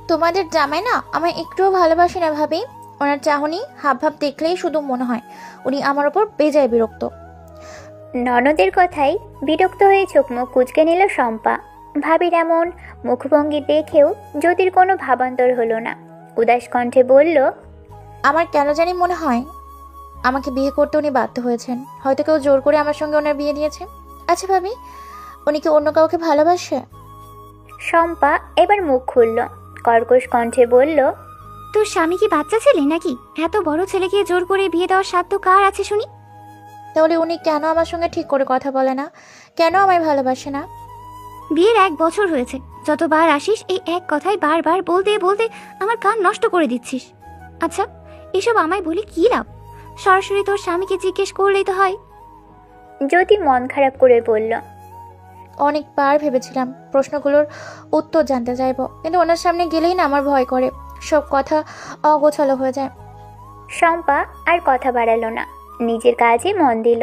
তোমাদের জামাই না আমায় একটুও ভালোবাসে না ভাবি। ওনার চাহনি হাবভাব দেখলেই শুধু মনে হয় উনি আমার ওপর বেজায় বিরক্ত। ননদের কথাই বিরক্ত হয়ে চোখ মুখ কুঁচকে নিল শম্পা। ভাবির এমন মুখভঙ্গি দেখেও জ্যোতির কোনো ভাবান্তর হলো না। উদাস কণ্ঠে বলল, আমার কেন জানি মনে হয় আমাকে বিয়ে করতে উনি বাধ্য হয়েছেন। হয়তো কেউ জোর করে আমার সঙ্গে ওনার বিয়ে দিয়েছে। আচ্ছা ভাবি, উনি কি অন্য কাউকে ভালোবাসে? শম্পা এবার মুখ খুলল, কর্কশ কণ্ঠে বলল, তোর স্বামী কি বাচ্চা ছেলে নাকি? এত বড় ছেলেকে জোর করে বিয়ে দেওয়ার সাধ্য কার আছে শুনি? তাহলে উনি কেন আমার সঙ্গে ঠিক করে কথা বলে না? কেন আমায় ভালোবাসে না? বিয়ের 1 বছর হয়েছে, যতবার আসিস এই এক কথাই বারবার বলতে বলতে আমার কান নষ্ট করে দিচ্ছিস। আচ্ছা, এসব আমায় বলি কি লাভ? সরাসরি তোর স্বামীকে জিজ্ঞেস করলেই তো হয়। জ্যোতি মন খারাপ করে বলল, অনেকবার ভেবেছিলাম প্রশ্নগুলোর উত্তর জানতে চাইবো, কিন্তু ওনার সামনে গেলেই না আমার ভয় করে, সব কথা অগোছালো হয়ে যায়। শম্পা আর কথা বাড়ালো না, নিজের কাজে মন দিল।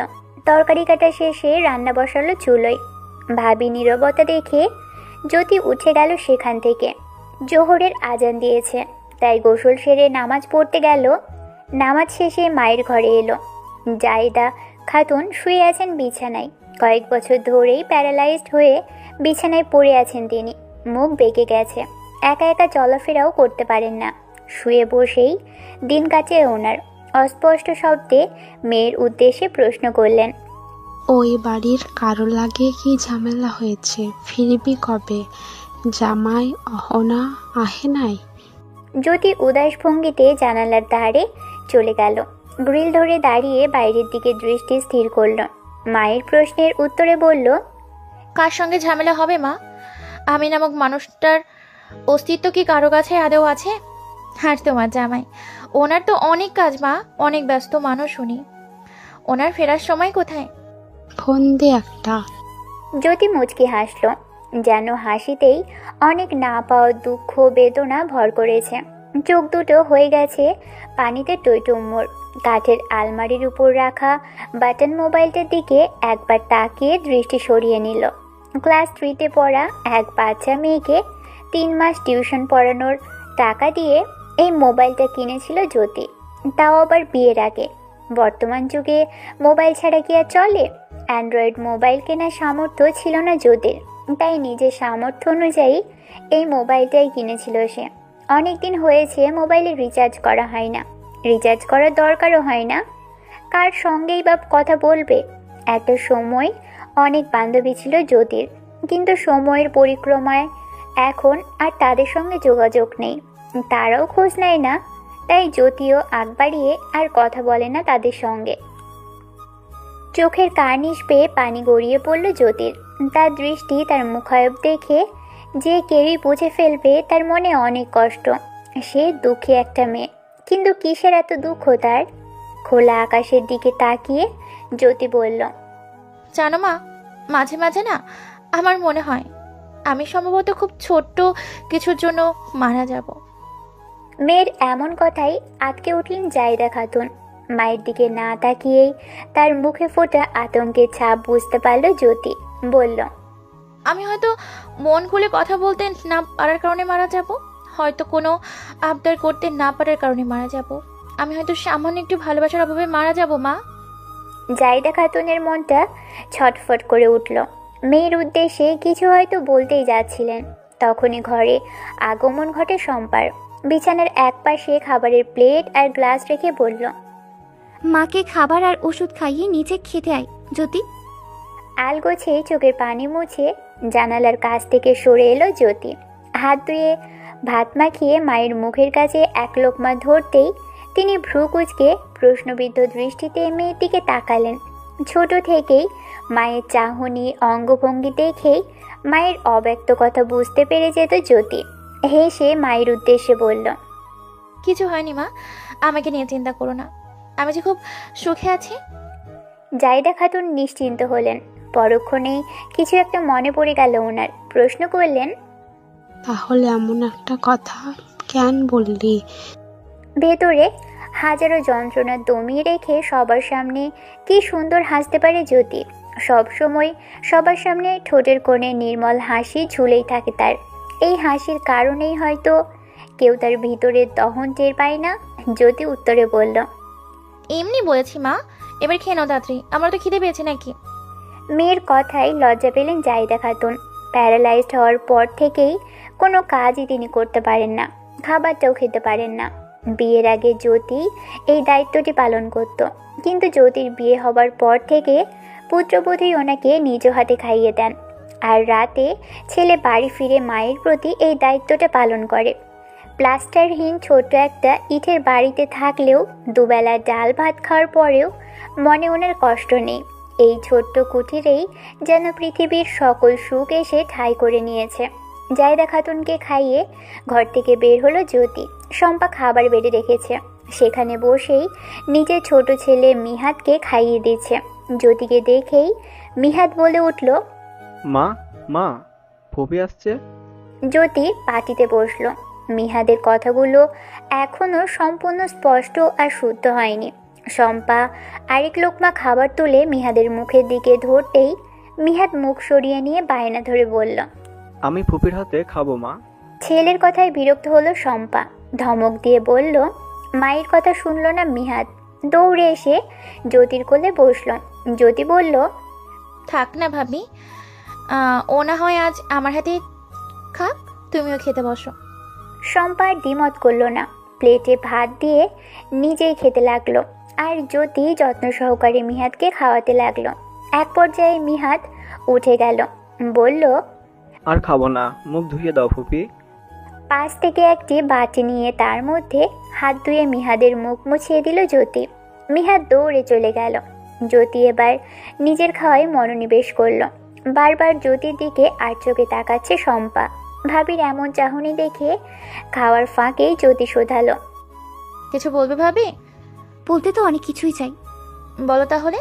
তরকারি কাটা শেষে রান্না বসালো চুলোয়। ভাবি নীরবতা দেখে জ্যোতি উঠে গেল সেখান থেকে। জোহরের আজান দিয়েছে, তাই গোসল সেরে নামাজ পড়তে গেল। নামাজ শেষে মায়ের ঘরে এলো। জাইদা খাতুন শুয়ে আছেন বিছানায়। কয়েক বছর ধরেই প্যারালাইজড হয়ে বিছানায় পড়ে আছেন তিনি। মুখ বেঁকে গেছে, একা একা চলাফেরাও করতে পারেন না। শুয়ে বসেই দিন কাটে ওনার। অস্পষ্ট শব্দে মেয়ের উদ্দেশ্যে প্রশ্ন করলেন, ওই বাড়ির কারো লাগে কি ঝামেলা হয়েছে? ফিরবি কবে? জামাই অহনা আহে নাই? জ্যোতি উদাস ভঙ্গিতে জানালার ধারে চলে গেল। গ্রিল ধরে দাঁড়িয়ে বাইরের দিকে দৃষ্টি স্থির করল। মায়ের প্রশ্নের উত্তরে বলল, কার সঙ্গে ঝামেলা হবে মা? আমি নামক মানুষটার অস্তিত্ব কি কারো কাছে আদৌ আছে? আর তোমার জামাই, ওনার তো অনেক কাজ মা, অনেক ব্যস্ত মানুষ উনি। ওনার ফেরার সময় কোথায়? ফোন দে একটা। জ্যোতি মুচকি হাসল, যেন হাসিতেই অনেক না পাওয়ার দুঃখ বেদনা ভর করেছে। চোখ দুটো হয়ে গেছে পানিতে টইটুম্বর। কাঠের আলমারির উপর রাখা বাটন মোবাইলটার দিকে একবার তাকিয়ে দৃষ্টি সরিয়ে নিল। ক্লাস 3তে পড়া এক বাচ্চা মেয়েকে 3 মাস টিউশন পড়ানোর টাকা দিয়ে এই মোবাইলটা কিনেছিল জ্যোতি, তাও আবার বিয়ের আগে। বর্তমান যুগে মোবাইল ছাড়া কি আর চলে? অ্যান্ড্রয়েড মোবাইল কেনার সামর্থ্য ছিল না জ্যোতির, তাই নিজের সামর্থ্য অনুযায়ী এই মোবাইলটাই কিনেছিল সে। অনেক দিন হয়েছে মোবাইলে রিচার্জ করা হয় না, রিচার্জ করার দরকারও হয় না। কার সঙ্গেই বা কথা বলবে? একটা সময় অনেক বান্ধবী ছিল জ্যোতির, কিন্তু সময়ের পরিক্রমায় এখন আর তাদের সঙ্গে যোগাযোগ নেই, তারাও খোঁজ নেয় না। তাই জ্যোতিও আগ বাড়িয়ে আর কথা বলে না তাদের সঙ্গে। চোখের কার্নিশ পেয়ে পানি গড়িয়ে পড়ল জ্যোতির। তার দৃষ্টি, তার মুখায়ব দেখে যে কেউই বুঝে ফেলবে তার মনে অনেক কষ্ট। সে দুঃখী একটা মেয়ে, কিন্তু কিসের এত দুঃখ তার? খোলা আকাশের দিকে তাকিয়ে জ্যোতি বলল, জানো মা, মাঝে মাঝে না আমার মনে হয় আমি সম্ভবত খুব ছোট্ট কিছুর জন্য মারা যাব। মেয়ের এমন কথাই আটকে উঠলেন জাইদা খাতুন। মায়ের দিকে না তাকিয়েই তার মুখে ফোটা আতঙ্কের ছাপ বুঝতে পারল জ্যোতি। বলল, আমি হয়তো মন খুলে কথা বলতে না পারার কারণে মারা যাব, হয়তো কোনো আবদার করতে না পারার কারণে মারা যাব, আমি হয়তো সামান্য একটু ভালোবাসার অভাবে মারা যাব মা। জাইদা খাতুনের মনটা ছটফট করে উঠল। মেয়ের উদ্দেশ্যে কিছু হয়তো বলতেই যাচ্ছিলেন, তখনই ঘরে আগমন ঘটে শম্পার। বিছানার এক পাশে খাবারের প্লেট আর গ্লাস রেখে বলল, মাকে খাবার আর ওষুধ খাইয়ে নিচে খেতে আয় জ্যোতি। আলগোছে চোখের পানি মুছে জানালার কাছ থেকে সরে এলো জ্যোতি। হাত ধুয়ে ভাত মাখিয়ে মায়ের মুখের কাছে এক লোকমা ধরতেই তিনি ভ্রু কুঁচকে প্রশ্নবিদ্ধ দৃষ্টিতে মেয়ের দিকে তাকালেন। ছোট থেকেই মায়ের চাহনি, অঙ্গভঙ্গি দেখেই মায়ের অব্যক্ত কথা বুঝতে পেরে যেত জ্যোতি। হেসে মায়ের উদ্দেশ্যে বলল, কিছু হয়নি মা, আমাকে নিয়ে চিন্তা করো না, আমি যে খুব সুখে আছি। জাইদা খাতুন নিশ্চিন্ত হলেন। পরক্ষণেই কিছু একটা মনে পড়ে গেল ওনার। প্রশ্ন করলেন, তাহলে এমন একটা কথা কেন বললি? ভেতরে হাজারো যন্ত্রণা দমিয়ে রেখে সবার সামনে কি সুন্দর হাসতে পারে জ্যোতি। সব সময় সবার সামনে ঠোঁটের কোণে নির্মল হাসি ঝুলেই থাকে তার। এই হাসির কারণেই হয়তো কেউ তার ভিতরের দহন টের পায় না। জ্যোতি উত্তরে বলল, এমনি বলেছি মা, এবার খেয়ে নাও তাড়াতাড়ি, আমার তো খিদে পেয়েছে নাকি। মেয়ের কথায় লজ্জা পেলেন জাহিদা খাতুন। প্যারালাইজড হওয়ার পর থেকেই কোনো কাজই তিনি করতে পারেন না, খাবারটাও খেতে পারেন না। বিয়ের আগে জ্যোতি এই দায়িত্বটি পালন করত, কিন্তু জ্যোতির বিয়ে হবার পর থেকে পুত্রবধূই ওনাকে নিজ হাতে খাইয়ে দেন, আর রাতে ছেলে বাড়ি ফিরে মায়ের প্রতি এই দায়িত্বটা পালন করে। প্লাস্টারহীন ছোট্ট একটা ইটের বাড়িতে থাকলেও দুবেলা ডাল ভাত খাওয়ার পরেও মনে ওনার কষ্ট নেই। এই ছোট্ট কুটিরেই যেন পৃথিবীর সকল সুখ এসে ঠাঁই করে নিয়েছে। জাহিদা খাতুনকে খাইয়ে ঘর থেকে বের হলো জ্যোতি। শম্পা খাবার বেড়ে রেখেছে, সেখানে বসেই নিজের ছোট ছেলে মিহাদকে খাইয়ে দিচ্ছে। জ্যোতিকে দেখেই মিহাদ বলে উঠল, মা মা, ফুপি আসছে। জ্যোতি পাটিতে বসলো। মিহাদের কথাগুলো এখনো সম্পূর্ণ স্পষ্ট আর শুদ্ধ হয়নি। শম্পা আরেক লোকমা খাবার তুলে মিহাদের মুখের দিকে ধরতেই মিহাদ মুখ সরিয়ে নিয়ে বায়না ধরে বলল, আমি ফুপির হাতে খাবো মা। ছেলের কথায় বিরক্ত হলো শম্পা, ধমক দিয়ে বলল। মায়ের কথা শুনল না মিহাদ, দৌড়ে এসে জ্যোতির কোলে বসল। জ্যোতি বলল, থাক না ভাবি, ও না হয় আজ আমার হাতে খাক, তুমিও খেতে বসো। শম্পা আর দ্বিমত করল না, প্লেটে ভাত দিয়ে নিজেই খেতে লাগলো, আর জ্যোতি যত্ন সহকারে মিহাদকে খাওয়াতে লাগলো। এক পর্যায়ে মিহাদ উঠে গেল, বলল, আর খাবো না, মুখ ধুইয়ে দাও ফুপি। পাশ থেকে একটি বাটি নিয়ে তার মধ্যে হাত ধুয়ে মিহাদের মুখ মুছিয়ে দিল জ্যোতি। মিহাদ দৌড়ে চলে গেল। জ্যোতি এবার নিজের খাওয়ায় মনোনিবেশ করলো। বারবার জ্যোতির দিকে আর চোখে তাকাচ্ছে শম্পা। ভাবির এমন চাহনি দেখে খাওয়ার ফাঁকেই জ্যোতি শোধালো, কিছু বলবে ভাবি? বলতে তো অনেক কিছুই চাই। বলো তাহলে।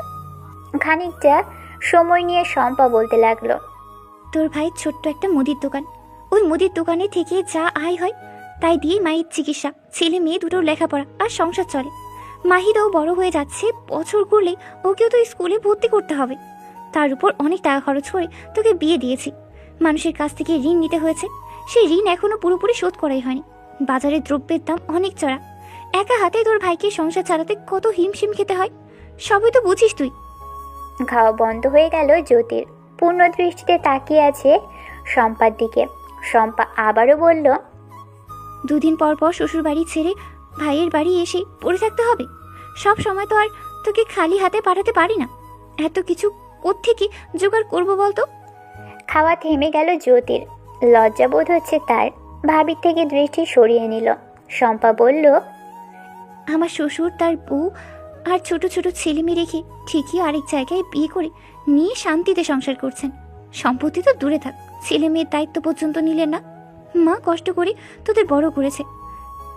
খানিকটা সময় নিয়ে শম্পা বলতে লাগলো, তোর ভাইয়ের ছোট্ট একটা মুদির দোকান, ওই মুদির দোকানে থেকে যা আয় হয় তাই দিয়ে মায়ের চিকিৎসা, ছেলে মেয়ে দুটোর লেখাপড়া আর সংসার চলে। মাহিদাও বড় হয়ে যাচ্ছে, বছর করলে ওকেও তো স্কুলে ভর্তি করতে হবে। তার উপর অনেক টাকা খরচ করে তোকে বিয়ে দিয়েছি। মানুষের কাছ থেকে ঋণ নিতে হয়েছে, সেই ঋণ এখনো পুরোপুরি শোধ করাই হয়নি। বাজারে দ্রব্যের দাম অনেক চড়া, একা হাতে তোর ভাইকে সংসার চালাতে কত হিমশিম খেতে হয়, সবই তো বুঝিস তুই। খাওয়া বন্ধ হয়ে গেল জ্যোতির। পূর্ণ দৃষ্টিতে তাকিয়ে আছে শম্পার দিকে। শম্পা আবারও বলল, দুদিন পর পর শ্বশুর বাড়ি ছেড়ে ভাইয়ের বাড়ি এসে পড়ে থাকতে হবে। সব সময় তো আর তোকে খালি হাতে পাঠাতে পারি না। এত কিছু কোত্থেকে জোগাড় করবো বলতো? খাওয়া থেমে গেল জ্যোতির। লজ্জা বোধ হচ্ছে তার। ভাবির থেকে দৃষ্টি সরিয়ে নিল। শম্পা বলল, আমার শ্বশুর তার বউ আর ছোট ছোট ছেলে মেয়ে রেখে ঠিকই আরেক জায়গায় বিয়ে করে নিয়ে শান্তিতে সংসার করছেন। সম্পত্তি তো দূরে থাক, ছেলে মেয়ের দায়িত্ব পর্যন্ত নিলেন না। মা কষ্ট করে তোদের বড় করেছে,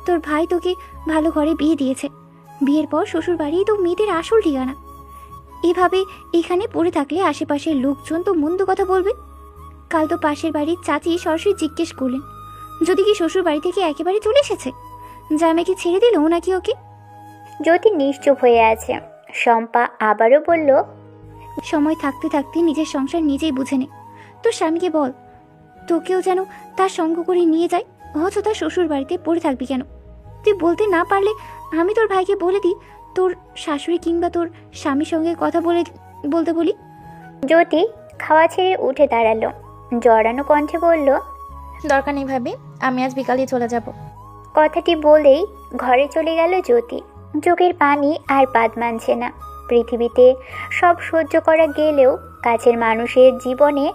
তোর ভাই তোকে ভালো ঘরে বিয়ে দিয়েছে। বিয়ের পর শ্বশুর বাড়িই তো মেয়েদের আসল ঠিকানা। এভাবে এখানে পড়ে থাকলে আশেপাশের লোকজন তো মন্দ কথা বলবে। কাল তো পাশের বাড়ির চাচি সরাসরি জিজ্ঞেস করলেন যদি কি শ্বশুর বাড়ি থেকে একেবারে চলে এসেছে, জামাইকে ছেড়ে দিল নাকি ওকে। জ্যোতি নিশ্চুপ হয়ে আছে। শম্পা আবারও বলল, সময় থাকতে থাকতে নিজের সংসার নিজেই বুঝে নে। তোর স্বামীকে বল তোকেও যেন তার সঙ্গ করে নিয়ে যায়, অথচ তার শ্বশুর বাড়িতে পড়ে থাকবি কেন? তুই বলতে না পারলে আমি তোর ভাইকে বলে দিই, তোর শাশুড়ি কিংবা তোর স্বামীর সঙ্গে কথা বলতে বলি। জ্যোতি খাওয়া ছেড়ে উঠে দাঁড়ালো। জড়ানো কণ্ঠে বলল, দরকার নেই ভাবি, আমি আজ বিকালেই চলে যাব। কথাটি বলেই ঘরে চলে গেল জ্যোতি। চোখের পানি আর বাদ মানছে না। পৃথিবীতে সব সহ্য করা গেলেও কাছের মানুষের জীবনে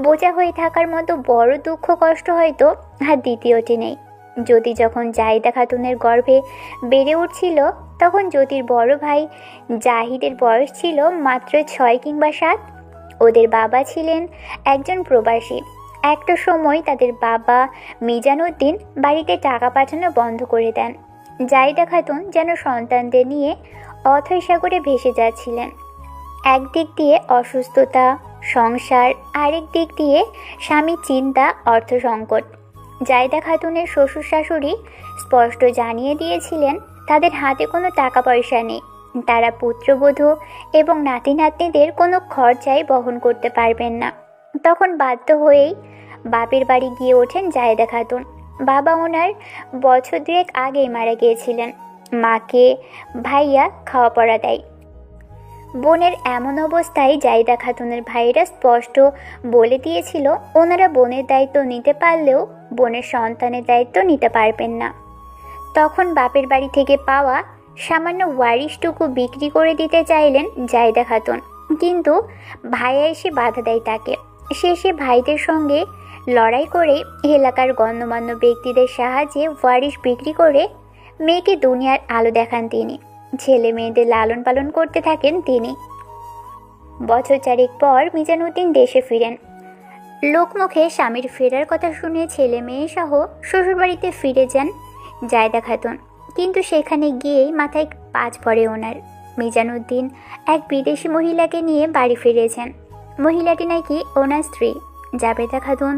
বোঝা হয়ে থাকার মতো বড় দুঃখ কষ্ট হয়তো আর দ্বিতীয়টি নেই। জ্যোতি যখন জাহিদা খাতুনের গর্ভে বেড়ে উঠছিল, তখন জ্যোতির বড় ভাই জাহিদের বয়স ছিল মাত্র 6 কিংবা 7। ওদের বাবা ছিলেন একজন প্রবাসী। একটা সময় তাদের বাবা মিজানুদ্দিন বাড়িতে টাকা পাঠানো বন্ধ করে দেন। জাহিদা খাতুন যেন সন্তানদের নিয়ে অথৈ সাগরে ভেসে যাচ্ছিলেন। একদিক দিয়ে অসুস্থতা, সংসার, আরেক দিক দিয়ে স্বামীর চিন্তা, অর্থ সংকট। জাহিদা খাতুনের শ্বশুর শাশুড়ি স্পষ্ট জানিয়ে দিয়েছিলেন তাদের হাতে কোনো টাকা পয়সা নেই। তারা পুত্রবধূ এবং নাতি নাতনিদের কোনো খরচাই বহন করতে পারবেন না। তখন বাধ্য হয়েই বাপের বাড়ি গিয়ে ওঠেন জায়েদা খাতুন। বাবা ওনার বছর দুয়েক আগেই মারা গিয়েছিলেন। মাকে ভাইয়া খাওয়া পড়া দেয়। বোনের এমন অবস্থায় জায়েদা খাতুনের ভাইরা স্পষ্ট বলে দিয়েছিল ওনারা বোনের দায়িত্ব নিতে পারলেও বোনের সন্তানের দায়িত্ব নিতে পারবেন না। তখন বাপের বাড়ি থেকে পাওয়া সামান্য ওয়ারিশটুকু বিক্রি করে দিতে চাইলেন জায়েদা খাতুন, কিন্তু ভাইয়া এসে বাধা দেয় তাকে। শেষে ভাইদের সঙ্গে লড়াই করে এলাকার গণ্যমান্য ব্যক্তিদের সাহায্যে ওয়ারিশ বিক্রি করে মেয়েকে দুনিয়ার আলো দেখান তিনি। ছেলে মেয়েদের লালন পালন করতে থাকেন তিনি। বছর চারেক পর মিজানুদ্দিন দেশে ফিরেন। লোকমুখে স্বামীর ফেরার কথা শুনে ছেলে মেয়ে সহ শ্বশুরবাড়িতে ফিরে যান জায়েদা খাতুন, কিন্তু সেখানে গিয়েই মাথায় পাঁচ পড়ে ওনার। মিজানুদ্দিন এক বিদেশি মহিলাকে নিয়ে বাড়ি ফিরেছেন। মহিলাটি নাকি ওনার স্ত্রী। জাবেদা খাতুন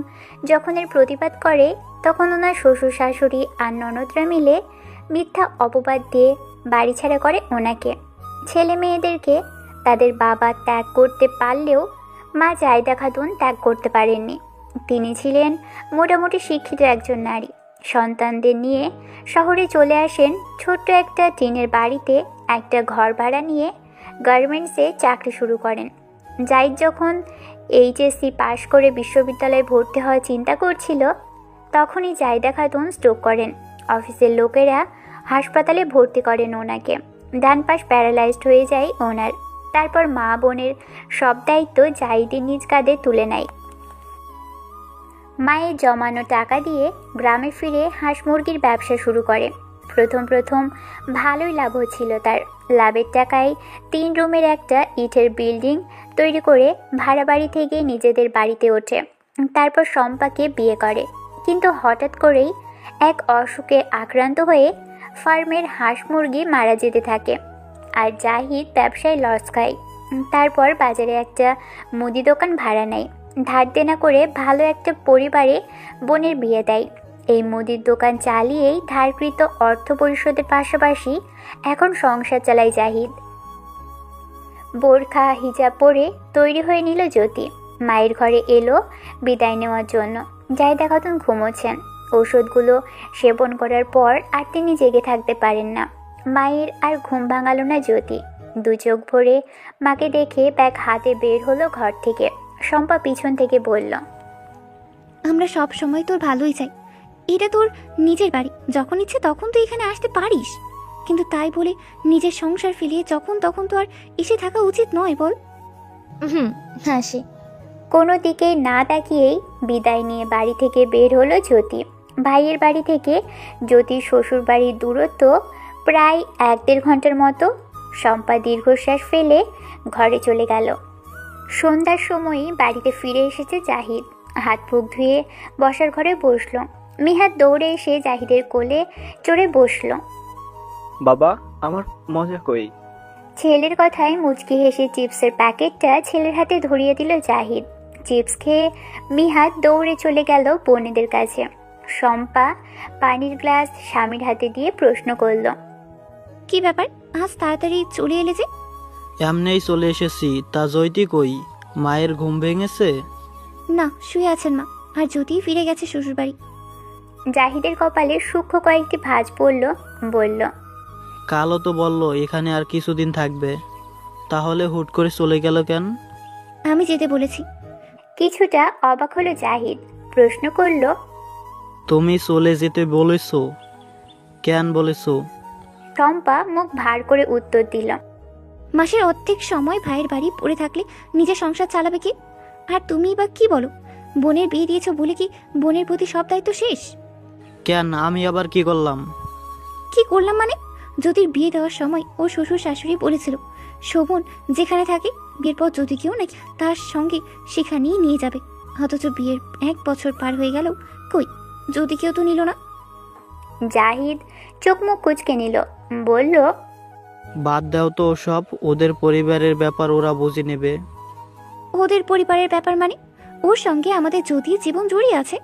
যখন এর প্রতিবাদ করে তখন ওনার শ্বশুর শাশুড়ি আর ননদরা মিলে মিথ্যা অপবাদ দিয়ে বাড়ি ছাড়া করে ওনাকে। ছেলে মেয়েদেরকে তাদের বাবা ত্যাগ করতে পারলেও মা জায়েদা খাতুন ত্যাগ করতে পারেননি। তিনি ছিলেন মোটামুটি শিক্ষিত একজন নারী। সন্তানদের নিয়ে শহরে চলে আসেন। ছোট্ট একটা টিনের বাড়িতে একটা ঘর ভাড়া নিয়ে গার্মেন্টসে চাকরি শুরু করেন। জাহিদ যখন এইচএসসি পাশ করে বিশ্ববিদ্যালয়ে ভর্তি হওয়ার চিন্তা করছিল তখনই জায়েদা খাতুন স্ট্রোক করেন। অফিসের লোকেরা হাসপাতালে ভর্তি করেন ওনাকে। ডান পাশ প্যারালাইজড হয়ে যায় ওনার। তারপর মা বোনের সব দায়িত্ব জাহিদের নিজ কাঁধে তুলে নেয়। মায়ের জমানো টাকা দিয়ে গ্রামে ফিরে হাঁস মুরগির ব্যবসা শুরু করে। প্রথম ভালোই লাভ হচ্ছিল তার। লাভের টাকায় 3 রুমের একটা ইটের বিল্ডিং তৈরি করে ভাড়া বাড়ি থেকে নিজেদের বাড়িতে ওঠে। তারপর শম্পাকে বিয়ে করে, কিন্তু হঠাৎ করেই এক অসুখে আক্রান্ত হয়ে ফার্মের হাঁস মুরগি মারা যেতে থাকে আর জাহিদ ব্যবসায় লস খায়। তারপর বাজারে একটা মুদি দোকান ভাড়া নেয়। ধার দেনা করে ভালো একটা পরিবারে বোনের বিয়ে দেয়। এই মুদির দোকান চালিয়েই ধারকৃত অর্থ পরিশোধের পাশাপাশি এখন সংসার চালায় জাহিদ। বোরখা হিজাব পরে তৈরি হয়ে নিল জ্যোতি। মায়ের ঘরে এলো বিদায় নেওয়ার জন্য। জায়েদা খাতুন ঘুমোচ্ছেন। ঔষধগুলো সেবন করার পর আর তিনি জেগে থাকতে পারেন না। মায়ের আর ঘুম ভাঙালো না জ্যোতি। 2 চোখ ভরে মাকে দেখে ব্যাগ হাতে বের হলো ঘর থেকে। শম্পা পিছন থেকে বলল, আমরা সব সময় তোর ভালোই চাই। এটা তোর নিজের বাড়ি, যখন ইচ্ছে তখন তুই এখানে আসতে পারিস, কিন্তু তাই বলে নিজের সংসার ফেলিয়ে যখন তখন তো আর এসে থাকা উচিত নয় বল। হাসি। কোনো দিকেই না তাকিয়েই বিদায় নিয়ে বাড়ি থেকে বের হলো জ্যোতি। ভাইয়ের বাড়ি থেকে জ্যোতির শ্বশুর বাড়ির দূরত্ব প্রায় 1-1.5 ঘন্টার মতো। শম্পা দীর্ঘশ্বাস ফেলে ঘরে চলে গেল। সন্ধ্যার সময়ই বাড়িতে ফিরে এসেছে জাহিদ। হাত মুখ ধুয়ে বসার ঘরে বসলো। মিহাদ দৌড়ে এসে জাহিদের কোলে চড়ে বসলো। বাবা, আমার মজা কই? ছেলের কথায় মুচকি হেসে চিপসের প্যাকেটটা ছেলের হাতে ধরিয়ে দিল জাহিদ। চিপস খেয়ে মিহাদ দৌড়ে চলে গেল বোনেদের কাছে। শম্পা পানির গ্লাস স্বামীর হাতে দিয়ে প্রশ্ন করল, কি ব্যাপার, আজ তাড়াতাড়ি চলে এলে যে? এমনেই চলে এসেছি। তা জয়তি কই? মায়ের ঘুম ভেঙেছে? না, শুয়ে আছেন মা, আর জ্যোতি ফিরে গেছে শ্বশুরবাড়ি। জাহিদের কপালে সূক্ষ্ম কয়েকটি ভাঁজ পড়ল। বলল, কালও তো বললো এখানে আর কিছুদিন থাকবে, তাহলে হুট করে চলে গেল কেন? আমি যেতে বলেছি। কিছুটা অবাক হলো জাহিদ। প্রশ্ন করল, তুমি চলে যেতে বলেছো? কেন বলেছো? শম্পা মুখ ভার করে উত্তর দিল, মাসের অর্ধেক সময় ভাইয়ের বাড়ি পড়ে থাকলে নিজের সংসার চালাবে কি? আর তুমি বা কি বলো? বোনের বিয়ে দিয়েছো বলে কি বোনের প্রতি সব দায়িত্ব শেষ? কেন, আমি আবার কি করলাম? কি করলাম মানে? জ্যোতির বিয়ে দেওয়ার সময় ও শ্বশুর শাশুড়ি বলেছিল শোভন যেখানে থাকে বিয়ের পর জ্যোতিকেও নাকি তার সঙ্গে সেখানেই নিয়ে যাবে। অথচ বিয়ের 1 বছর পার হয়ে গেল, কই জ্যোতিকেও তো নিল না। জাহিদ চোখ মুখ কুঁচকে নিল। বলল, বাদ দাও তো সব, ওদের পরিবারের ব্যাপার ওরা বুঝে নেবে। ওদের পরিবারের ব্যাপার মানে? ওর সঙ্গে আমাদের জ্যোতির জীবন জড়িয়ে আছে।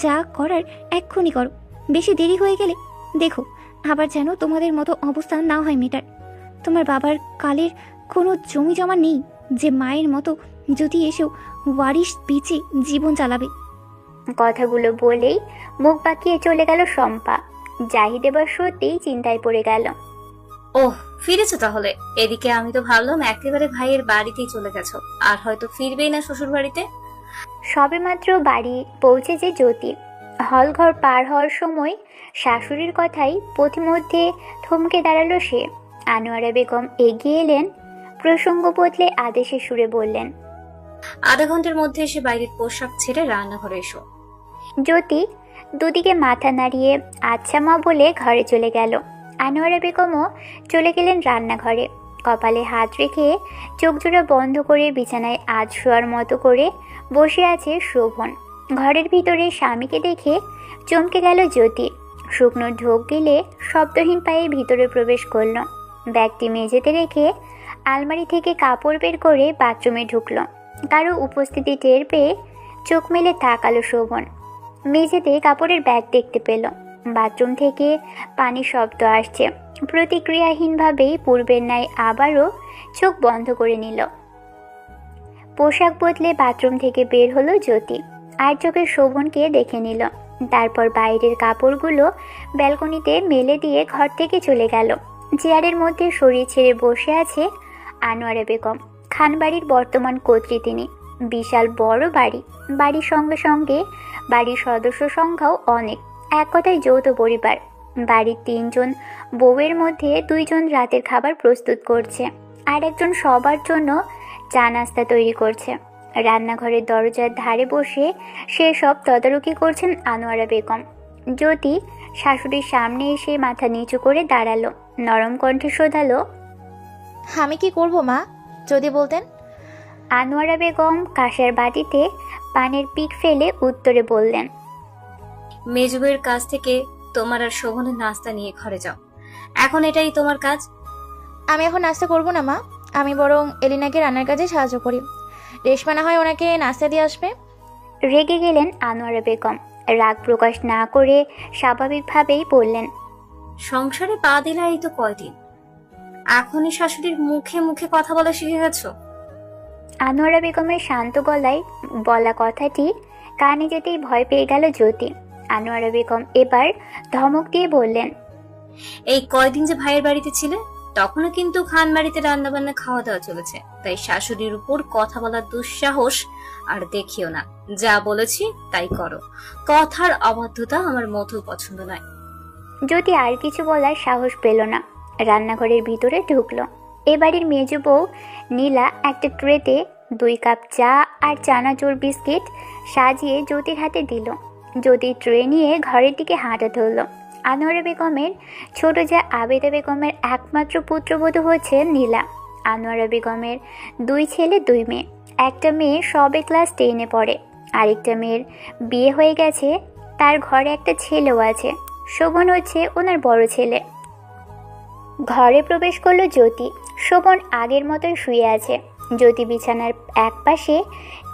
যা করার এক্ষুনি করো, বেশি দেরি হয়ে গেলে দেখো আবার যেন তোমাদের মতো অবস্থা না হয় মেয়েটার। তোমার বাবার কালের কোনো জমি জমা নেই যে মায়ের মতো যদি এসেও ওয়ারিশ পিছে জীবন চালাবে। কথাগুলো বলেই মুখ বাঁকিয়ে চলে গেল শম্পা। জাহিদ এবার সত্যিই চিন্তায় পড়ে গেল। ওহ, ফিরেছো তাহলে। এদিকে আমি তো ভাবলাম একেবারে ভাইয়ের বাড়িতেই চলে গেছো, আর হয়তো ফিরবেই না শ্বশুর বাড়িতে। সবেমাত্র বাড়ি পৌঁছেছে জ্যোতি। হলঘর পার হওয়ার সময় শাশুড়ির কথাই পথিমধ্যে থমকে দাঁড়ালো সে। আনোয়ারা বেগম এগিয়ে এলেন, প্রসঙ্গ বদলে আদেশের সুরে বললেন, আধা ঘন্টার মধ্যে এসে বাইরের পোশাক ছেড়ে রান্নাঘরে এসো। জ্যোতি দুদিকে মাথা নাড়িয়ে আচ্ছা মা বলে ঘরে চলে গেল। আনোয়ারা বেগমও চলে গেলেন রান্নাঘরে। কপালে হাত রেখে চোখজোড়া বন্ধ করে বিছানায় আজ শোয়ার মতো করে বসে আছে শোভন। ঘরের ভিতরে স্বামীকে দেখে চমকে গেল জ্যোতি। শুকনো ঢোক গিলে শব্দহীন পায়ে ভিতরে প্রবেশ করল। ব্যাগটি মেঝেতে রেখে আলমারি থেকে কাপড় বের করে বাথরুমে ঢুকল। কারো উপস্থিতি টের পেয়ে চোখ মেলে তাকালো শোভন। মেঝেতে কাপড়ের ব্যাগ দেখতে পেল। বাথরুম থেকে পানির শব্দ আসছে। প্রতিক্রিয়াহীনভাবেই পূর্বের ন্যায় আবারও চোখ বন্ধ করে নিল। পোশাক বদলে বাথরুম থেকে বের হলো জ্যোতি। আর চোখে শোভনকে দেখে নিল। তারপর বাইরের কাপড়গুলো ব্যালকনিতে মেলে দিয়ে ঘর থেকে চলে গেল। চেয়ারের মধ্যে শরীর ছেড়ে বসে আছে আনোয়ারা বেগম। খানবাড়ির বর্তমান কর্ত্রী তিনি। বিশাল বড় বাড়ি। বাড়ির সঙ্গে সঙ্গে বাড়ির সদস্য সংখ্যাও অনেক। এক কথায় যৌথ পরিবার। বাড়ির 3 জন বউয়ের মধ্যে 2 জন রাতের খাবার প্রস্তুত করছে, আর একজন সবার জন্য চা নাস্তা তৈরি করছে। রান্নাঘরের দরজার ধারে বসে সেসব তদারকি করছেন আনোয়ারা বেগম। জ্যোতি শাশুড়ির সামনে এসে মাথা নিচু করে দাঁড়ালো। নরম কণ্ঠে শোধালো, আমি কি করব মা, যদি বলতেন। আনোয়ারা বেগম কাঁসার বাটিতে পানের পিক ফেলে উত্তরে বললেন, মেজবের কাছ থেকে তোমার আর শোভনের নাস্তা নিয়ে ঘরে যাও। এখন এটাই তোমার কাজ। আমি এখন নাস্তা করব না মা, আমি বরং এলিনাকে রান্নার কাজে সাহায্য করি। রেশমা না হয় ওনাকে নাস্তা দিয়ে আসবে। রেগে গেলেন আনোয়ারা বেগম। রাগ প্রকাশ না করে স্বাভাবিকভাবেই বললেন, সংসারে পা দিলা এই তো কয়দিন, এখনই শাশুড়ির মুখে মুখে কথা বলা শিখে গেছো? আনোয়ারা বেগমের শান্ত গলায় বলা কথাটি কানে যেতেই ভয় পেয়ে গেল জ্যোতি। আনোয়ারা বেগম এবার ধমক দিয়ে বললেন, এই কয়দিন যে ভাইয়ের বাড়িতে ছিলে তখনও কিন্তু খান বাড়িতে রান্না বান্না খাওয়া দাওয়া চলেছে, তাই শাশুড়ির উপর কথা বলার দুঃসাহস আর দেখিও না। যা বলেছি তাই করো। কথার অবাধ্যতা আমার মোটেও পছন্দ নয়। জ্যোতি আর কিছু বলার সাহস পেল না। রান্নাঘরের ভিতরে ঢুকলো। এ বাড়ির মেজ বউ নীলা একটা ট্রেতে 2 কাপ চা আর চানাচুর বিস্কিট সাজিয়ে জ্যোতির হাতে দিল। জ্যোতি ট্রে নিয়ে ঘরের দিকে হাঁটা ধরল। আনোয়ারা বেগমের ছোট যা আবেদা বেগমের একমাত্র পুত্রবধূ হচ্ছে নীলা। আনোয়ারা বেগমের 2 ছেলে 2 মেয়ে। একটা মেয়ে সবে ক্লাস 10-এ পড়ে, আরেকটা মেয়ের বিয়ে হয়ে গেছে। তার ঘরে একটা ছেলেও আছে। শোভন হচ্ছে ওনার বড় ছেলে। ঘরে প্রবেশ করলো জ্যোতি। শোভন আগের মতোই শুয়ে আছে। জ্যোতি বিছানার একপাশে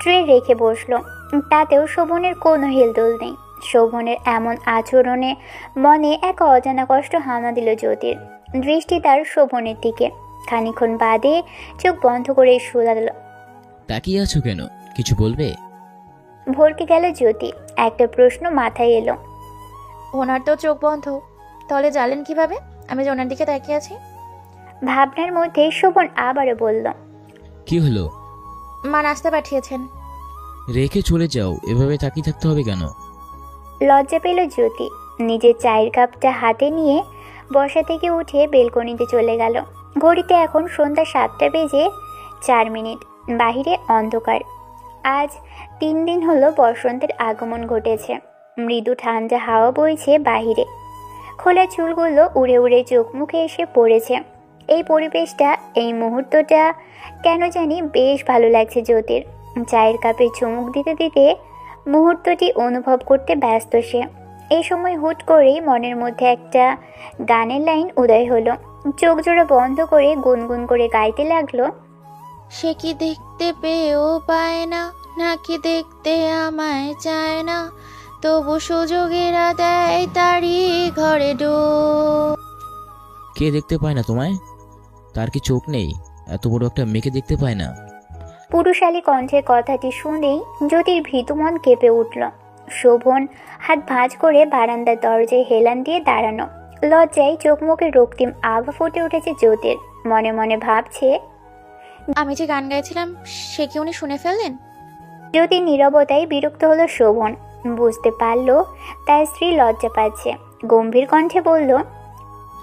ট্রে রেখে বসলো। তাতেও শোভনের কোনো হেলদোল নেই। শোভনের এমন আচরণে মনে এক অজানা কষ্ট হানা দিল জ্যোতির। দৃষ্টি তার শোভনের দিকে। খানিক্ষণ বাদে চোখ বন্ধ করে শুধালো, তাকিয়ে আছো কেন? কিছু বলবে? ভরকে গেল জ্যোতি। একটা প্রশ্ন মাথায় এলো। ওনার তো চোখ বন্ধ, তাহলে জানলেন কিভাবে আমি যে ওনার দিকে তাকিয়ে আছি? ভাবনার মধ্যে শোভন আবারও বলল, কি হলো? মা নাস্তা পাঠিয়েছেন। রেখে চলে যাও, এভাবে তাকিয়ে থাকতে হবে কেন? লজ্জা পেল জ্যোতি। নিজের চায়ের কাপটা হাতে নিয়ে বসা থেকে উঠে বেলকনিতে চলে গেল। ঘড়িতে এখন সন্ধ্যা 7টা বেজে 4 মিনিট। বাহিরে অন্ধকার। আজ 3 দিন হলো বসন্তের আগমন ঘটেছে। মৃদু ঠান্ডা হাওয়া বইছে বাহিরে। খোলা চুলগুলো উড়ে উড়ে চোখ মুখে এসে পড়েছে। এই পরিবেশটা, এই মুহূর্তটা কেন জানি বেশ ভালো লাগছে জ্যোতির। চায়ের কাপে চুমুক দিতে দিতে মুহূর্তটি অনুভব করতে ব্যস্ত সে। এই সময় হুট করেই মনের মধ্যে একটা গানের লাইন উদয় হলো। চোখ জোড়া বন্ধ করে গুনগুন করে গাইতে লাগলো, সে কি দেখতে পেয়েও পায় না, নাকি দেখতে আমায় চায় না, তবু সুযোগেরা দেয় তারই ঘরে ডো। কে দেখতে পায় না তোমায়? তার কি চোখ নেই? এত বড় একটা মেয়েকে দেখতে পায় না? পুরুষালী কণ্ঠের কথাটি শুনেই জ্যোতির ভীতু মন কেঁপে উঠল। শোভন হাত ভাঁজ করে বারান্দার দরজায় হেলান দিয়ে দাঁড়ানো। লজ্জায় চোখ মুখে রক্তিম আভা ফুটে উঠেছে জ্যোতির। মনে মনে ভাবছে, আমি যে গান গাইছিলাম সে কি উনি শুনে ফেললেন? জ্যোতির নীরবতায় বিরক্ত হলো শোভন। বুঝতে পারল তার স্ত্রী লজ্জা পাচ্ছে। গম্ভীর কণ্ঠে বলল,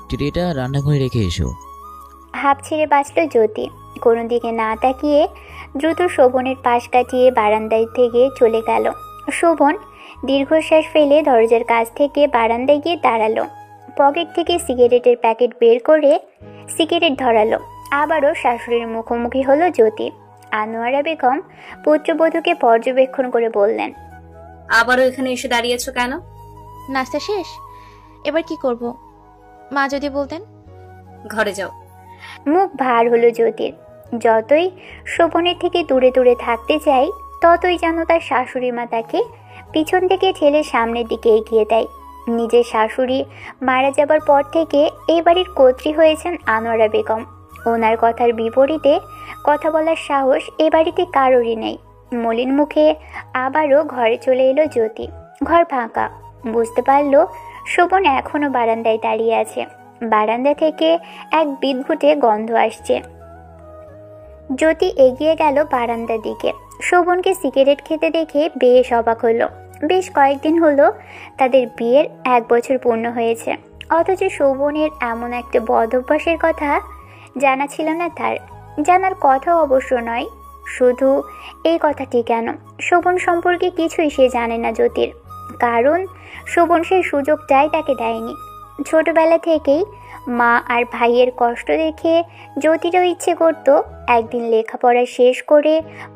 ট্রেটা রান্নাঘরে রেখে এসো। হাঁপ ছেড়ে বাঁচল জ্যোতি। কোনো দিকে না তাকিয়ে দ্রুত শোভনের পাশ কাটিয়ে বারান্দায় থেকে চলে গেল। শোভন দীর্ঘশ্বাস ফেলে দরজার কাছ থেকে বারান্দায় গিয়ে দাঁড়ালো। পকেট থেকে সিগারেটের প্যাকেট বের করে সিগারেট ধরালো। আবারও শাশুড়ির মুখোমুখি হলো জ্যোতি। আনোয়ারা বেগম পুত্রবধূকে পর্যবেক্ষণ করে বললেন, আবারও এখানে এসে দাঁড়িয়েছো কেন? নাস্তা শেষ, এবার কি করব? মা যদি বলতেন। ঘরে যাও। মুখ ভার হলো জ্যোতির। যতই শোভনের থেকে দূরে দূরে থাকতে চাই, ততই যেন তার শাশুড়ি মা তাকে পিছন থেকে ঠেলে সামনের দিকে এগিয়ে দেয়। নিজের শাশুড়ি মারা যাবার পর থেকে এই বাড়ির কর্ত্রী হয়েছেন আনোয়ারা বেগম। ওনার কথার বিপরীতে কথা বলার সাহস এ বাড়িতে কারোরই নেই। মলিন মুখে আবারও ঘরে চলে এলো জ্যোতি। ঘর ফাঁকা। বুঝতে পারল শোভন এখনো বারান্দায় দাঁড়িয়ে আছে। বারান্দা থেকে এক বিদঘুটে গন্ধ আসছে। জ্যোতি এগিয়ে গেল বারান্দার দিকে। শোভনকে সিগারেট খেতে দেখে বেশ অবাক হলো। বেশ কয়েকদিন হলো তাদের বিয়ের 1 বছর পূর্ণ হয়েছে, অথচ শোভনের এমন একটা বদ অভ্যাসের কথা জানা ছিল না তার। জানার কথা অবশ্য নয়, শুধু এই কথাটি কেন শোভন সম্পর্কে কিছুই সে জানে না জ্যোতির। কারণ শোভন সেই সুযোগটাই তাকে দেয়নি। ছোটবেলা থেকেই মা আর ভাইয়ের কষ্ট দেখে জ্যোতিরও ইচ্ছে করতো একদিন লেখাপড়া শেষ করে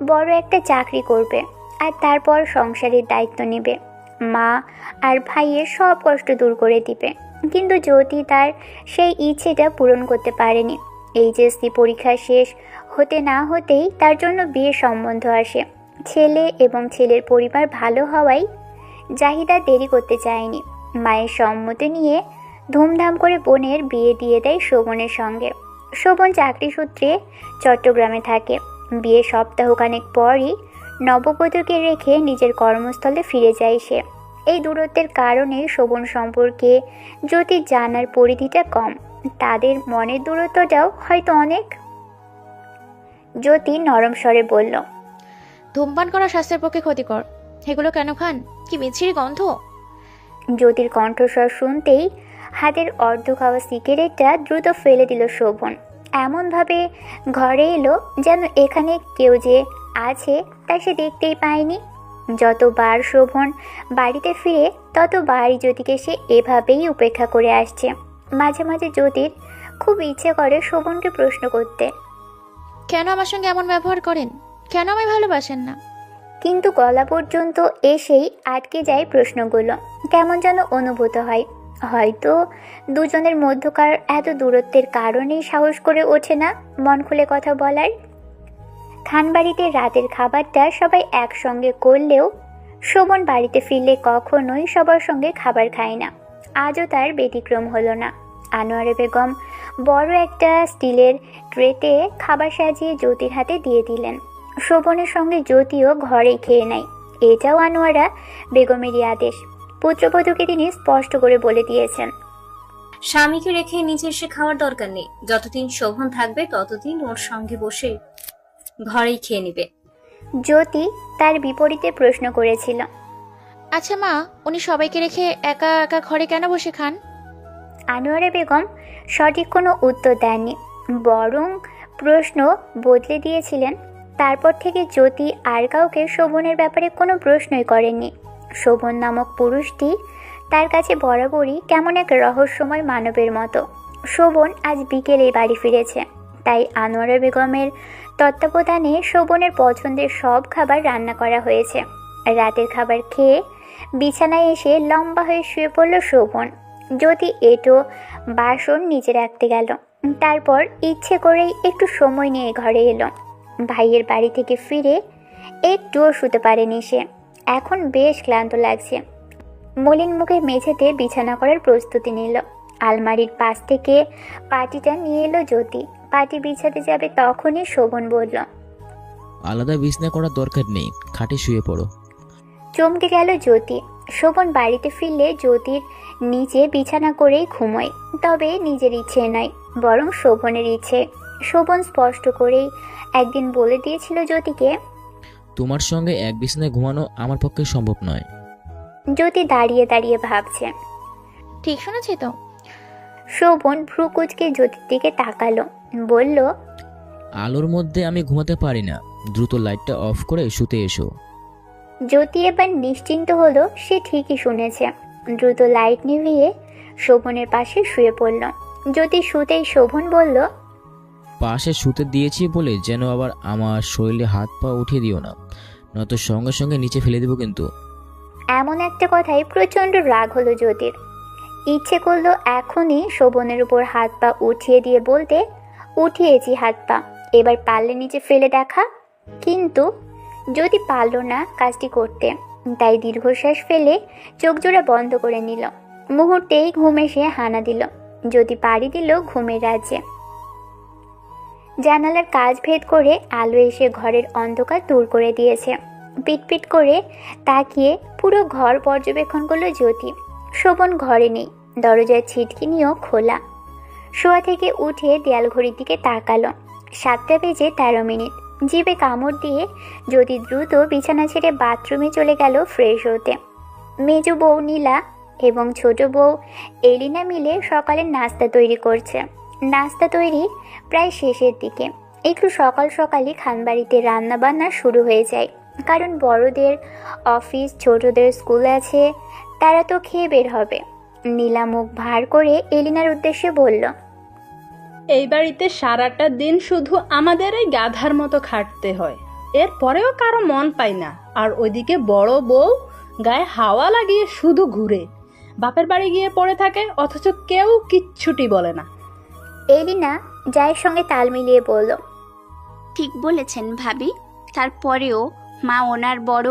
বড় একটা চাকরি করবে আর তারপর সংসারের দায়িত্ব নেবে, মা আর ভাইয়ের সব কষ্ট দূর করে দিবে। কিন্তু জ্যোতি তার সেই ইচ্ছেটা পূরণ করতে পারেনি। এইচএসসি পরীক্ষা শেষ হতে না হতেই তার জন্য বিয়ের সম্বন্ধ আসে। ছেলে এবং ছেলের পরিবার ভালো হওয়ায় জাহিদা দেরি করতে চায়নি। মায়ের সম্মতি নিয়ে ধুমধাম করে বোনের বিয়ে দিয়ে দেয় শোভনের সঙ্গে। শোভন চাকরি সূত্রে চট্টগ্রামে থাকে। বিয়ে সপ্তাহখানেক পরই নববধূকে রেখে নিজের কর্মস্থলে ফিরে যায় সে। এই দূরত্বের কারণে শোভন সম্পর্কে জ্যোতির জানার পরিধিটা কম, তাদের মনের দূরত্বটাও হয়তো অনেক। জ্যোতি নরম স্বরে বলল, ধূমপান করা স্বাস্থ্যের পক্ষে ক্ষতিকর, এগুলো কেন খান? কি বিচ্ছিরি গন্ধ। জ্যোতির কণ্ঠস্বর শুনতেই হাতের অর্ধ খাওয়া সিগারেটটা দ্রুত ফেলে দিল শোভন। এমনভাবে ঘরে এলো যেন এখানে কেউ যে আছে তা সে দেখতেই পায়নি। যতবার শোভন বাড়িতে ফিরে ততবারই জ্যোতিকে সে এভাবেই উপেক্ষা করে আসছে। মাঝে মাঝে জ্যোতির খুব ইচ্ছে করে শোভনকে প্রশ্ন করতে, কেন আমার সঙ্গে এমন ব্যবহার করেন? কেন আমায় ভালোবাসেন না? কিন্তু গলা পর্যন্ত এসেই আটকে যায় প্রশ্নগুলো। কেমন যেন অনুভূত হয়, হয়তো দুজনের মধ্যকার এত দূরত্বের কারণেই সাহস করে ওঠে না মন খুলে কথা বলার। খানবাড়িতে রাতের খাবারটা সবাই একসঙ্গে করলেও শোভন বাড়িতে ফিরলে কখনোই সবার সঙ্গে খাবার খায় না। আজও তার ব্যতিক্রম হলো না। আনোয়ারা বেগম বড় একটা স্টিলের ট্রেতে খাবার সাজিয়ে জ্যোতির হাতে দিয়ে দিলেন। শোভনের সঙ্গে জ্যোতিও ঘরেই খেয়ে নেয়। এটাও আনোয়ারা বেগমেরই আদেশ। পুত্রবধূকে তিনি স্পষ্ট করে বলে দিয়েছেন, স্বামীকে রেখে নিজে এসে খাওয়ার দরকার নেই। যতদিন শোভন থাকবে ততদিন ওর সঙ্গে বসে ঘরেই খেয়ে নিবে। জ্যোতি তার বিপরীতে প্রশ্ন করেছিল, আচ্ছা মা, উনি সবাইকে রেখে একা একা ঘরে কেন বসে খান? আনোয়ারা বেগম সঠিক কোনো উত্তর দেননি, বরং প্রশ্ন বদলে দিয়েছিলেন। তারপর থেকে জ্যোতি আর কাউকে শোভনের ব্যাপারে কোনো প্রশ্নই করেননি। শোভন নামক পুরুষটি তার কাছে বরাবরই কেমন এক রহস্যময় মানবের মতো। শোভন আজ বিকেলেই বাড়ি ফিরেছে, তাই আনোয়ারা বেগমের তত্ত্বাবধানে শোভনের পছন্দের সব খাবার রান্না করা হয়েছে। রাতের খাবার খেয়ে বিছানায় এসে লম্বা হয়ে শুয়ে পড়ল শোভন। জ্যোতি এটো বাসন নিচে রাখতে গেল, তারপর ইচ্ছে করেই একটু সময় নিয়ে ঘরে এলো। ভাইয়ের বাড়ি থেকে ফিরে একটুও শুতে পারেনি সে। এখন বেশ ক্লান্ত লাগছে। মলিন মুখে মেঝেতে বিছানা করার প্রস্তুতি নিল। আলমারির পাশ থেকে পাটিটা নিয়ে এলো জ্যোতি। পাটি বিছাতে যাবে তখনই শোভন বলল। আলাদা বিছনা করার দরকার নেই, খাটে শুয়ে পড়ো। চমকে গেল জ্যোতি। শোভন বাড়িতে ফিরলে জ্যোতির নিচে বিছানা করেই ঘুমোয়, তবে নিজের ইচ্ছে নয়, বরং শোভনের ইচ্ছে। শোভন স্পষ্ট করেই একদিন বলে দিয়েছিল জ্যোতিকে। তোমার সঙ্গে এক বিছানায় ঘুমানো আমার পক্ষে সম্ভব নয়। জ্যোতি দাঁড়িয়ে দাঁড়িয়ে ভাবছে। ঠিক শুনেছি তো? শোভন ভ্রু কুঁচকে জ্যোতির দিকে তাকালো, বলল। আলোর মধ্যে আমি ঘুমাতে পারি না, দ্রুত লাইটটা অফ করে শুতে এসো। জ্যোতি এবার নিশ্চিন্ত হলো, সে ঠিকই শুনেছে। দ্রুত লাইট নিভিয়ে শোভনের পাশে শুয়ে পড়ল। জ্যোতি শুতেই শোভন বলল। পাশে শুতে দিয়েছি বলে যেন আবার আমার শরীরে হাত পা উঠিয়ে দিও না, নয়তো সঙ্গে সঙ্গে নিচে ফেলে দেবো কিন্তু। এমন একটা কথায় প্রচন্ড রাগ হলো জ্যোতির। ইচ্ছে করলো এখনই শোভনের উপর হাত পা উঠিয়ে দিয়ে বলতে, উঠিয়েছি হাত পা, এবার পারলে নিচে ফেলে দেখা। কিন্তু যদি পারল না কাজটি করতে, তাই দীর্ঘশ্বাস ফেলে চোখ জোড়া বন্ধ করে নিল। মুহূর্তেই ঘুম এসে হানা দিল। যদি পাড়ি দিল ঘুমের রাজ্যে। জানালার কাজ ভেদ করে আলো এসে ঘরের অন্ধকার দূর করে দিয়েছে। পিটপিট করে তাকিয়ে পুরো ঘর পর্যবেক্ষণ করলো জ্যোতি। শোভন ঘরে নেই, দরজার ছিটকিনিও খোলা। শোয়া থেকে উঠে দেয়াল ঘড়ির দিকে তাকালো। 7:13। জিভে কামড় দিয়ে জ্যোতি দ্রুত বিছানা ছেড়ে বাথরুমে চলে গেল ফ্রেশ হতে। মেজ বউ নীলা এবং ছোট বউ এলিনা মিলে সকালের নাস্তা তৈরি করছে। নাস্তা তৈরি প্রায় শেষের দিকে। একটু সকাল সকালই খানবাড়িতে রান্না বান্না শুরু হয়ে যায়, কারণ বড়দের অফিস, ছোটদের স্কুল আছে, তারা তো খেয়ে বের হবে। নীলা মুখ ভার করে এলিনার উদ্দেশ্যে বলল। এই বাড়িতে সারাটা দিন শুধু আমাদের এই গাধার মতো খাটতে হয়, এরপরেও কারো মন পাই না। আর ওইদিকে বড় বউ গায়ে হাওয়া লাগিয়ে শুধু ঘুরে, বাপের বাড়ি গিয়ে পড়ে থাকে, অথচ কেউ কিচ্ছুটি বলে না। এলিনা জায়ের সঙ্গে তাল মিলিয়ে বলল। ঠিক বলেছেন ভাবি, তারপরেও মা ওনার বড়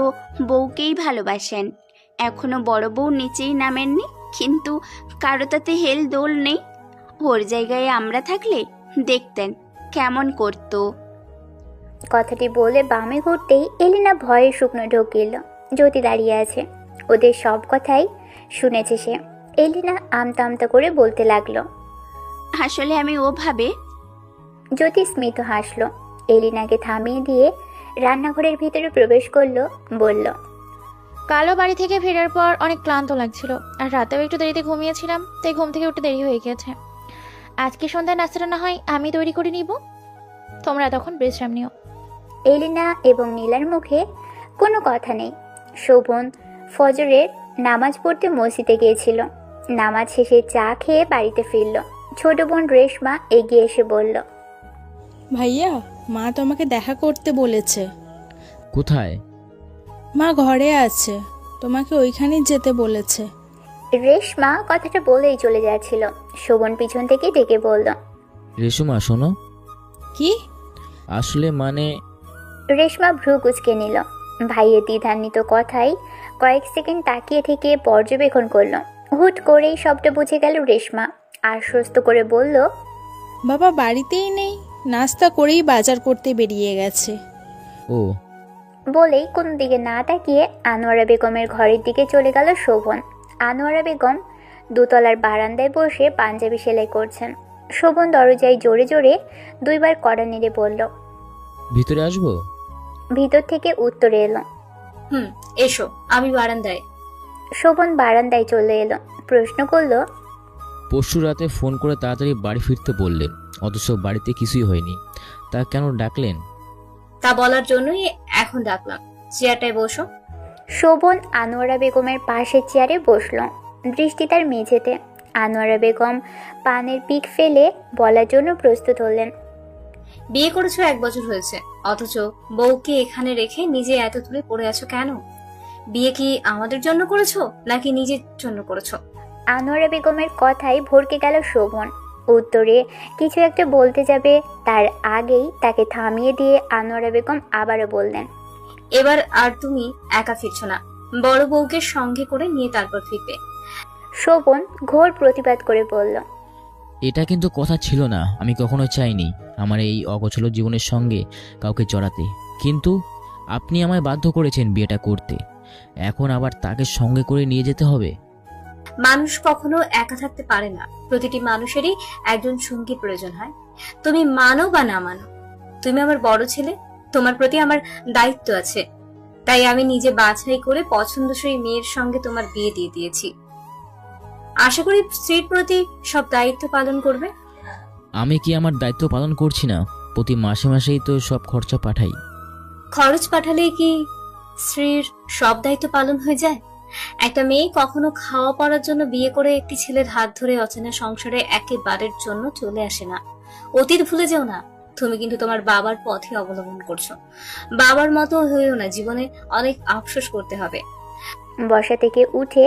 বউকেই ভালোবাসেন। এখনো বড় বউ নিচেই নামেননি, কিন্তু কারো তাতে হেল দোল নেই। ওর জায়গায় আমরা থাকলে দেখতেন কেমন করতো। কথাটি বলে বামে ঘুরতেই এলিনা ভয়ে শুকনো ঢোকিল। জ্যোতি দাঁড়িয়ে আছে, ওদের সব কথাই শুনেছে সে। এলিনা আমতা আমতা করে বলতে লাগলো। আসলে আমি ওভাবে। জ্যোতি স্মিত হাসলো। এলিনাকে থামিয়ে দিয়ে রান্নাঘরের ভিতরে প্রবেশ করলো, বলল। কালো বাড়ি থেকে ফেরার পর অনেক ক্লান্ত লাগছিল, আর রাতেও একটু দেরিতে ঘুমিয়েছিলাম, তাই ঘুম থেকে উঠতে দেরি হয়ে গেছে। আজকে সন্ধ্যায় নাস্তাটা না হয় আমি তৈরি করে নিব, তোমরা তখন বিশ্রাম নিও। এলিনা এবং নীলার মুখে কোনো কথা নেই। শোভন ফজরের নামাজ পড়তে মসজিদে গিয়েছিল। নামাজ শেষে চা খেয়ে বাড়িতে ফিরল। ছোট বোন রেশমা এগিয়ে এসে বলল। ভাইয়া, মা তোমাকে দেখা করতে বলেছে। কোথায়? মা ঘরে আছে, তোমাকে ওইখানেই যেতে বলেছে। রেশমা কথাটা বলেই চলে যাচ্ছিল। শোভন পিছন থেকে ডেকে বলল। রেশমা শোনো। কি? আসলে মানে। রেশমা ভ্রু কুঁচকে নিল। ভাইয়ের দ্বিধান্বিত কথাই কয়েক সেকেন্ড তাকিয়ে থেকে পর্যবেক্ষণ করল। হুট করেই সবটা বুঝে গেল রেশমা। আশ্বস্ত করে বলল। বাবা বাড়িতেই নেই, নাস্তা করেই বাজার করতে বেরিয়ে গেছে। ও। বলেই কোনো দিকে না তাকিয়ে আনোয়ারা বেগমের ঘরের দিকে চলে গেল শোভন। আনোয়ারা বেগম দোতলার বারান্দায় বসে পাঞ্জাবি সেলাই করছেন। শোভন দরজায় জোরে জোরে 2 বার কড়া নেড়ে বলল। ভিতরে আসবো? ভিতর থেকে উত্তরে এলো। এসো, আমি বারান্দায়। শোভন বারান্দায় চলে এলো। প্রশ্ন করলো। পরশু রাতে ফোন করে তাড়াতাড়ি বাড়ি ফিরতে বললেন, অথচ বাড়িতে কিছুই হয়নি, তা কেন ডাকলেন? তা বলার জন্যই এখন ডাকলাম। চেয়ারটায় বসো। শোভন আনোয়ারা বেগমের পাশের চেয়ারে বসলো, দৃষ্টি তার মেঝেতে। আনোয়ারা বেগম পানের পিক ফেলে বলার জন্য প্রস্তুত হলেন। বিয়ে করেছো 1 বছর হয়েছে, অথচ বউকে এখানে রেখে নিজে এত দূরে পড়ে আছো কেন? বিয়ে কি আমাদের জন্য করেছো নাকি নিজের জন্য করেছো? আনোয়ারা বেগমের কথাই ভরকে গেল শোভন। উত্তরে কিছু একটা বলতে যাবে, তার আগেই তাকে থামিয়ে দিয়ে আনোয়ারা বেগম আবারও বললেন। এবার আর তুমি একা ফিরছো না, বড় বউকে সঙ্গে করে নিয়ে তারপর ফিরবে। শোভন ঘোর প্রতিবাদ করে বলল। এটা কিন্তু কথা ছিল না, আমি কখনো চাইনি আমার এই অগোছলো জীবনের সঙ্গে কাউকে জড়াতে, কিন্তু আপনি আমায় বাধ্য করেছেন বিয়েটা করতে। এখন আবার তাকে সঙ্গে করে নিয়ে যেতে হবে? মানুষ কখনো একা থাকতে পারে না, প্রতিটি মানুষেরই একজন সঙ্গী প্রয়োজন হয়। তুমি মানো বা না মানো, তুমি আমার বড় ছেলে, তোমার প্রতি আমার দায়িত্ব আছে। তাই আমি নিজে বাছাই করে পছন্দসই মেয়ের সঙ্গে তোমার বিয়ে দিয়ে দিয়েছি। আশা করি স্ত্রীর প্রতি সব দায়িত্ব পালন করবে। আমি কি আমার দায়িত্ব পালন করছি না? প্রতি মাসে মাসেই তো সব খরচা পাঠাই। খরচ পাঠালেই কি স্ত্রীর সব দায়িত্ব পালন হয়ে যায়? একটা মেয়ে কখনো খাওয়া পড়ার জন্য বিয়ে করে একটি ছেলের হাত ধরে অচেনা সংসারে একেবারের জন্য চলে আসে না। অতীত ভুলে যেও না, তুমি কিন্তু তোমার বাবার পথে অবলম্বন করছো। বাবার মতো হয়েও না, জীবনে অনেক আফসোস করতে হবে। বসা থেকে উঠে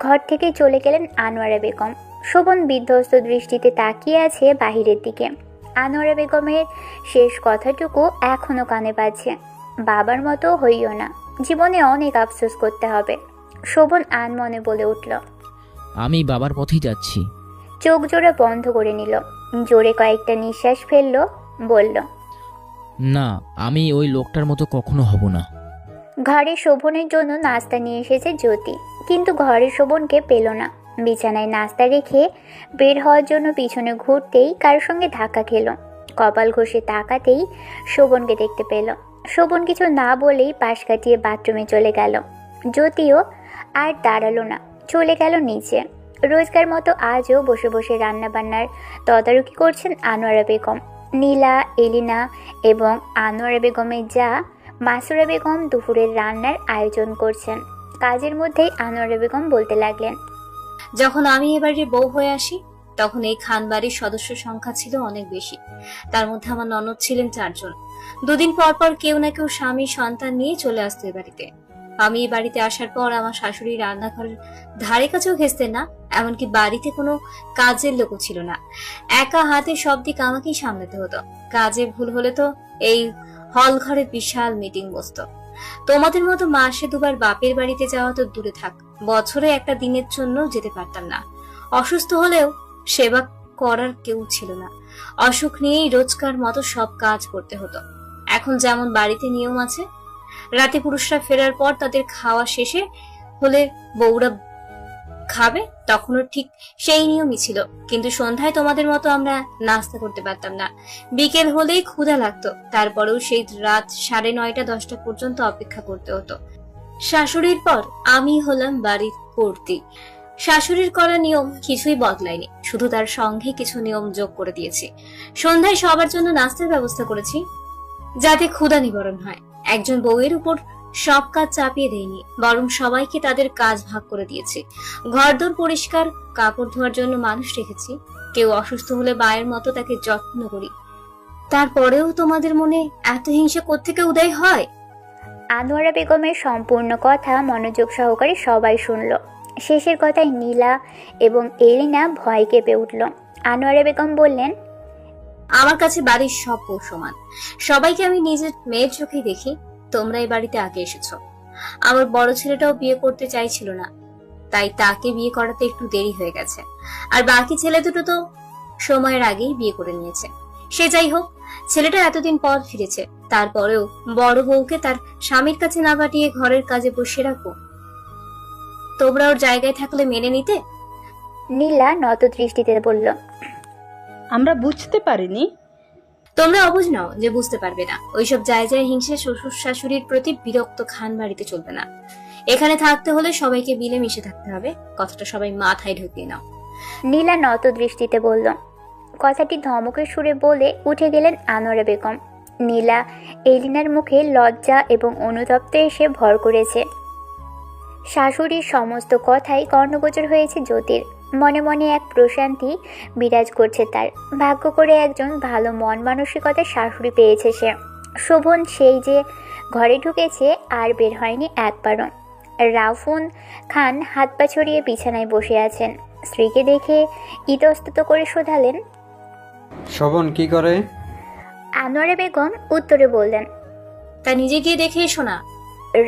ঘর থেকে চলে গেলেন আনোয়ারা বেগম। শোভন বিধ্বস্ত দৃষ্টিতে তাকিয়ে আছে বাহিরের দিকে। আনোয়ারা বেগমের শেষ কথাটুকু এখনো কানে বাজছে, বাবার মতো হইও না, জীবনে অনেক আফসোস করতে হবে। শোভন আনমনে বলে উঠল। আমি বাবার পথেই যাচ্ছি। চোখ জোড়া বন্ধ করে নিল, জোরে কয়েকটা নিঃশ্বাস ফেললো, বলল, না, আমি ওই লোকটার মতো কখনো হব না। ঘরে শোভনের জন্য নাস্তা নিয়ে এসেছে জ্যোতি, কিন্তু ঘরে শোভনকে পেল না। বিছানায় নাস্তা রেখে বের হওয়ার জন্য পিছনে ঘুরতেই কারোর সঙ্গে ধাক্কা খেল। কপাল ঘষে তাকাতেই শোভনকে দেখতে পেল। শোভন কিছু না বলেই পাশ কাটিয়ে বাথরুমে চলে গেল। জ্যোতিও আর দাঁড়ালো না, চলে গেল নিচে। রোজকার মতো আজও বসে বসে রান্নাবান্নার তদারকি করছেন আনোয়ারা বেগম। নীলা, এলিনা এবং আনোয়ারা বেগমের যা মাসুরা বেগম দুপুরের রান্নার আয়োজন করছেন। কাজের মধ্যেই আনোয়ারা বেগম বলতে লাগলেন, যখন আমি এবারে বউ হয়ে আসি তখন এই খান বাড়ির সদস্য সংখ্যা ছিল অনেক বেশি। তার মধ্যে আমার ননদ ছিলেন 4 জন। দুদিন পর পর কেউ না কেউ স্বামী সন্তান নিয়ে চলে আসতো এ বাড়িতে। আমি এই বাড়িতে আসার পর আমার শাশুড়ি রান্নাঘরের ধারে কাছেও ঘেঁচতেন না, এমনকি বাড়িতে কোনো কাজের লোকও ছিল না। একা হাতে সব দিক আমাকেই সামলাতে হতো। কাজে ভুল হলে তো এই হল ঘরে বিশাল মিটিং বসতো। তোমাদের মতো মাসে 2বার বাপের বাড়িতে যাওয়া তো দূরে থাক, বছরে একটা দিনের জন্য যেতে পারতাম না। অসুস্থ হলেও সেবা করার কেউ ছিল না। অসুখ নিয়েই রোজকার মতো সব কাজ করতে হতো। এখন যেমন বাড়িতে নিয়ম আছে, রাতে পুরুষরা ফেরার পর তাদের খাওয়া শেষে হলে বউরা খাবে, তখনও ঠিক সেই নিয়মই ছিল। কিন্তু সন্ধ্যায় তোমাদের মতো আমরা নাস্তা করতে পারতাম না। বিকেল হলেই ক্ষুধা লাগতো, তারপরেও সেই রাত 9:30, 10টা পর্যন্ত অপেক্ষা করতে হতো। শাশুড়ির পর আমি হলাম বাড়ির কর্ত্রী। শাশুড়ির করা নিয়ম কিছুই বদলায়নি, শুধু তার সঙ্গে কিছু নিয়ম যোগ করে দিয়েছি। সন্ধ্যায় সবার জন্য নাস্তার ব্যবস্থা করেছি, যাতে ক্ষুধা নিবারণ হয়। একজন বউয়ের উপর সব কাজ চাপিয়ে দেয়নি, বরং সবাইকে তাদের কাজ ভাগ করে দিয়েছি। ঘরদোর পরিষ্কার, কাপড় ধোয়ার জন্য মানুষ রেখেছি। কেউ অসুস্থ হলে মায়ের মতো তাকে যত্ন করি। তারপরেও তোমাদের মনে এত হিংসা কোত্থেকে উদয় হয়? আনোয়ারা বেগমের সম্পূর্ণ কথা মনোযোগ সহকারে সবাই শুনল। শেষের কথায় নীলা এবং এলিনা ভয় কেঁপে উঠল। আনোয়ারা বেগম বললেন, আমার কাছে বাড়ির সব বউ সমান, সবাইকে আমি নিজের মেয়ের চোখেই দেখি। তোমরা এই বাড়িতে আগে এসেছো। আমার বড় ছেলেটাও বিয়ে করতে চাইছিল না, তাই তাকে বিয়ে করাতে একটু দেরি হয়ে গেছে। আর বাকি ছেলে দুটো তো সময়ের আগেই বিয়ে করে নিয়েছে। সে যাই হোক, ছেলেটা এতদিন পর ফিরেছে, তারপরেও বড় বউকে তার স্বামীর কাছে না পাঠিয়ে ঘরের কাজে বসিয়ে রাখো। তোমরা ওর জায়গায় থাকলে মেনে নিতে? নীলা নত দৃষ্টিতে বলল, আমরা বুঝতে পারিনি। তোমরা অবুঝ নাও যে বুঝতে পারবে না। ওইসব জায়গায় হিংসে শ্বশুর শাশুড়ির প্রতি বিরক্ত খান বাড়িতে চলবে না। এখানে থাকতে হলে সবাইকে মিলেমিশে থাকতে হবে, কথাটা সবাই মাথায় ঢুকিয়ে নাও। নীলা নত দৃষ্টিতে বলল। কথাটি ধমকের সুরে বলে উঠে গেলেন আনোয়ারা বেগম। নীলা এলিনার মুখে লজ্জা এবং অনুতপ্তে এসে ভর করেছে। শাশুড়ির সমস্ত কথাই কর্ণগোচর হয়েছে জ্যোতির। মনে মনে এক প্রশান্তি বিরাজ করছে তার। ভাগ্য করে একজন ভালো মন মানসিকতার শাশুড়ি পেয়েছে সে। শোভন সেই যে ঘরে ঢুকেছে আর বের হয়নি একবারও। রাউফুন খান হাত পা ছড়িয়ে বিছানায় বসে আছেন। স্ত্রীকে দেখে ইতস্তত করে শোধালেন, শোভন কি করে? আনোয়ারা বেগম উত্তরে বললেন, তা নিজে গিয়ে দেখে এসো না।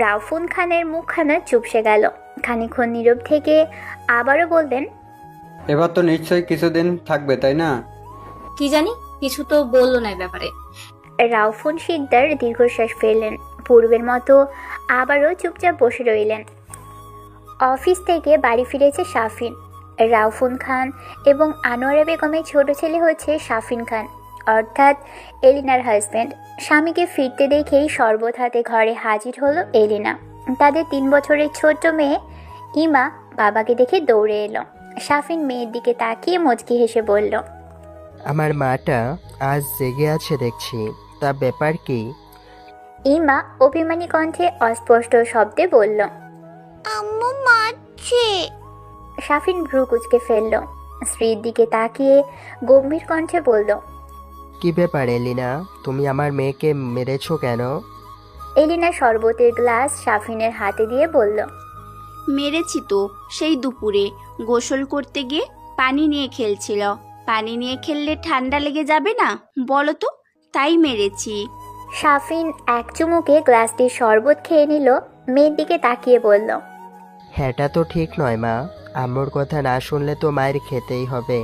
রাউফুন খানের মুখখানা চুপসে গেল। খানিকক্ষণ নীরব থেকে আবারও বললেন, এবার তো নিশ্চয়ই কিছুদিন থাকবে, তাই না? কি জানি, কিছু তো বললো না এই ব্যাপারে। রাউফুন শিকদার দীর্ঘশ্বাস ফেললেন। পূর্বের মতো আবারও চুপচাপ বসে রইলেন। অফিস থেকে বাড়ি ফিরেছে সাফিন। রাউফুন খান এবং আনোয়ারা বেগমের ছোট ছেলে হচ্ছে সাফিন খান, অর্থাৎ এলিনার হাজব্যান্ড। স্বামীকে ফিরতে দেখেই শরবত হাতে ঘরে হাজির হলো এলিনা। তাদের 3 বছরের ছোট্ট মেয়ে ইমা বাবাকে দেখে দৌড়ে এলো। সাফিন মেয়ের দিকে তাকিয়ে মুচকি হেসে বলল, আমার মাটা আজ জেগে আছে দেখছি, তা ব্যাপার কি? ইমা অভিমানী কণ্ঠে অস্পষ্ট শব্দে বলল, আম্মু মারছে। সাফিন ভ্রু কুঁচকে ফেলল। স্ত্রীর দিকে তাকিয়ে গম্ভীর কণ্ঠে বলল, কি ব্যাপার এলিনা, তুমি আমার মেয়েকে মেরেছো কেন? এলিনা শরবতের গ্লাস সাফিনের হাতে দিয়ে বলল, মেরেছি তো, সেই দুপুরে গোসল করতে গিয়ে পানি নিয়ে খেলছিল। পানি নিয়ে খেললে ঠান্ডা লেগে যাবে না বলো তো, তাই মেরেছি। সাফিন এক চুমুকে গ্লাসটি শরবত খেয়ে নিল। মেয়ের দিকে তাকিয়ে বলল, হ্যাঁটা তো ঠিক নয় মা, আম্মুর কথা না শুনলে তো মায়ের খেতেই হবে।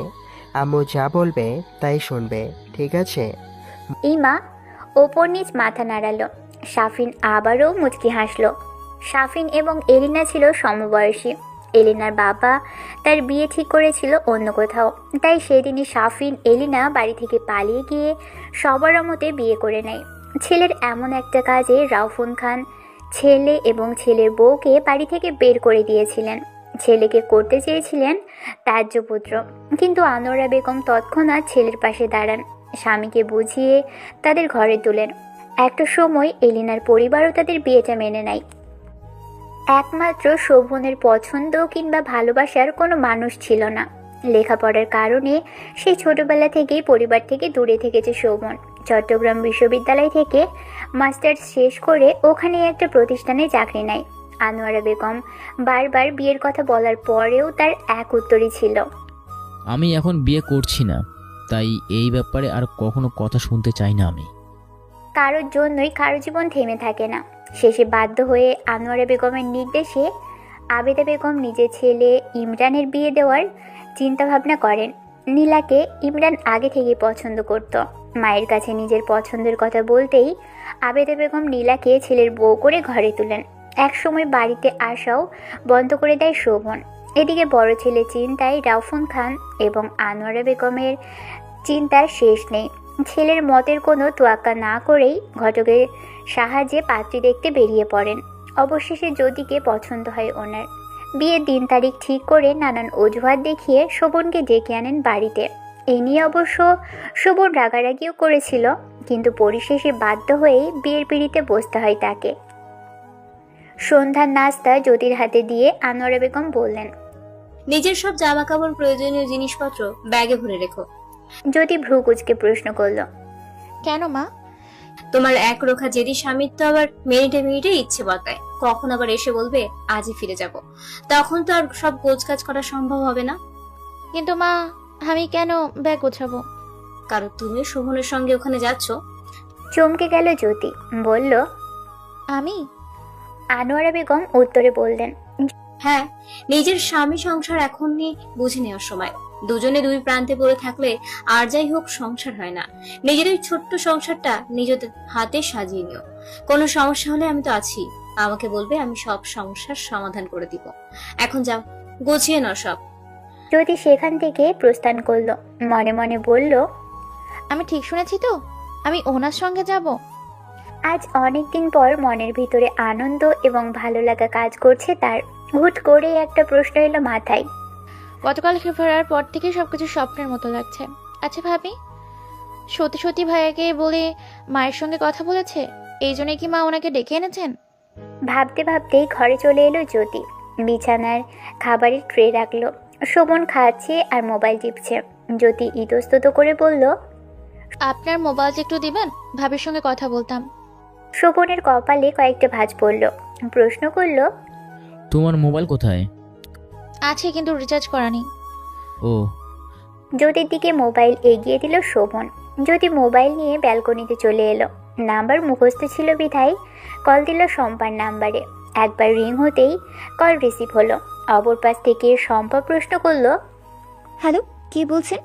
আম্মু যা বলবে তাই শুনবে, ঠিক আছে? ইমা ওপর নিচ মাথা নাড়ালো। সাফিন আবারও মুচকি হাসল। সাফিন এবং এলিনা ছিল সমবয়সী। এলিনার বাবা তার বিয়ে ঠিক করেছিল অন্য কোথাও, তাই সেদিনই সাফিন এলিনা বাড়ি থেকে পালিয়ে গিয়ে সবার মতে বিয়ে করে নেয়। ছেলের এমন একটা কাজে রাউফুন খান ছেলে এবং ছেলের বউকে বাড়ি থেকে বের করে দিয়েছিলেন। ছেলেকে করতে চেয়েছিলেন ত্যায্যপুত্র, কিন্তু আনোয়ারা বেগম তৎক্ষণাৎ ছেলের পাশে দাঁড়ান, স্বামীকে বুঝিয়ে তাদের ঘরে তোলেন। একটা সময় এলিনার পরিবারও তাদের বিয়েটা মেনে নেয়। একমাত্র শোভনের পছন্দ কিংবা ভালোবাসার কোনো মানুষ ছিল না। লেখাপড়ার কারণে সেই ছোটবেলা থেকেই পরিবার থেকে দূরে থেকেছে শোভন। চট্টগ্রাম বিশ্ববিদ্যালয় থেকে মাস্টার্স শেষ করে ওখানে একটা প্রতিষ্ঠানে চাকরি নেয়। আনোয়ারা বেগম বারবার বিয়ের কথা বলার পরেও তার এক উত্তরই ছিল, আমি এখন বিয়ে করছি না, তাই এই ব্যাপারে আর কখনো কথা শুনতে চাই না আমি। কারোর জন্যই কারো জীবন থেমে থাকে না। শেষে বাধ্য হয়ে আনোয়ারা বেগমের নির্দেশে আবেদা বেগম নিজের ছেলে ইমরানের বিয়ে দেওয়ার চিন্তাভাবনা করেন। নীলাকে ইমরান আগে থেকেই পছন্দ করত। মায়ের কাছে নিজের পছন্দের কথা বলতেই আবেদা বেগম নীলাকে ছেলের বউ করে ঘরে তুলেন। একসময় বাড়িতে আসাও বন্ধ করে দেয় শোভন। এদিকে বড় ছেলে চিন্তায় রাউফুন খান এবং আনোয়ারা বেগমের চিন্তার শেষ নেই। ছেলের মতের কোনো তোয়াক্কা না করেই ঘটকের সাহায্যে পাত্রী দেখতে বেরিয়ে পড়েন। অবশেষে জ্যোতিকে পছন্দ হয় ওনার। বিয়ের দিন তারিখ ঠিক করে নানান অজুহাত দেখিয়ে শোভনকে ডেকে আনেন বাড়িতে। এই নিয়ে অবশ্য শোভন রাগারাগিও করেছিল, কিন্তু পরিশেষে বাধ্য হয়েই বিয়ের পিঁড়িতে বসতে হয় তাকে। সন্ধ্যার নাস্তা জ্যোতির হাতে দিয়ে আনোয়ারা বেগম বললেন, নিজের সব জামা কাপড় প্রয়োজনীয় জিনিসপত্র ব্যাগে ভরে রেখো। জ্যোতি ভ্রু কুঁচকে প্রশ্ন করল, কেন মা? তোমার একরোখা জেদি স্বামীর তো আবার মিনিটে মিনিটে ইচ্ছে বদলায়। কখন আবার এসে বলবে আজই ফিরে যাব, তখন তো আর সব গোছকাজ করা সম্ভব হবে না। কিন্তু মা, আমি কেন ব্যাগ গোছাবো? কারণ তুমি শোভনের সঙ্গে ওখানে যাচ্ছ। চমকে গেল জ্যোতি, বলল, আমি? আনোয়ারা বেগম উত্তরে বললেন, হ্যাঁ, নিজের স্বামী সংসার এখনই বুঝে নেওয়ার সময়। দুজনে দুই প্রান্তে পড়ে থাকলে আর যাই হোক সংসার হয় না। নিজের ওই ছোট্ট সংসারটা নিজেদের হাতে সাজিয়ে নিও। কোনো সমস্যা হলে আমি তো আছি, আমাকে বলবে, আমি সব সমস্যার সমাধান করে দিব। এখন যাও, গুছিয়ে নাও সব। জ্যোতি সেখান থেকে প্রস্থান করলো। মনে মনে বলল, আমি ঠিক শুনেছি তো? আমি ওনার সঙ্গে যাব? আজ অনেকদিন পর মনের ভিতরে আনন্দ এবং ভালো লাগা কাজ করছে তার। হুট করে একটা প্রশ্ন এলো মাথায়। গতকাল ফেরার পর থেকে সবকিছু স্বপ্নের মতো লাগছে। আচ্ছা ভাবি, সত্যি সত্যি ভাইয়াকে বলে মায়ের সঙ্গে কথা বলেছে? এই জন্য কি মা ওনাকে ডেকে এনেছেন? ভাবতে ভাবতেই ঘরে চলে এলো জ্যোতি। বিছানার খাবারের ট্রে রাখলো। শোভন খাচ্ছে আর মোবাইল টিপছে। জ্যোতি ইতস্তত করে বলল, আপনার মোবাইল একটু দিবেন, ভাবির সঙ্গে কথা বলতাম। শোভনের কপালে কয়েকটা ভাঁজ পড়ল। প্রশ্ন করল, তোমার মোবাইল কোথায়? আছে, কিন্তু রিচার্জ করা নেই। ও। জ্যোতির দিকে মোবাইল এগিয়ে দিল শোভন। জ্যোতি মোবাইল নিয়ে ব্যালকনিতে চলে এলো। নাম্বার মুখস্থ ছিল বিধায় কল দিল শম্পার নাম্বারে। একবার রিং হতেই কল রিসিভ হলো। অপর পাশ থেকে শম্পা প্রশ্ন করল, হ্যালো, কে বলছেন?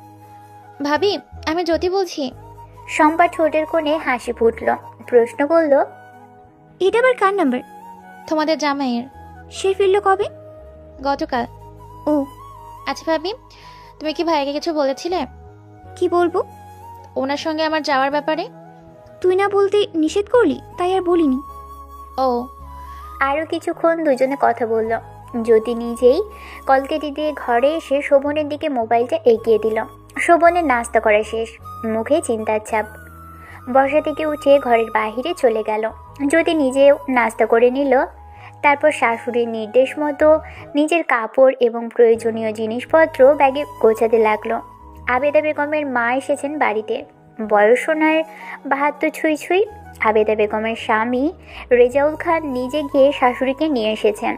ভাবি, আমি জ্যোতি বলছি। শম্পা ঠোঁটের কোণে হাসি ফুটল, প্রশ্ন করল, এটা আবার কার নাম্বার? তোমাদের জামাইয়ের। সে ফিরল কবে? গতকাল। ও আচ্ছা ভাবি, তুমি কি ভাইকে কিছু বলেছিলে? কি বলবো? ওনার সঙ্গে আমার যাওয়ার ব্যাপারে। তুই না বলতে নিষেধ করলি, তাই আর বলিনি। ও। আরও কিছুক্ষণ দুজনে কথা বলল। জ্যোতি নিজেই কলকেটি দিয়ে ঘরে এসে শোভনের দিকে মোবাইলটা এগিয়ে দিল। শোভনের নাস্তা করা শেষ, মুখে চিন্তার ছাপ। বসা থেকে উঠে ঘরের বাহিরে চলে গেল। জ্যোতি নিজেও নাস্তা করে নিল। তারপর শাশুড়ির নির্দেশ মতো নিজের কাপড় এবং প্রয়োজনীয় জিনিসপত্র ব্যাগে গোছাতে লাগলো। আবেদা বেগমের মা এসেছেন বাড়িতে। বয়স ওনার ৭২ ছুঁই ছুঁই। আবেদা বেগমের স্বামী রেজাউল খান নিজে গিয়ে শাশুড়িকে নিয়ে এসেছেন।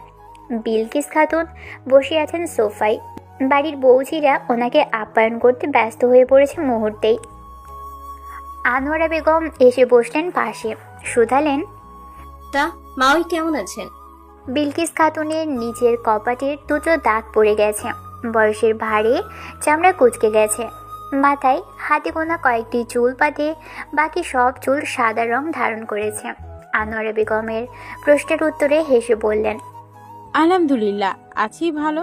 বিলকিস খাতুন বসে আছেন সোফায়। বাড়ির বৌঝিরা ওনাকে আপ্যায়ন করতে ব্যস্ত হয়ে পড়েছে মুহূর্তেই। আনোয়ারা বেগম এসে বসলেন পাশে, শুধালেন, তা মাওই কেমন আছেন? বিলকিস খাতুনের নিচের কপাটের দুটো দাগ পড়ে গেছে, বয়সের ভারে চামড়া কুঁচকে গেছে। মাথায় হাতে গোনা কয়েকটি চুল বাদে বাকি সব চুল সাদা রং ধারণ করেছে। আনোয়ারা বেগমের প্রশ্নের উত্তরে হেসে বললেন, আলহামদুলিল্লাহ, আছি ভালো।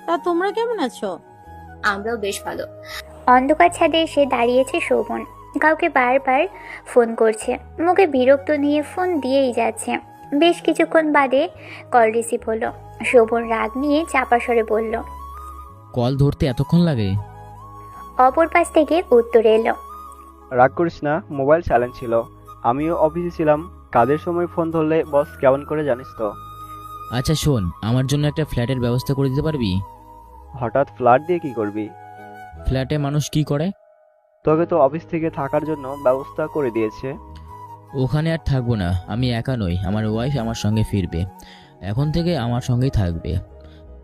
তা তোমরা কেমন আছো? আমরাও বেশ ভালো। অন্ধকার ছাদে এসে দাঁড়িয়েছে শোভন। কাউকে বারবার ফোন করছে, মুখে বিরক্ত নিয়ে ফোন দিয়েই যাচ্ছে। বেশ কিছুক্ষণ বাদে কল রিসিভ হলো। শোভন রাগ নিয়ে চাপা স্বরে বলল, কল ধরতে এতক্ষণ লাগে? অপর পাশ থেকে উত্তর এলো, রাগ করিস না, মোবাইল সাইলেন্ট ছিল। আমিও অফিসে ছিলাম। কাজের সময় ফোন ধরলে বস কেমন করে জানিস তো। আচ্ছা শোন, আমার জন্য একটা ফ্ল্যাটের ব্যবস্থা করে দিতে পারবি? হঠাৎ ফ্ল্যাট দিয়ে কি করবি? ফ্ল্যাটে মানুষ কি করে? তোকে তো অফিস থেকে থাকার জন্য ব্যবস্থা করে দিয়েছে। ওখানে আর থাকবো না, আমি একা নই, আমার ওয়াইফ আমার সঙ্গে ফিরবে। এখন থেকে আমার সঙ্গেই থাকবে।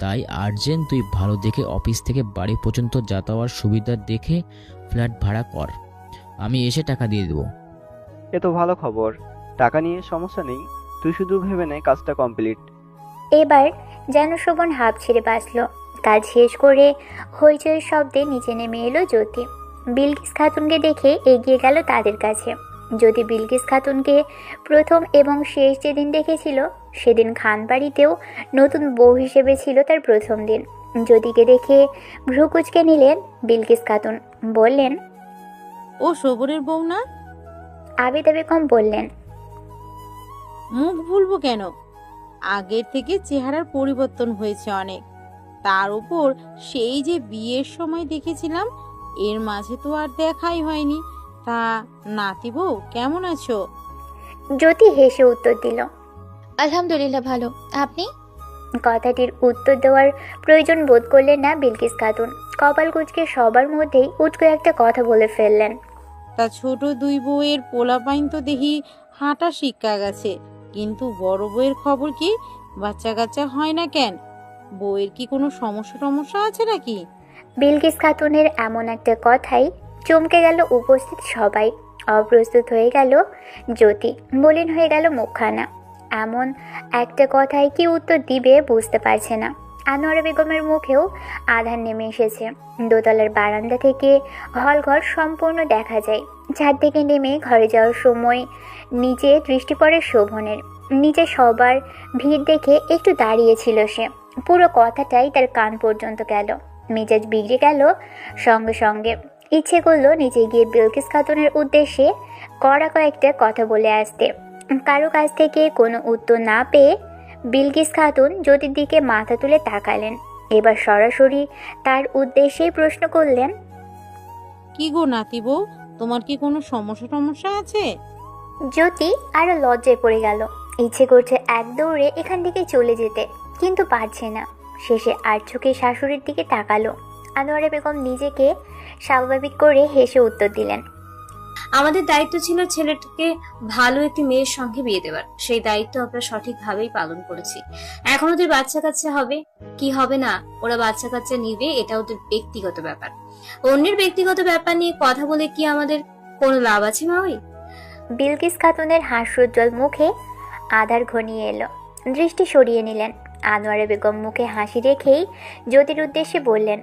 তাই আর্জেন্ট তুই ভালো দেখে অফিস থেকে বাড়ি পর্যন্ত যাতায়াত সুবিধা দেখে ফ্ল্যাট ভাড়া কর। আমি এসে টাকা দিয়ে দেবো। এ তো ভালো খবর। টাকা নিয়ে সমস্যা নেই, তুই শুধু ভেবে নে কাজটা কমপ্লিট। এবার যেন শোভন হাঁপ ছেড়ে বাঁচল। কাজ শেষ করে হইচই শব্দে নিচে নেমে এলো জ্যোতি। বিলকিস খাতুনকে দেখে এগিয়ে গেল তাদের কাছে। যদি বিলকিস খাতুনকে প্রথম এবং শেষ যেদিন দেখেছিল, সেদিন খানবাড়িতেও নতুন বউ হিসেবে ছিল তার প্রথম দিন। জ্যোতিকে দেখে ভ্রু কুঁচকে নিলেন বিলকিস খাতুন, বললেন, ও শোভনের বউ না? আবেদা বেগম বললেন, মুখ ভুলবো কেন, আগের থেকে চেহারার পরিবর্তন হয়েছে অনেক। তার উপর সেই যে বিয়ের সময় দেখেছিলাম, এর মাঝে তো আর দেখাই হয়নি। তা নাতি বউ কেমন আছো? জ্যোতি হেসে উত্তর দিল, আলহামদুলিল্লাহ ভালো। আপনি? কথাটির উত্তর দেওয়ার প্রয়োজন বোধ করলেন না বিলকিস খাতুন। কপাল কুঁচকে সবার মধ্যেই উটকো একটা কথা বলে ফেললেন, তা ছোট দুই বউয়ের পোলাপাইন তো দেখি হাঁটা শিক্ষা গেছে, কিন্তু বড় বউয়ের খবর কি? বাচ্চা কাচ্চা হয় না কেন? বউয়ের কি কোনো সমস্যা আছে নাকি? বিলকিস খাতুনের এমন একটা কথাই চমকে গেল উপস্থিত সবাই। অপ্রস্তুত হয়ে গেল জ্যোতি, মলিন হয়ে গেল মুখখানা। এমন একটা কথায় কি উত্তর দিবে বুঝতে পারছে না। আনোয়ারা বেগমের মুখেও আধার নেমে এসেছে। দোতলার বারান্দা থেকে হলঘর সম্পূর্ণ দেখা যায়। ছাদ থেকে নেমে ঘরে যাওয়ার সময় নিচে দৃষ্টি পড়ে শোভনের। নিচে সবার ভিড় দেখে একটু দাঁড়িয়েছিল সে। পুরো কথাটাই তার কান পর্যন্ত গেল। মেজাজ বিগড়ে গেল সঙ্গে সঙ্গে। ইচ্ছে করলো নিচে গিয়ে বিলকিস খাতুনের উদ্দেশ্যে কড়া কয়েকটা কথা বলে আসতে। কারো কাছ থেকে কোনো উত্তর না পেয়ে বিলকিস খাতুন জ্যোতির দিকে মাথা তুলে তাকালেন। এবার সরাসরি তার উদ্দেশ্যেই প্রশ্ন করলেন, কি গো নাতি বউ, তোমার কি কোনো সমস্যা আছে? জ্যোতি আরো লজ্জায় পড়ে গেল। ইচ্ছে করছে এক দৌড়ে এখান থেকে চলে যেতে, কিন্তু পারছে না। শেষে আর চোখে শাশুড়ির দিকে তাকালো। আনোয়ারা বেগম নিজেকে স্বাভাবিক করে হেসে উত্তর দিলেন, আমাদের দায়িত্ব ছিল ছেলেটাকে ভালো একটি মেয়ের সঙ্গে বিয়ে দেওয়ার। সেই দায়িত্ব আমরা সঠিকভাবেই পালন করেছি। এখন ওদের বাচ্চা কাচ্চা হবে কি হবে না, ওরা বাচ্চা কাচ্চা নিবে, এটা ওদের ব্যক্তিগত ব্যাপার। অন্যের ব্যক্তিগত ব্যাপার নিয়ে কথা বলে কি আমাদের কোনো লাভ আছে মাওই? বিলকিস খাতুনের হাস্যোজ্জ্বল মুখে আধার ঘনিয়ে এলো। দৃষ্টি সরিয়ে নিলেন। আনোয়ারা বেগম মুখে হাসি রেখেই জ্যোতির উদ্দেশ্যে বললেন,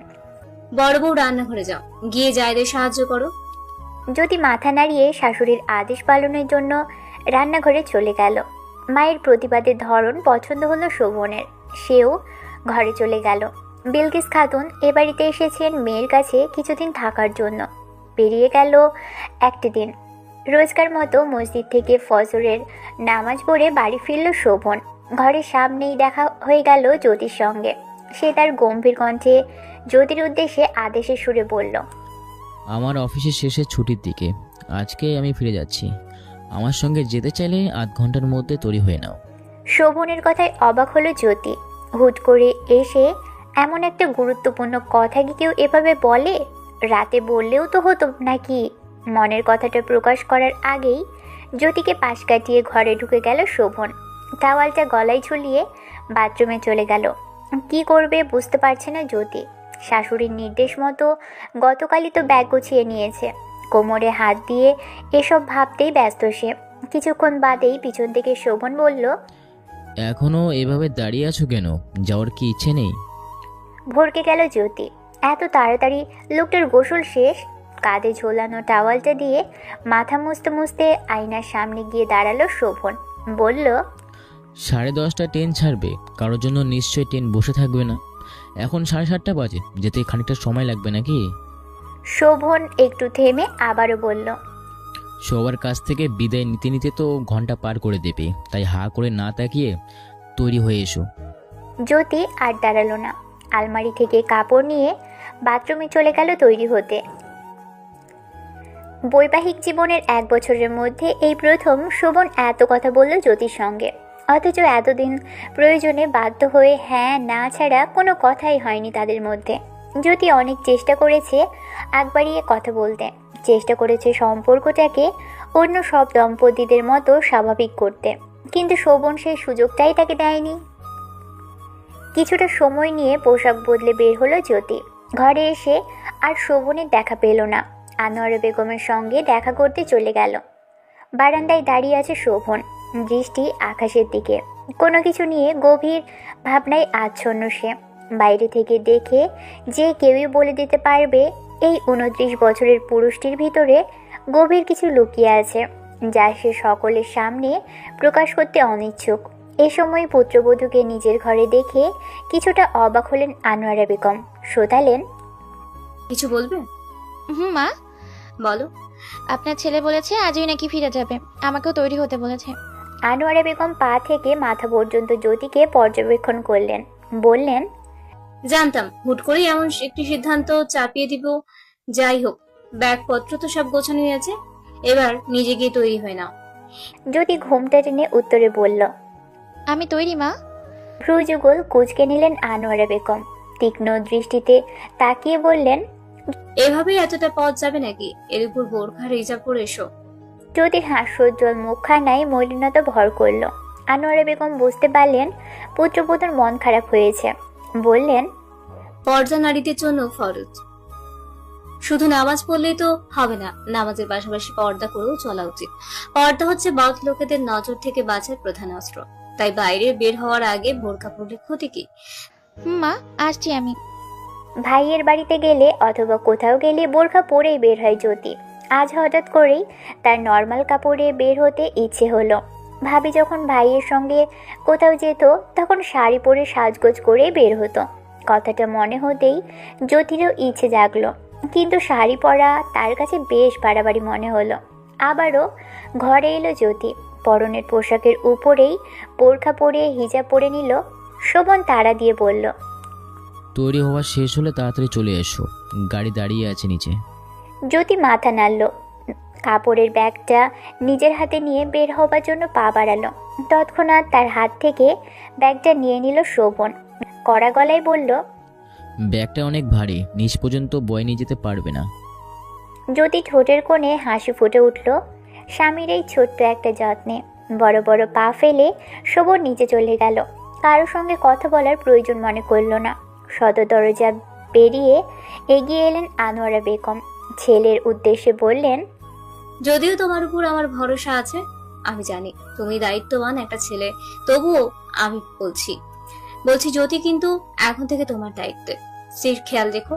বড় বউ রান্নাঘরে যাও, গিয়ে জায়দের সাহায্য করো। জ্যোতি মাথা নাড়িয়ে শাশুড়ির আদেশ পালনের জন্য রান্নাঘরে চলে গেল। মায়ের প্রতিবাদের ধরন পছন্দ হলো শোভনের, সেও ঘরে চলে গেল। বিলকিস খাতুন এ বাড়িতে এসেছেন মেয়ের কাছে কিছুদিন থাকার জন্য। পেরিয়ে গেল একটি দিন। রোজকার মতো মসজিদ থেকে ফজরের নামাজ পড়ে বাড়ি ফিরল শোভন। ঘরের সামনেই দেখা হয়ে গেল জ্যোতির সঙ্গে। সে তার গম্ভীর কণ্ঠে জ্যোতির উদ্দেশ্যে আদেশের সুরে বলল, আমার অফিসের শেষে ছুটির দিকে আজকে আমি ফিরে যাচ্ছি। আমার সঙ্গে যেতে চাইলে আধ ঘন্টার মধ্যে তৈরি হয়ে নাও। শোভনের কথায় অবাক হলো জ্যোতি। হুট করে এসে এমন একটা গুরুত্বপূর্ণ কথা কি কেউ এভাবে বলে? রাতে বললেও তো হতো নাকি? মনের কথাটা প্রকাশ করার আগেই জ্যোতিকে পাশ কাটিয়ে ঘরে ঢুকে গেল শোভন। টাওয়ালটা গলায় ঝুলিয়ে বাথরুমে চলে গেল। কি করবে বুঝতে পারছে না জ্যোতি। শাশুড়ির নির্দেশ মতো গতকালই তো ব্যাগ গুছিয়ে নিয়েছে। কোমরে হাত দিয়ে এসব ভাবতেই ব্যস্ত সে। কিছুক্ষণ বাদেই পিছন থেকে শোভন বলল, এখনো এভাবে দাঁড়িয়ে আছো কেন? যাওয়ার কি ইচ্ছে নেই? ভরকে গেল জ্যোতি। এত তাড়াতাড়ি লোকটার গোসল শেষ? কাঁধে ঝোলানো টাওয়ালটা দিয়ে মাথা মুছতে মুছতে আয়নার সামনে গিয়ে দাঁড়ালো শোভন। বলল, 10:30 ট্রেন ছাড়বে, কারোর জন্য নিশ্চয়ই ট্রেন বসে থাকবে না। এখন 7:30 বাজে, যেতে খানিকটা সময় লাগবে নাকি? শোভন একটু থেমে আবারও বলল, সবার কাছ থেকে বিদায় নিতে নিতে তো ঘন্টা পার করে দেবে, তাই হা করে না তাকিয়ে তৈরি হয়ে এসো। জ্যোতি আর দাঁড়ালো না। আলমারি থেকে কাপড় নিয়ে বাথরুমে চলে গেল তৈরি হতে। বৈবাহিক জীবনের 1 বছরের মধ্যে এই প্রথম শোভন এত কথা বলল জ্যোতির সঙ্গে। অথচ এতদিন প্রয়োজনে বাধ্য হয়ে হ্যাঁ না ছাড়া কোনো কথাই হয়নি তাদের মধ্যে। জ্যোতি অনেক চেষ্টা করেছে আগ বাড়িয়ে কথা বলতে, চেষ্টা করেছে সম্পর্কটাকে অন্য সব দম্পতিদের মতো স্বাভাবিক করতে, কিন্তু শোভন সেই সুযোগটাই তাকে দেয়নি। কিছুটা সময় নিয়ে পোশাক বদলে বের হলো জ্যোতি। ঘরে এসে আর শোভনের দেখা পেল না। আনোয়ারা বেগমের সঙ্গে দেখা করতে চলে গেল। বারান্দায় দাঁড়িয়ে আছে শোভন, দৃষ্টি আকাশের দিকে। কোনো কিছু নিয়ে গভীর ভাবনায় আচ্ছন্ন সে। বাইরে থেকে দেখে যে কেউই বলে দিতে পারবে এই 29 বছরের পুরুষটির ভিতরে গভীর কিছু লুকিয়ে আছে, যা সে সকলের সামনে প্রকাশ করতে অনিচ্ছুক। এ সময় পুত্রবধূকে নিজের ঘরে দেখে কিছুটা অবাক হলেন আনোয়ারা বেগম। শোধালেন, কিছু বলবে? মা, বলো। আপনার ছেলে বলেছে আজই নাকি ফিরে যাবে, আমাকেও তৈরি হতে বলেছে। আনোয়ারা বেগম পা থেকে মাথা পর্যন্ত জ্যোতিকে পর্যবেক্ষণ করলেন। বললেন, জানতাম হুট করেই এমন একটি সিদ্ধান্ত চাপিয়ে দিব। যাই হোক, ব্যাগপত্র তো সব গোছানো আছে, এবার নিজে গিয়ে তৈরি হয়ে নাও। জ্যোতি ঘুমটা টেনে উত্তরে বলল, আমি তৈরি মা। ভ্রুযুগল কুঁচকে নিলেন আনোয়ারা বেগম। তীক্ষ্ণ দৃষ্টিতে তাকিয়ে বললেন, এভাবেই এতটা পথ যাবে নাকি? এর উপর বোরখা রিজার্ভ করে এসো। জ্যোতির হাস্যোজ্জ্বল মুখখানায় মলিনতা ভর করল। আনোয়ারা বেগম বুঝতে পারলেন পুত্রবধূর মন খারাপ হয়েছে। বললেন, পর্দা নারীদের জন্য ফরজ, শুধু নামাজ পড়লেই তো হবে না, নামাজের পাশাপাশি পর্দা করেও চলা উচিত। পর্দা হচ্ছে বদ লোকেদের নজর থেকে বাঁচার প্রধান অস্ত্র। তাই বাইরে বের হওয়ার আগে বোরখা পরলে ক্ষতি কি? মা, আসছি আমি। ভাইয়ের বাড়িতে গেলে অথবা কোথাও গেলে বোরখা পরেই বের হয় জ্যোতি। আজ হঠাৎ করেই তার নর্মাল কাপড়ে বের হতে ইচ্ছে হলো। ভাবি যখন ভাইয়ের সঙ্গে কোথাও যেত তখন শাড়ি পরে সাজগোজ করে বের হতো। কথাটা মনে হতেই জ্যোতিরও ইচ্ছে জাগলো, কিন্তু শাড়ি পরা তার কাছে বেশ বাড়াবাড়ি মনে হলো। আবারও ঘরে এলো জ্যোতি। পরনের পোশাকের উপরেই বোরখা পরে হিজাব পরে নিল। শোভন তাড়া দিয়ে বলল, তৈরি হওয়া শেষ হলে তাড়াতাড়ি চলে এসো, গাড়ি দাঁড়িয়ে আছে নিচে। জ্যোতি মাথা নাড়ল। কাপড়ের ব্যাগটা নিজের হাতে নিয়ে বের হবার জন্য পা বাড়ালো। তৎক্ষণাৎ তার হাত থেকে ব্যাগটা নিয়ে নিল শোভন। কড়া গলায় বলল, ব্যাগটা অনেক ভারী, নিচ পর্যন্ত বয়ে নিয়ে যেতে পারবে না। জ্যোতি ঠোঁটের কোণে হাসি ফুটে উঠল স্বামীর এই ছোট্ট একটা যত্নে। বড় বড় পা ফেলে শোভন নিচে চলে গেল। কারো সঙ্গে কথা বলার প্রয়োজন মনে করল না। সদর দরজা পেরিয়ে এগিয়ে এলেন আনোয়ারা বেগম। ছেলের উদ্দেশ্যে বললেন, যদিও তোমার উপর আমার ভরসা আছে, আমি জানি তুমি দায়িত্ববান একটা ছেলে, তবুও আমি বলছি জ্যোতি কিন্তু এখন থেকে তোমার দায়িত্বে। স্ত্রীর খেয়াল রেখো।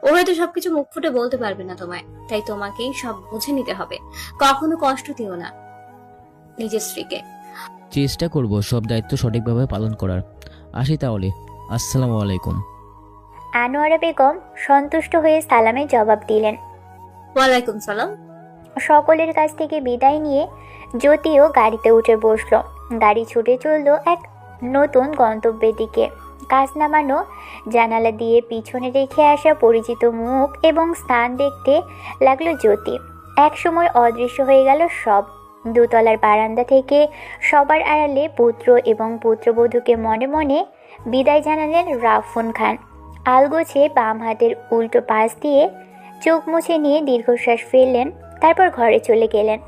ও হয়তো সবকিছু মুখ ফুটে বলতে পারবে না তোমায়, তাই তোমাকেই সব বুঝে নিতে হবে। কখনো কষ্ট দিও না নিজের স্ত্রীকে। চেষ্টা করব সব দায়িত্ব সঠিকভাবে পালন করার। আসি তাহলে, আসসালামু আলাইকুম। আনোয়ারা বেগম সন্তুষ্ট হয়ে সালামের জবাব দিলেন। ওয়ালাইকুম সালাম। সকলের কাছ থেকে বিদায় নিয়ে জ্যোতিও গাড়িতে উঠে বসলো। গাড়ি ছুটে চললো এক নতুন গন্তব্যের দিকে। কাজ নামানো জানালা দিয়ে পিছনে রেখে আসা পরিচিত মুখ এবং স্থান দেখতে লাগলো জ্যোতি। একসময় অদৃশ্য হয়ে গেল সব। দোতলার বারান্দা থেকে সবার আড়ালে পুত্র এবং পুত্রবধূকে মনে মনে বিদায় জানালেন রাফুন খান। আলগোছে বাম হাতের উল্টো পাশ দিয়ে চোখ মুছে নিয়ে দীর্ঘশ্বাস ফেললেন, তারপর ঘরে চলে গেলেন।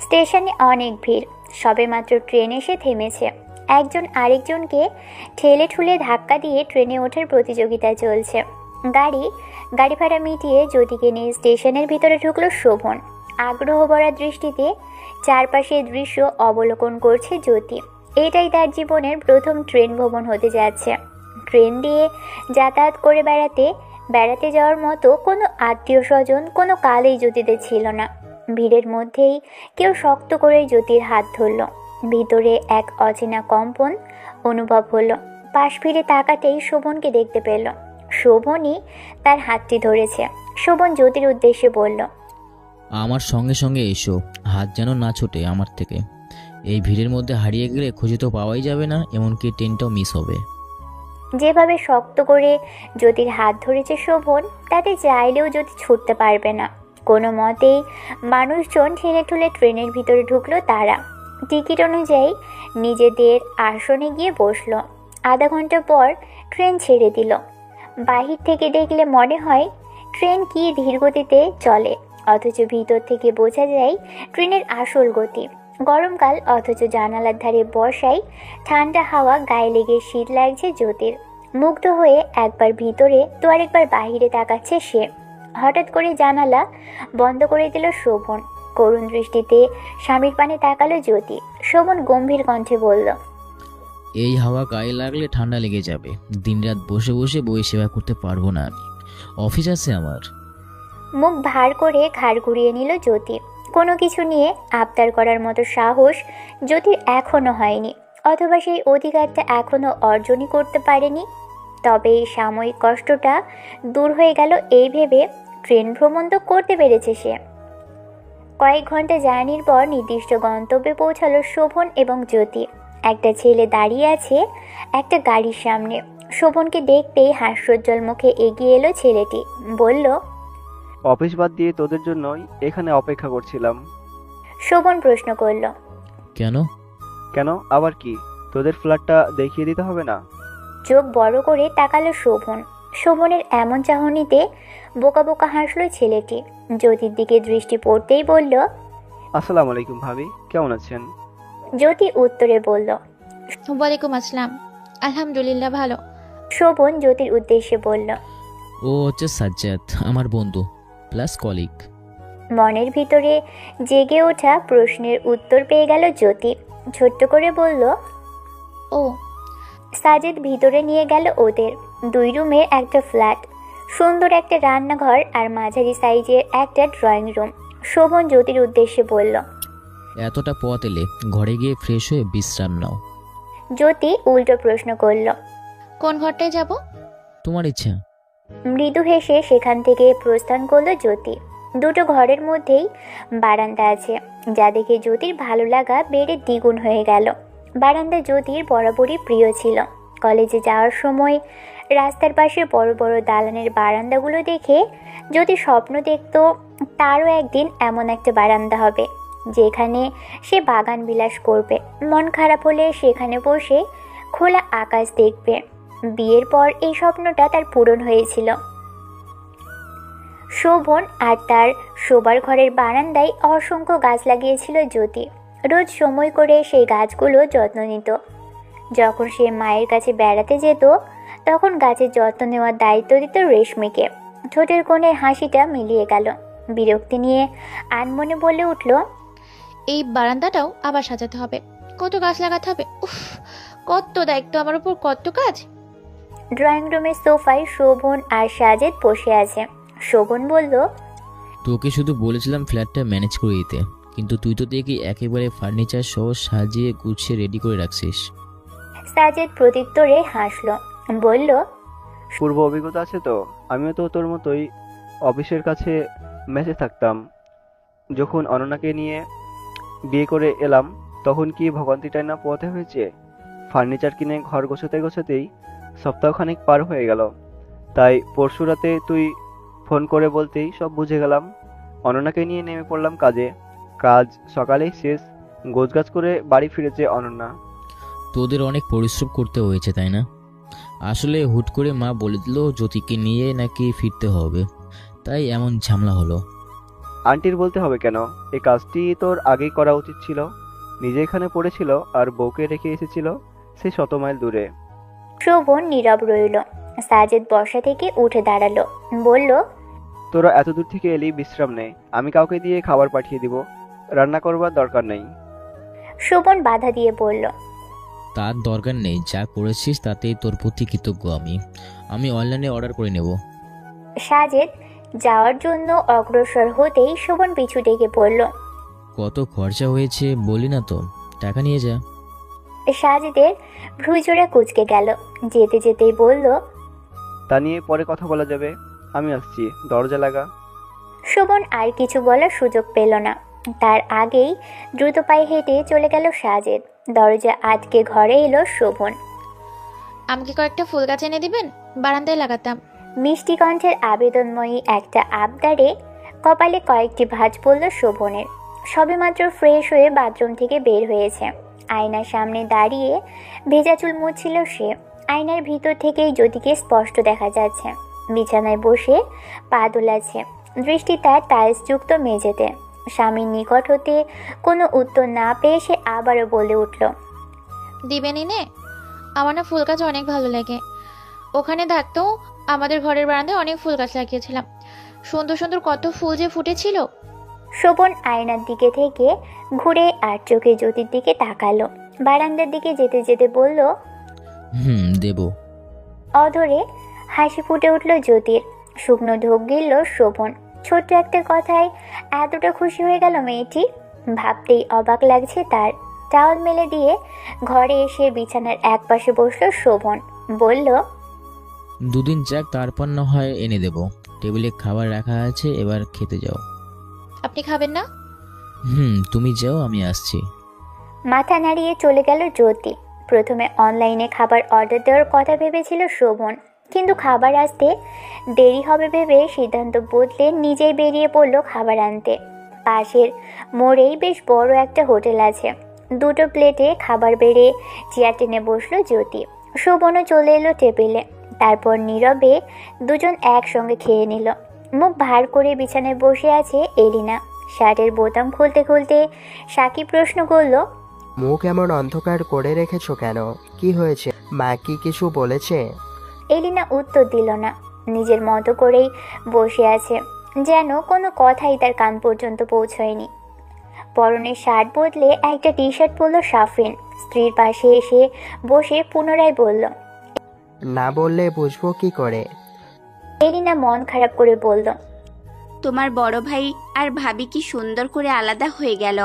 স্টেশনে অনেক ভিড়। সবেমাত্র ট্রেন এসে থেমেছে। একজন আরেকজনকে ঠেলে ঠুলে ধাক্কা দিয়ে ট্রেনে ওঠার প্রতিযোগিতা চলছে। গাড়ি ভাড়া মিটিয়ে জ্যোতিকে নিয়ে স্টেশনের ভিতরে ঢুকলো শোভন। আগ্রহ ভরা দৃষ্টিতে চারপাশের দৃশ্য অবলোকন করছে জ্যোতি। এটাই তার জীবনের প্রথম ট্রেন ভ্রমণ হতে যাচ্ছে। ট্রেন দিয়ে যাতায়াত করে বেড়াতে যাওয়ার মতো কোনো আত্মীয় স্বজন কোনো কালেই জ্যোতিদের ছিল না। ভিড়ের মধ্যেই কেউ শক্ত করে জ্যোতির হাত ধরল। ভিতরে এক অচেনা কম্পন অনুভব হলো। পাশ ফিরে তাকাতেই শোভনকে দেখতে পেল। শোভনই তার হাতটি ধরেছে। শোভন জ্যোতির উদ্দেশ্যে বলল, আমার সঙ্গে সঙ্গে এসো, হাত যেন না ছোটে আমার থেকে। এই ভিড়ের মধ্যে হারিয়ে গেলে খুঁজে তো পাওয়াই যাবে না, এমনকি ট্রেনটাও মিস হবে। যেভাবে শক্ত করে জ্যোতির হাত ধরেছে শোভন, তাতে চাইলেও জ্যোতি ছুটতে পারবে না। কোনো মতেই মানুষজন ঠেলে ঠুলে ট্রেনের ভিতরে ঢুকলো। তারা টিকিট অনুযায়ী নিজেদের আসনে গিয়ে বসলো। আধা ঘন্টা পর ট্রেন ছেড়ে দিল। বাহির থেকে দেখলে মনে হয় ট্রেন কি ধীর গতিতে চলে, অথচ ভিতর থেকে বোঝা যায় ট্রেনের আসল গতি। গরমকাল, অথচ জানালার ধারে বসায় ঠান্ডা হাওয়া গায়ে লেগে শীত লাগছে জ্যোতির। মুগ্ধ হয়ে একবার ভিতরে তো আরেকবার বাহিরে তাকাচ্ছে সে। হঠাৎ করে জানালা বন্ধ করে দিল শোভন। করুণ দৃষ্টিতে স্বামীর পানে তাকালো জ্যোতি। শোভন গম্ভীর কণ্ঠে বলল, এই হাওয়া গায়ে লাগলে ঠান্ডা লেগে যাবে। দিনরাত বসে বসে বই সেবা করতে পারবো না আমি, অফিস আছে আমার। মুখ ভার করে ঘাড় ঘুরিয়ে নিল জ্যোতি। কোনো কিছু নিয়ে আবদার করার মতো সাহস জ্যোতির এখনো হয়নি, অথবা সেই অধিকারটা এখনো অর্জনই করতে পারেনি। তবে এই সাময়িক কষ্টটা দূর হয়ে গেল এই ভেবে ট্রেন ভ্রমণ তো করতে পেরেছে সে। কয়েক ঘন্টা জার্নির পর নির্দিষ্ট গন্তব্যে পৌঁছালো শোভন এবং জ্যোতি। একটা ছেলে দাঁড়িয়ে আছে একটা গাড়ির সামনে। শোভনকে দেখতেই হাস্যোজ্জ্বল মুখে এগিয়ে এলো ছেলেটি। বলল, অফিস বাদ দিয়ে তোদের জন্যই এখানে অপেক্ষা করছিলাম। শোভন প্রশ্ন করল, কেন? কেন আবার কি? তোদের ফ্ল্যাটটা দেখিয়ে দিতে হবে না? চোখ বড় করে তাকালো শোভন। শোভনের এমন চাহনিতে বোকা বোকা হাসলো ছেলেটি। জ্যোতির দিকে দৃষ্টি পড়তেই বলল, আসসালামু আলাইকুম ভাবি, কেমন আছেন? জ্যোতি উত্তরে বলল, ওয়ালাইকুম আসসালাম, আলহামদুলিল্লাহ ভালো। শোভন জ্যোতির উদ্দেশ্যে বলল, ও হচ্ছে সাজ্জাদ, আমার বন্ধু প্লাস কলিগ। মনের ভিতরে জেগে ওঠা প্রশ্নের উত্তর পেয়ে গেল জ্যোতি। ছোট্ট করে বলল, ও। সাজিদ ভিতরে নিয়ে গেল ওদের। 2 রুমের একটা ফ্ল্যাট, সুন্দর একটা রান্নাঘর আর মাঝারি সাইজের একটা ড্রয়িং রুম। শোভন জ্যোতির উদ্দেশ্যে বলল, এতটা পথ এলে ঘরে গিয়ে ফ্রেশ হয়ে বিশ্রাম নাও। জ্যোতি উল্টো প্রশ্ন করল, কোন ঘরটায় যাব? তোমার ইচ্ছা। মৃদু হেসে সেখান থেকে প্রস্থান করলো জ্যোতি। 2টো ঘরের মধ্যেই বারান্দা আছে, যা দেখে জ্যোতির ভালো লাগা বেড়ে দ্বিগুণ হয়ে গেল। বারান্দা জ্যোতির বরাবরই প্রিয় ছিল। কলেজে যাওয়ার সময় রাস্তার পাশে বড় বড় দালানের বারান্দাগুলো দেখে জ্যোতি স্বপ্ন দেখত তারও একদিন এমন একটা বারান্দা হবে, যেখানে সে বাগান বিলাস করবে। মন খারাপ হলে সেখানে বসে খোলা আকাশ দেখবে। বিয়ের পর এই স্বপ্নটা তার পূরণ হয়েছিল। শোভন আর তার শোবার ঘরের বারান্দায় অসংখ্য গাছ লাগিয়েছিল জ্যোতি। রোজ সময় করে সেই গাছগুলো যত্ন নিত। যখন সে মায়ের কাছে বেড়াতে যেত, তখন গাছের যত্ন নেওয়ার দায়িত্ব দিত রেশমিকে। ঠোঁটের কোণের হাসিটা মিলিয়ে গেল। বিরক্তি নিয়ে আনমনে বলে উঠল, এই বারান্দাটাও আবার সাজাতে হবে, কত গাছ লাগাতে হবে, উফ কত দায়িত্ব আমার উপর, কত কাজ। ড্রয়িং রুমের সোফায় শোভন আর সাজেদ বসে আছে। শোভন বলল, তোকে শুধু বলেছিলাম ফ্ল্যাটটা ম্যানেজ করে দিতে, কিন্তু তুই তো দেখি একেবারে ফার্নিচার সহ সাজিয়ে গুছিয়ে রেডি করে রাখছিস। সাজেদ প্রত্যুত্তরে হাসল, বলল, পূর্ব অভিজ্ঞতা আছে তো, আমিও তো তোর মতোই অফিসের কাছে মেসে থাকতাম। যখন অনন্যাকে নিয়ে বিয়ে করে এলাম তখন কি ভোগান্তিটাই না পোহাতে হয়েছে। ফার্নিচার কিনে ঘর গোছাতেই সপ্তাহখানেক পার হয়ে গেল। তাই পরশু রাতে তুই ফোন করে বলতেই সব বুঝে গেলাম। অনন্যাকে নিয়ে নেমে পড়লাম কাজে। কাজ সকালেই শেষ, গোছগাছ করে বাড়ি ফিরেছে অনন্যা। তোদের অনেক পরিশ্রম করতে হয়েছে তাই না? আসলে হুট করে মা বলে দিল জ্যোতিকে নিয়ে নাকি ফিরতে হবে, তাই এমন ঝামেলা হলো। আন্টির বলতে হবে কেন? এই কাজটি তোর আগেই করা উচিত ছিল। নিজে এখানে পড়েছিল আর বউকে রেখে এসেছিল সে 100 মাইল দূরে। শোভন নীরব রইল। সাজেদ বসা থেকে উঠে দাঁড়ালো, বলল, তোরা এত দূর থেকে এলি, বিশ্রাম নেই, আমি কাউকে দিয়ে খাবার পাঠিয়ে দিব, রান্না করবার দরকার নেই। শোভন বাধা দিয়ে বলল, তার দরকার নেই, যা করেছিস তাতেই তোর প্রতি কৃতজ্ঞ আমি অনলাইনে অর্ডার করে নেব। সাজেদ যাওয়ার জন্য অগ্রসর হতেই শোভন পিছু ডেকে পড়ল। কত খরচা হয়েছে বলি না তো, টাকা নিয়ে যা। সাজেদের ভ্রুজোড়া কুঁচকে গেল। যেতে যেতেই বলল, তা নিয়ে পরে কথা বলা যাবে, আমি আসছি, দরজা লাগা। শোভন আর কিছু বলার সুযোগ পেল না। তার আগেই দ্রুত পায়ে হেঁটে চলে গেল সাজেদ। দরজা আটকে ঘরে এলো শোভন। আমাকে কয়েকটা ফুল গাছ এনে দিবেন, বারান্দায় লাগাতাম। মিষ্টি কণ্ঠের আবেদনময়ী একটা আবদারে কপালে কয়েকটি ভাঁজ পড়ল শোভনের। সবেমাত্র ফ্রেশ হয়ে বাথরুম থেকে বের হয়েছে। আয়নার সামনে দাঁড়িয়ে ভেজা চুল মুছছিল সে। আয়নার ভিতর থেকেই জ্যোতিকে স্পষ্ট দেখা যাচ্ছে। বিছানায় বসে পা দোলাচ্ছে, দৃষ্টি তার টাইলসযুক্ত মেঝেতে। স্বামীর নিকট হতে কোনো উত্তর না পেয়ে সে আবারও বলে উঠল, দিবেনই নে? আমার না ফুল গাছ অনেক ভালো লাগে। ওখানে থাকতেও আমাদের ঘরের বারান্দায় অনেক ফুল গাছ লাগিয়েছিলাম, সুন্দর সুন্দর কত ফুল যে ফুটেছিল। শোভন আয়নার দিকে থেকে ঘুরে আর চোখে জ্যোতির দিকে তাকালো। বারান্দার দিকে যেতে যেতে বলল, দেব। অধরে হাসি ফুটে উঠল জ্যোতির। শুকনো ঢোক গিলল শোভন। ছোট্ট একটা কথায় এতটা খুশি হয়ে গেল মেয়েটি, ভাবতেই অবাক লাগছে তার। টাওয়াল মেলে দিয়ে ঘরে এসে বিছানার এক পাশে বসলো শোভন, বলল, দুদিন যাক, তারপর না হয় এনে দেব। টেবিলে খাবার রাখা আছে, এবার খেতে যাও। আপনি খাবেন না? তুমি যাও, আমি আসছি। মাথা নাড়িয়ে চলে গেল জ্যোতি। প্রথমে অনলাইনে খাবার অর্ডার দেওয়ার কথা ভেবেছিল শোভন, কিন্তু খাবার আসতে দেরি হবে ভেবে সিদ্ধান্ত বদলে নিজেই বেরিয়ে পড়ল খাবার আনতে। পাশের মোড়েই বেশ বড় একটা হোটেল আছে। দুটো প্লেটে খাবার বেড়ে চেয়ার টেনে বসলো জ্যোতি। শোভনও চলে এলো টেবিলে। তারপর নীরবে দুজন একসঙ্গে খেয়ে নিল। মুখ ভার করে বিছানায় বসে আছে এলিনা। শার্টের বোতাম খুলতে খুলতে সাকিব প্রশ্ন করল, মুখ এমন অন্ধকার করে রেখেছো কেন? কি হয়েছে? মা কি কিছু বলেছে? এলিনা উত্তর দিল না, নিজের মতো করেই বসে আছে, যেন কোনো কথাই তার কান পর্যন্ত পৌঁছয়নি। পরনের শার্ট বদলে একটা টি শার্ট পরল সাফরিন। স্ত্রীর পাশে এসে বসে পুনরায় বলল, না বললে বুঝবো কি করে? এলিনা মন খারাপ করে বলল, তোমার বড় ভাই আর ভাবি কি সুন্দর করে আলাদা হয়ে গেল।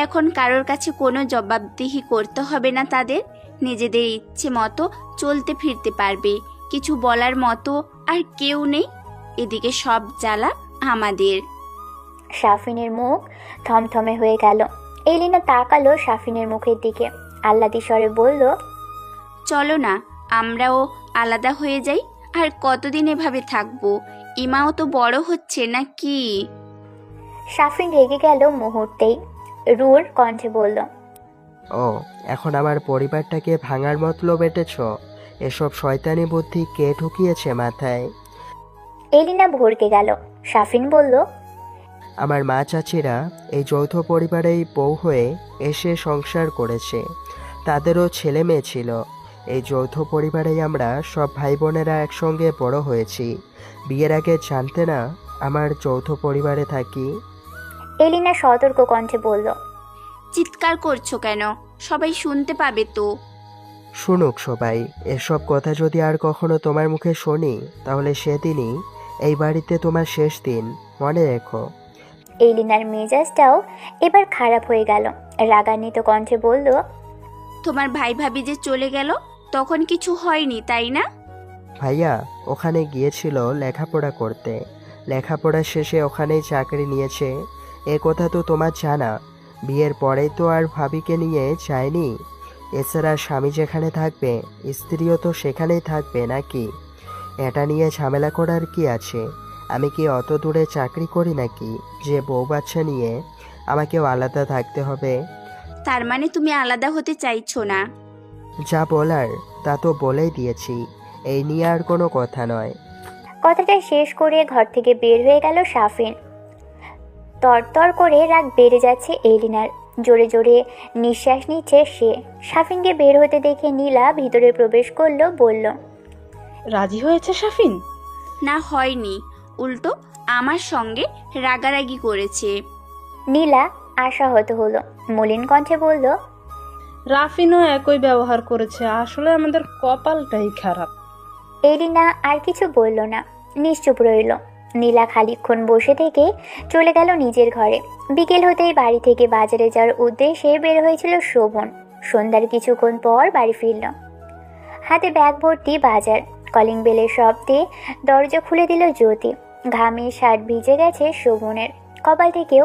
এখন কারোর কাছে কোনো জবাবদিহি করতে হবে না তাদের। নিজেদের ইচ্ছে মতো চলতে ফিরতে পারবে। কিছু বলার মতো আর কেউ নেই। এদিকে সব জ্বালা আমাদের। সাফিনের মুখ থমথমে হয়ে গেল। এলিনা তাকালো সাফিনের মুখের দিকে, আহ্লাদি স্বরে বলল, চলো না আমরাও আলাদা হয়ে যাই। আর কতদিন এভাবে থাকবো? ইমাও তো বড় হচ্ছে না কি? সাফিন রেগে গেল মুহূর্তেই। রুর কণ্ঠে বলল, ও, এখন আমার পরিবারটাকে ভাঙার মতলব এঁটেছ? এসব শয়তানি বুদ্ধি কে ঢুকিয়েছে মাথায়? এলিনা ভরকে গেল। সাফিন বলল, আমার মা চাচিরা এই যৌথ পরিবারেই বউ হয়ে এসে সংসার করেছে। তাদেরও ছেলে মেয়ে ছিল। এই যৌথ পরিবারেই আমরা সব ভাই বোনেরা একসঙ্গে বড় হয়েছি। বিয়ের আগে জানতে না আমার যৌথ পরিবারে থাকি? এলিনা সতর্ক কণ্ঠে বলল, চিৎকার করছো কেন? সবাই শুনতে পাবে তো। শুনুক সবাই, এসব কথা যদি আর কখনো তোমার মুখে শুনি তাহলে সেদিনই এই বাড়িতে তোমার শেষ দিন, মনে রেখো। এলিনার মেজাজটাও এবার খারাপ হয়ে গেল। রাগান্বিত কণ্ঠে বলল, তোমার ভাই ভাবি যে চলে গেল তখন কিছু হয়নি তাই না? ভাইয়া ওখানে গিয়েছিল লেখাপড়া করতে, লেখাপড়া শেষে ওখানেই চাকরি নিয়েছে, এ কথা তো তোমার জানা। বিয়ের পরেই তো আর ভাবিকে নিয়ে যায়নি। এছাড়া স্বামী যেখানে থাকবে স্ত্রীও তো সেখানেই থাকবে নাকি? এটা নিয়ে ঝামেলা করার কি আছে? আমি কি অত দূরে চাকরি করি নাকি যে বউ বাচ্চা নিয়ে আমাকেও আলাদা থাকতে হবে? তার মানে তুমি আলাদা হতে চাইছো না? যা বলার তা তো বলেই দিয়েছি, এই নিয়ে আর কোনো কথা নয়। কথাটা শেষ করে ঘর থেকে বের হয়ে গেল সাফিন। তরতর করে রাগ বেড়ে যাচ্ছে এলিনার। জোরে জোরে নিঃশ্বাস নিচ্ছে সে। সাফিনকে বের হতে দেখে নীলা ভিতরে প্রবেশ করলো, বলল, রাজি হয়েছে সাফিন? না, হয়নি, উল্টো আমার সঙ্গে রাগারাগি করেছে। নীলা আশাহত হলো, মলিন কণ্ঠে বলল, রাফিনও একই ব্যবহার করেছে, আসলে আমাদের কপালটাই খারাপ। এলিনা আর কিছু বলল না, নিশ্চুপ রইল। নীলা খানিকক্ষণ বসে থেকে চলে গেল নিজের ঘরে। বিকেল হতেই বাড়ি থেকে বাজারে যাওয়ার উদ্দেশ্যে বের হয়েছিল শোভন। সন্ধ্যার কিছুক্ষণ পর বাড়ি ফিরল, হাতে ব্যাগ ভর্তি বাজার। কলিং বেলের শব্দে দরজা খুলে দিল জ্যোতি। ঘামে শার্ট ভিজে গেছে শোভনের, কপাল থেকেও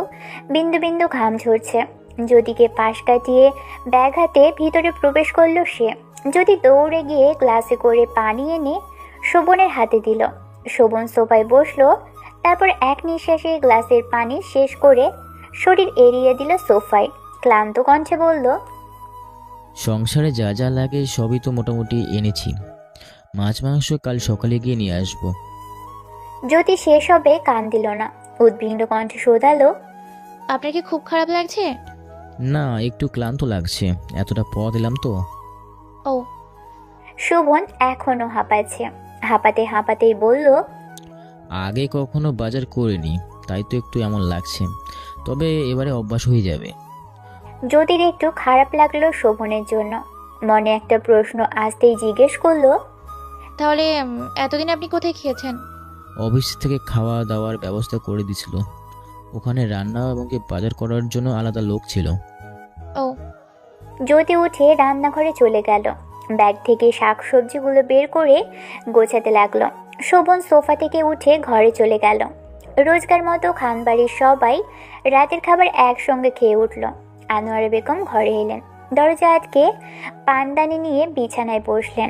বিন্দু বিন্দু ঘাম ঝরছে। জ্যোতিকে পাশ কাটিয়ে ব্যাগ হাতে ভিতরে প্রবেশ করলো সে। জ্যোতি দৌড়ে গিয়ে গ্লাসে করে পানি এনে শোভনের হাতে দিল। শোভন সোফায় বসলো, তারপর এক নিঃশ্বাসে গ্লাসের পানি শেষ করে শরীর এড়িয়ে দিল সোফায়। ক্লান্ত কণ্ঠে বলল, সংসারে যা যা লাগে সবই তো মোটামুটি এনেছি, মাছ মাংস কাল সকালে গিয়ে নিয়ে আসবো। জ্যোতি শেষ হবে কান দিল না, উদ্বিগ্ন কণ্ঠে শোধালো, আপনার কি খুব খারাপ লাগছে? না, একটু ক্লান্ত লাগছে, এতটা পথ এলাম তো। ও। শোভন এখনো হাঁপাচ্ছে। হাঁপাতে হাঁপাতেই বলল, আগে কখনো বাজার করিনি, তাই তো একটু এমন লাগছে, তবে এবারে অভ্যাস হয়ে যাবে। জ্যোতির একটু খারাপ লাগলো শোভনের জন্য। মনে একটা প্রশ্ন আসতেই জিজ্ঞেস করলো, তাহলে এতদিন আপনি কোথায় খেয়েছেন? অফিস থেকে খাওয়া দাওয়ার ব্যবস্থা করে দিছিল, ওখানে রান্না এবং বাজার করার জন্য আলাদা লোক ছিল। ও। জ্যোতি উঠে রান্নাঘরে চলে গেল। ব্যাগ থেকে শাকসবজিগুলো বের করে গোছাতে লাগলো। শোভন সোফা থেকে উঠে ঘরে চলে গেল। রোজকার মতো খানবাড়ির সবাই রাতের খাবার একসঙ্গে খেয়ে উঠল। আনোয়ারা বেগম ঘরে এলেন, দরজা আটকে পানদানি নিয়ে বিছানায় বসলেন।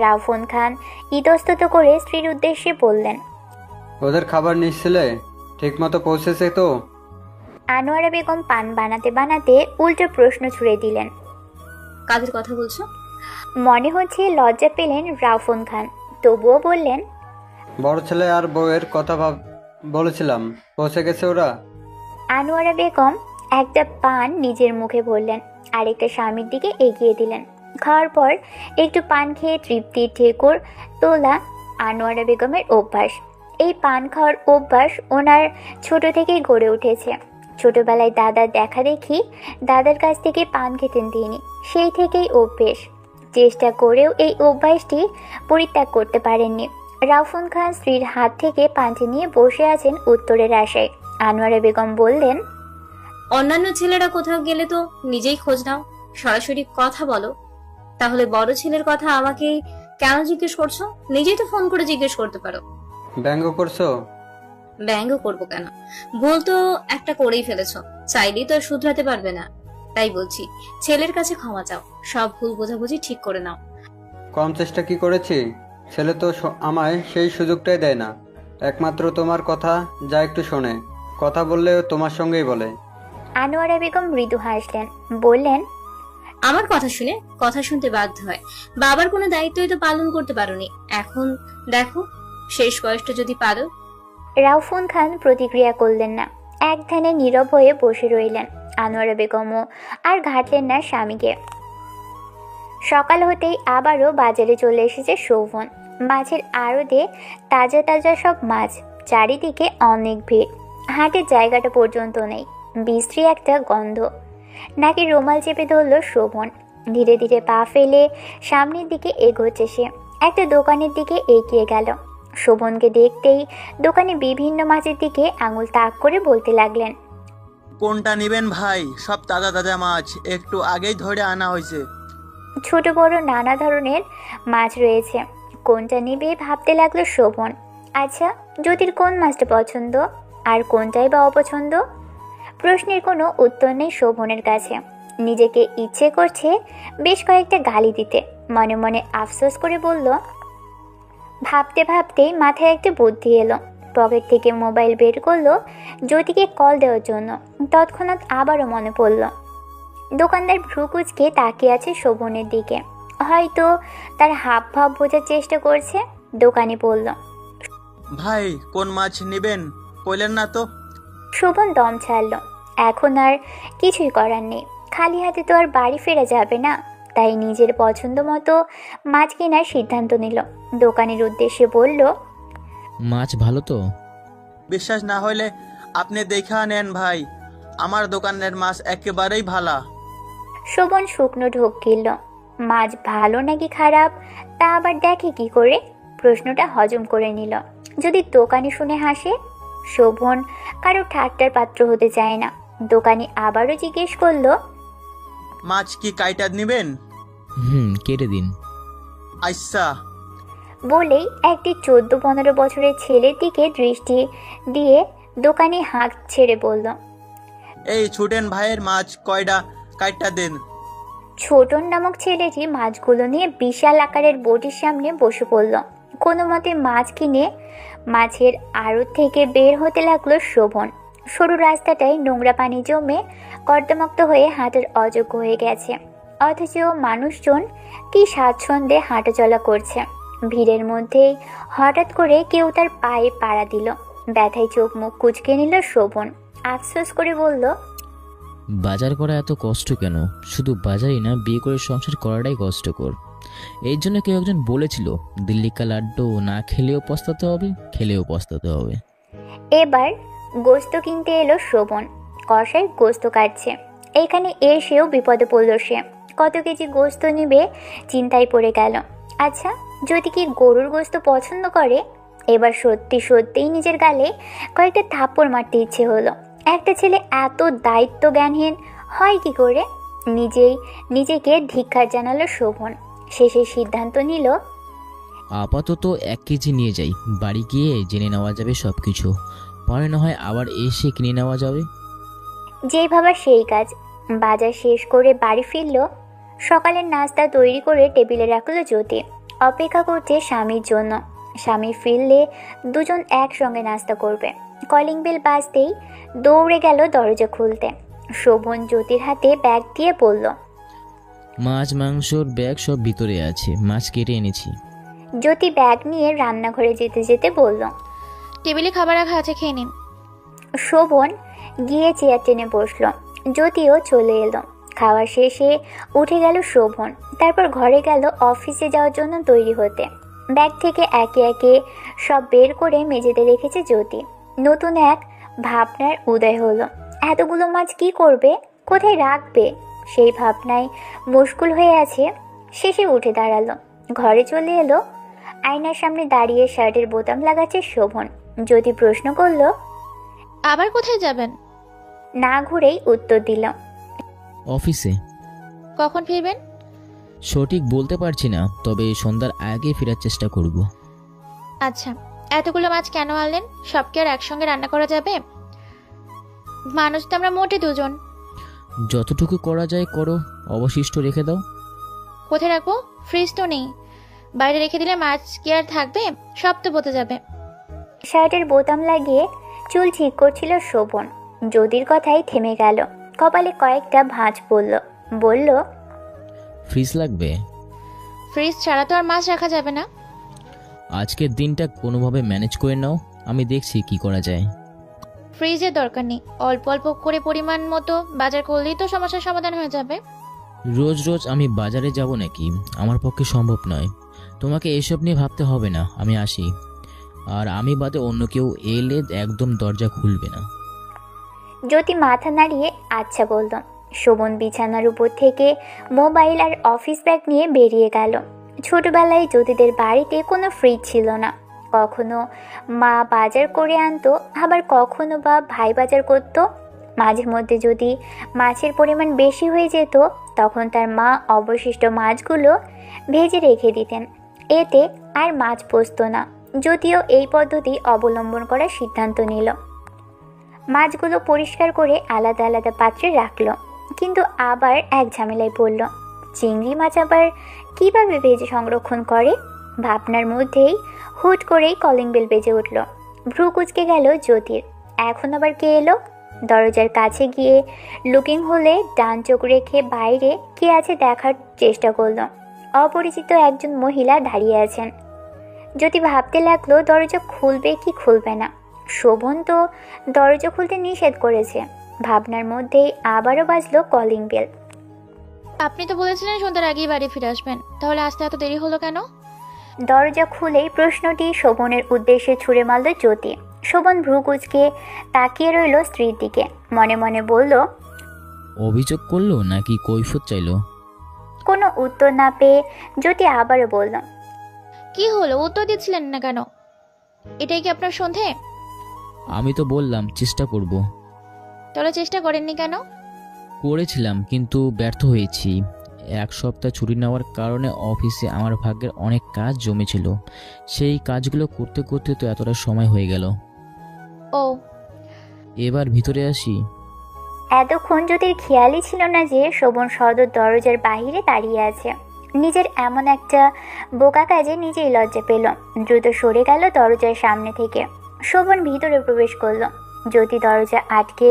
রাউফোন খান ইতস্তত করে স্ত্রীর উদ্দেশ্যে বললেন, ওদের খাবার নিচ্ছিলে ঠিক মতো পৌঁছেছে তো? আনোয়ারা বেগম পান বানাতে বানাতে উল্টো প্রশ্ন ছুড়ে দিলেন। কাদের কথা বলছো? মনে হচ্ছে লজ্জা পেলেন রাউফোন খান, তবুও বললেন, বড় ছেলে আর বউয়ের কথা বলেছিলাম, পৌঁছে গেছে ওরা? আনোয়ারা বেগম একটা পান নিজের মুখে বললেন, আরেকটা স্বামীর দিকে এগিয়ে দিলেন। খাওয়ার পর একটু পান খেয়ে তৃপ্তির ঠেকুর তোলা আনোয়ারা বেগমের অভ্যাস। এই পান খাওয়ার অভ্যাস ওনার ছোট থেকেই গড়ে উঠেছে। ছোটবেলায় দাদার দেখা দেখি দাদার কাছ থেকে পান খেতেন তিনি, সেই থেকেই অভ্যেস। চেষ্টা করেও এই অভ্যাসটি পরিত্যাগ করতে পারেননি। রাউফোন খান স্ত্রীর হাত থেকে পানটি নিয়ে বসে আছেন উত্তরের আশায়। আনোয়ারা বেগম বললেন, অন্যান্য ছেলেরা কোথাও গেলে তো নিজেই খোঁজ নাও, সরাসরি কথা বলো, তাহলে বড় ছেলের কথা আমাকে কেন জিজ্ঞেস করছো? নিজেই তো ফোন করে জিজ্ঞেস করতে পারো। ব্যঙ্গ করছো? ব্যঙ্গ করবো কেন? ভুল তো একটা করেই ফেলেছো, চাইলেই তো আর শুধরাতে পারবে না। তাই বলছি, ছেলের কাছে ক্ষমা চাও, সব ভুল বোঝাবুঝি ঠিক করে নাও। কম চেষ্টা কি করেছি? ছেলে তো আমায় সেই সুযোগটাই দেয় না। একমাত্র তোমার কথা যা একটু শোনে, কথা বললেও তোমার সঙ্গেই বলে। আনোয়ারা বেগম মৃদু হাসলেন, বললেন, আমার কথা শুনে কথা শুনতে বাধ্য হয়। বাবার কোনো দায়িত্বই তো পালন করতে পারোনি, এখন দেখো শেষ বয়সটা যদি পারো। রাউফোন খান প্রতিক্রিয়া করলেন না, এক ধ্যানে নীরব হয়ে বসে রইলেন। আনোয়ারা বেগমও আর ঘাটলেন না স্বামীকে। সকাল হতেই আবারও বাজারে চলে এসেছে শোভন। মাছের আড়তে তাজা তাজা সব মাছ, চারিদিকে অনেক ভিড়। হাটের জায়গাটা পর্যন্ত নেই, বিশ্রী একটা গন্ধ। নাকি রুমাল চেপে ধরল শোভন। ধীরে ধীরে পা ফেলে সামনের দিকে এগোচ্ছে সে। একটা দোকানের দিকে এগিয়ে গেল। শোভনকে দেখতেই দোকানে বিভিন্ন মাছের দিকে আঙুল তাক করে বলতে লাগলেন, কোনটা নেবেন ভাই? সব তাজা তাজা মাছ, একটু আগেই ধরে আনা হয়েছে। ছোট বড় নানা ধরনের মাছ রয়েছে। কোনটা নেবে ভাবতে লাগলো শোভন। আচ্ছা, জ্যোতির কোন মাছটা পছন্দ আর কোনটাই বা অপছন্দ? প্রশ্নের কোনো উত্তর নেই শোভনের কাছে। নিজেকে ইচ্ছে করছে বেশ কয়েকটা গালি দিতে। মনে মনে আফসোস করে বলল। ভাবতে ভাবতেই মাথায় একটা বুদ্ধি এলো। পকেট থেকে মোবাইল বের করলো জ্যোতিকে কল দেওয়ার জন্য। তৎক্ষণাৎ আবারও মনে পড়ল দোকানদার ভ্রু কুঁচকে তাকিয়ে আছে শোভনের দিকে। হয়তো তার হাব ভাব বোঝার চেষ্টা করছে। দোকানি বলল, ভাই কোন মাছ নেবেন কইলেন না তো? শোভন দম ছাড়ল। এখন আর কিছুই করার নেই। খালি হাতে তো আর বাড়ি ফেরা যাবে না। তাই নিজের পছন্দ মতো মাছ কেনার সিদ্ধান্ত নিল। দোকানের উদ্দেশ্যে বলল, মাছ ভালো তো? বিশ্বাস না হলে আপনি দেখা নেন ভাই, আমার দোকানের মাছ একেবারেই ভালা। শোভন শুকনো ঢোক গিলল। মাছ ভালো নাকি খারাপ তা আবার দেখে কি করে? প্রশ্নটা হজম করে নিল। যদি দোকানি শুনে হাসে? শোভন কারো ঠাট্টার পাত্র হতে চায় না। দোকানি আবারও জিজ্ঞেস করলো, মাছ কি কাইটা নেবেন? কেটে দিন। আচ্ছা। বলেই একটি 14-15 বছরের ছেলের দিকে দৃষ্টি দিয়ে দোকানি হাঁক ছেড়ে বলল, এই ছুটেন ভাইয়ের মাছ কয়টা কাইটা দেন। ছোটন নামক ছেলেটি মাছগুলো নিয়ে বিশাল আকারের বটির সামনে বসে পড়ল। কোনো মতে মাছ কিনে মাছের আড়ত থেকে বের হতে লাগলো শোভন। সরু রাস্তাটায় নোংরা পানি জমে কর্দমাক্ত হয়ে হাঁটার অযোগ্য হয়ে গেছে। অথচ মানুষজন কি স্বাচ্ছন্দ্যে হাঁটাচলা করছে। ভিড়ের মধ্যেই হঠাৎ করে কেউ তার পায়ে পাড়া দিল। ব্যথায় চোখ মুখ কুঁচকে নিল শোভন। আফসোস করে বলল, বাজার করা এত কষ্ট কেন? শুধু বাজারই না, বিয়ে করে সংসার করাটাই কষ্টকর। এই জন্য কেউ একজন বলেছিল, দিল্লি কা লাড্ডু না খেলেও পস্তাতে হবে, খেলেও পস্তাতে হবে। এবার গোস্ত কিনতে এলো শোভন। কষাই গোস্ত কাটছে। এখানে এসেও বিপদে পড়ল সে। কত কেজি গোস্ত নিবে চিন্তায় পড়ে গেল। আচ্ছা, যদি কি গরুর গোস্ত পছন্দ করে? এবার সত্যি সত্যিই নিজের গালে কয়েকটা থাপ্পড় মারতে ইচ্ছে হলো। একটা ছেলে এত দায়িত্ব জ্ঞানহীন হয় কি করে? নিজেকে ধিক্কার জানালো শোভন। শেষে সিদ্ধান্ত নিল, আপাতত 1 কেজি নিয়ে যাই, বাড়ি গিয়ে জেনে নেওয়া যাবে সব কিছু। পরে না হয় আবার এসে কিনে নেওয়া যাবে। যেই ভাবা সেই কাজ। বাজার শেষ করে বাড়ি ফিরল। সকালের নাস্তা তৈরি করে টেবিলে রাখলো জ্যোতি। অপেক্ষা করছে স্বামীর জন্য। স্বামী ফিরলে দুজন একসঙ্গে নাস্তা করবে। কলিং বেল বাজতেই দৌড়ে গেল দরজা খুলতে। শোভন জ্যোতির হাতে ব্যাগ দিয়ে বলল, মাছ মাংসর ব্যাগ সব ভিতরে আছে, মাছ কেটে এনেছি। জ্যোতি ব্যাগ নিয়ে রান্নাঘরে যেতে যেতে বলল, টেবিলে খাবার রাখা আছে, খেয়ে নিন। শোভন গিয়ে চেয়ার টেনে বসলো। জ্যোতিও চলে এলো। খাওয়া শেষে উঠে গেল শোভন। তারপর ঘরে গেল অফিসে যাওয়ার জন্য তৈরি হতে। ব্যাগ থেকে একে একে সব বের করে মেঝেতে রেখেছে জ্যোতি। নতুন এক ভাবনার উদয় হলো। এতগুলো মাছ কি করবে, কোথায় রাখবে, সেই ভাবনায় মুশকুল হয়ে আছে। শেষে উঠে দাঁড়ালো, ঘরে চলে এলো। আয়নার সামনে দাঁড়িয়ে শার্টের বোতাম লাগাচ্ছে শোভন। জ্যোতি প্রশ্ন করলো, আবার কোথায় যাবেন? না ঘুরেই উত্তর দিল, অফিসে। কখন ফিরবেন? সঠিক বলতে পারছি না, তবে সন্ধ্যার আগে ফেরার চেষ্টা করব। আচ্ছা, এতগুলো মাছ কেন আনলেন? সব কি আর একসঙ্গে রান্না করা যাবে? মানুষ তো আমরা মোটে দুজন। যতটুকু করা যায় করো, অবশিষ্ট রেখে দাও। কোথায় রাখবো? ফ্রিজ তো নেই। বাইরে রেখে দিলে মাছ কি আর থাকবে? সব তো পচে যাবে। শার্টের বোতাম লাগিয়ে চুল ঠিক করছিল শোভন। জ্যোতির কথাই থেমে গেল। কপালে কয়েকটা ভাঁজ পড়ল। বলল, ফ্রিজ লাগবে? ফ্রিজ ছাড়া তো আর মাছ রাখা যাবে না। আজকের দিনটা কোনোভাবে ম্যানেজ করে নাও, আমি দেখছি কি করা যায়। ফ্রিজের দরকার নেই, অল্প অল্প করে পরিমাণ মতো বাজার করলেই তো সমস্যার সমাধান হয়ে যাবে। রোজ রোজ আমি বাজারে যাব নাকি? আমার পক্ষে সম্ভব নয়। তোমাকে এসব নিয়ে ভাবতে হবে না, আমি আসি। আর আমি বাদে অন্য কেউ এলে একদম দরজা খুলবে না। জ্যোতি মাথা নাড়িয়ে আচ্ছা বলল। শোভন বিছানার উপর থেকে মোবাইল আর অফিস ব্যাগ নিয়ে বেরিয়ে গেল। ছোটবেলায় জ্যোতিদের বাড়িতে কোনো ফ্রিজ ছিল না। কখনো মা বাজার করে আনতো, আবার কখনো বা ভাই বাজার করতো। মাঝে মধ্যে যদি মাছের পরিমাণ বেশি হয়ে যেত, তখন তার মা অবশিষ্ট মাছগুলো ভেজে রেখে দিতেন। এতে আর মাছ পচতো না। যদিও এই পদ্ধতি অবলম্বন করার সিদ্ধান্ত নিল। মাছগুলো পরিষ্কার করে আলাদা আলাদা পাত্রে রাখলো, কিন্তু আবার এক ঝামেলায় পড়ল। চিংড়ি মাছ আবার কীভাবে ভেজে সংরক্ষণ করে? ভাবনার মধ্যেই হুট করেই কলিং বেল বেজে উঠল। ভ্রু কুঁচকে গেল জ্যোতির। এখন আবার কে এলো? দরজার কাছে গিয়ে লুকিং হলে ডান চোখ রেখে বাইরে কে আছে দেখার চেষ্টা করলো। অপরিচিত একজন মহিলা দাঁড়িয়ে আছেন। জ্যোতি ভাবতে লাগলো দরজা খুলবে কি খুলবে না। শোভন তো দরজা খুলতে নিষেধ করেছে। ভাবনার মধ্যেই আবারও বাজলো কলিং বেল। আপনি তো বলেছিলেন সন্ধ্যার আগেই বাড়ি ফিরে আসবেন, তাহলে আসতে এত দেরি হলো কেন? দরজা খুলেই প্রশ্নটি শোভনের উদ্দেশ্যে ছুঁড়ে মারল জ্যোতি। শোভন ভ্রু কুঁচকে তাকিয়ে রইল স্ত্রীর দিকে। মনে মনে বলল, অভিযোগ করলো নাকি কৈফিয়ত চাইলো? কোনো উত্তর না পেয়ে জ্যোতি আবারও বলল, কি হলো, উত্তর দিচ্ছিলেন না কেন? এটাই কি আপনার সন্ধে? আমি তো বললাম চেষ্টা করব। তাহলে চেষ্টা করেননি কেন? করেছিলাম কিন্তু ব্যর্থ হয়েছি। এক সপ্তাহ ছুটি নেওয়ার কারণে অফিসে আমার ভাগ্যের অনেক কাজ জমেছিল। সেই কাজগুলো করতে করতে তো এতটা সময় হয়ে গেল। ও, এবার ভিতরে আসি। এতক্ষণ জ্যোতির খেয়ালই ছিল না যে শোভন সদর দরজার বাহিরে দাঁড়িয়ে আছে। নিজের এমন একটা বোকা কাজে নিজেই লজ্জা পেল। দ্রুত সরে গেল দরজার সামনে থেকে। শোভন ভিতরে প্রবেশ করলো। জ্যোতি দরজা আটকে